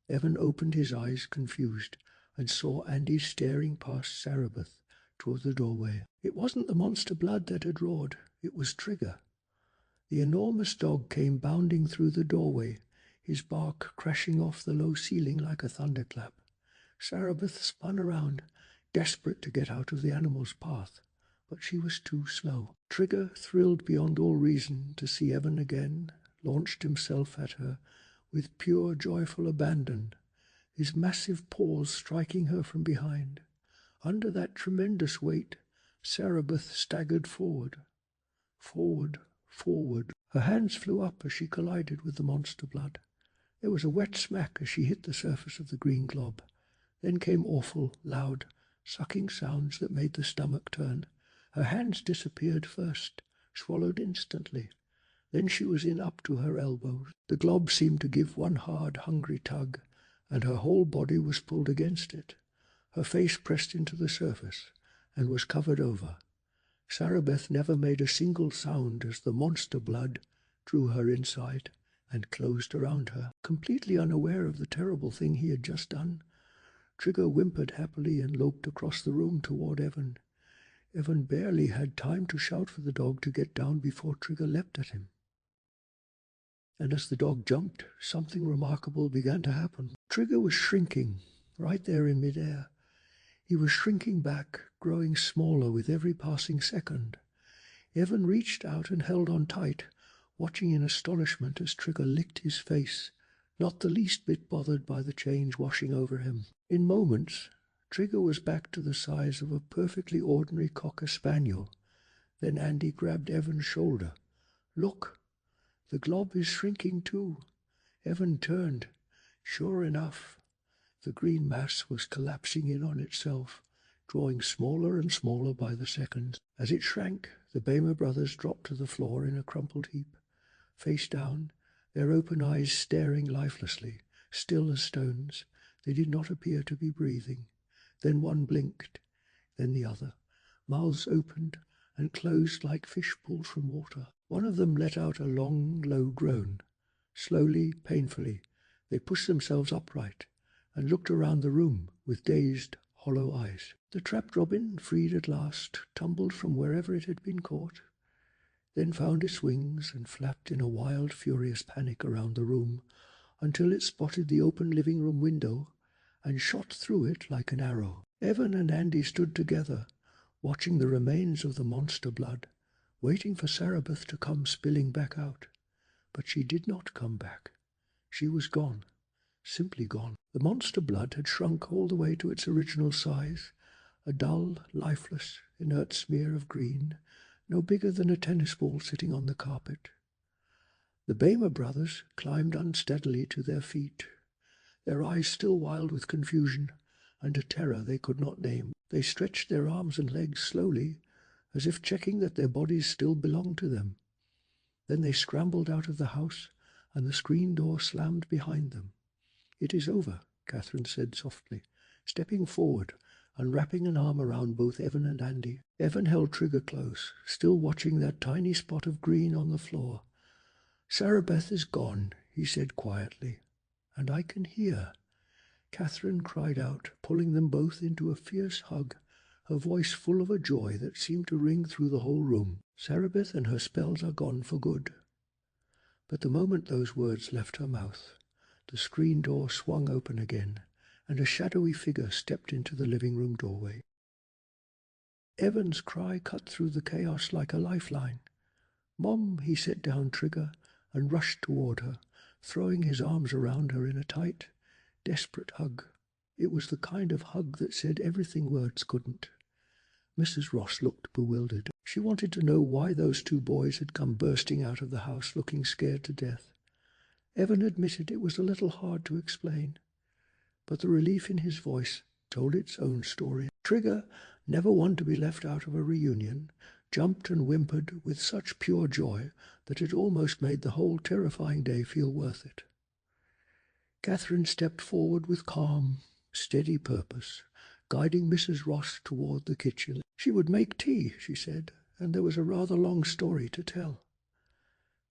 Speaker 1: Evan opened his eyes, confused, and saw Andy staring past Sarabeth toward the doorway. It wasn't the monster blood that had roared, it was Trigger. The enormous dog came bounding through the doorway, his bark crashing off the low ceiling like a thunderclap. Sarabeth spun around, desperate to get out of the animal's path, but she was too slow. Trigger, thrilled beyond all reason to see Evan again, launched himself at her with pure, joyful abandon, his massive paws striking her from behind. Under that tremendous weight, Sarabeth staggered forward. Forward, forward. Her hands flew up as she collided with the monster blood. There was a wet smack as she hit the surface of the green glob. Then came awful, loud, sucking sounds that made the stomach turn. Her hands disappeared first, swallowed instantly. Then she was in up to her elbows. The glob seemed to give one hard, hungry tug, and her whole body was pulled against it. Her face pressed into the surface and was covered over. Sarabeth never made a single sound as the monster blood drew her inside. and closed around her. Completely unaware of the terrible thing he had just done, Trigger whimpered happily and loped across the room toward Evan. Evan barely had time to shout for the dog to get down before Trigger leapt at him. And as the dog jumped, something remarkable began to happen. Trigger was shrinking, right there in midair. He was shrinking back, growing smaller with every passing second. Evan reached out and held on tight, watching in astonishment as Trigger licked his face, not the least bit bothered by the change washing over him. In moments, Trigger was back to the size of a perfectly ordinary cocker spaniel. Then Andy grabbed Evan's shoulder. "Look, the glob is shrinking too." Evan turned. Sure enough, the green mass was collapsing in on itself, drawing smaller and smaller by the second. As it shrank, the Bamer brothers dropped to the floor in a crumpled heap, face down, their open eyes staring lifelessly, still as stones. They did not appear to be breathing. Then one blinked, then the other. Mouths opened and closed like fish pulled from water. One of them let out a long, low groan. Slowly, painfully, they pushed themselves upright and looked around the room with dazed, hollow eyes. The trapped robin, freed at last, tumbled from wherever it had been caught, then found its wings and flapped in a wild, furious panic around the room until it spotted the open living room window and shot through it like an arrow. Evan and Andy stood together, watching the remains of the monster blood, waiting for Sarabeth to come spilling back out. But she did not come back. She was gone, simply gone. The monster blood had shrunk all the way to its original size, a dull, lifeless, inert smear of green, no bigger than a tennis ball sitting on the carpet. The Bamer brothers climbed unsteadily to their feet, their eyes still wild with confusion and a terror they could not name. They stretched their arms and legs slowly, as if checking that their bodies still belonged to them. Then they scrambled out of the house, and the screen door slammed behind them. "It is over," Catherine said softly, stepping forward and wrapping an arm around both Evan and Andy. Evan held Trigger close, still watching that tiny spot of green on the floor. "Sarabeth is gone," he said quietly, "and I can hear." Catherine cried out, pulling them both into a fierce hug, her voice full of a joy that seemed to ring through the whole room. "Sarabeth and her spells are gone for good." But the moment those words left her mouth, the screen door swung open again, and a shadowy figure stepped into the living room doorway. Evan's cry cut through the chaos like a lifeline. "Mom!" He set down Trigger and rushed toward her, throwing his arms around her in a tight, desperate hug. It was the kind of hug that said everything words couldn't. Mrs. Ross looked bewildered. She wanted to know why those two boys had come bursting out of the house looking scared to death. Evan admitted it was a little hard to explain, but the relief in his voice told its own story. Trigger, never one to be left out of a reunion, jumped and whimpered with such pure joy that it almost made the whole terrifying day feel worth it. Catherine stepped forward with calm, steady purpose, guiding Mrs. Ross toward the kitchen. She would make tea, she said, and there was a rather long story to tell.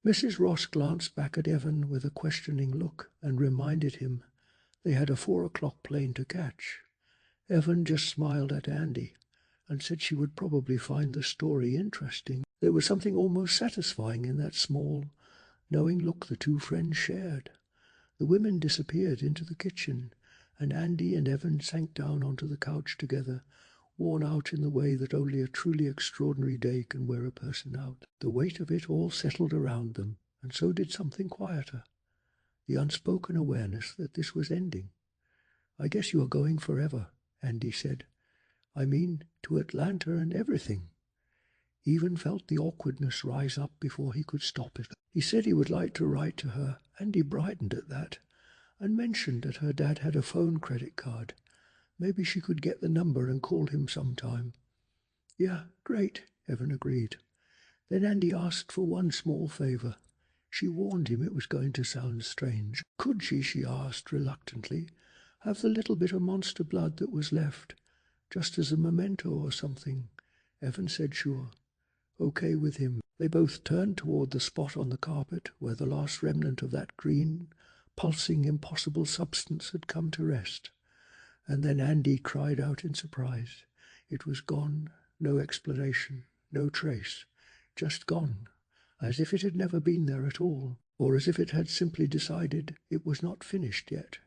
Speaker 1: Mrs. Ross glanced back at Evan with a questioning look and reminded him they had a 4 o'clock plane to catch. Evan just smiled at Andy and said she would probably find the story interesting. There was something almost satisfying in that small, knowing look the two friends shared. The women disappeared into the kitchen, and Andy and Evan sank down onto the couch together, worn out in the way that only a truly extraordinary day can wear a person out. The weight of it all settled around them, and so did something quieter, the unspoken awareness that this was ending. "I guess you are going forever," Andy said. "I mean, to Atlanta and everything." Even felt the awkwardness rise up before he could stop it. He said he would like to write to her, and he brightened at that, and mentioned that her dad had a phone credit card. Maybe she could get the number and call him sometime. "Yeah, great," Evan agreed. Then Andy asked for one small favor. She warned him it was going to sound strange. Could she asked reluctantly, have the little bit of monster blood that was left, just as a memento or something? Evan said sure. okay with him. They both turned toward the spot on the carpet where the last remnant of that green, pulsing, impossible substance had come to rest. And then Andy cried out in surprise. It was gone, no explanation, no trace, just gone, as if it had never been there at all, or as if it had simply decided it was not finished yet.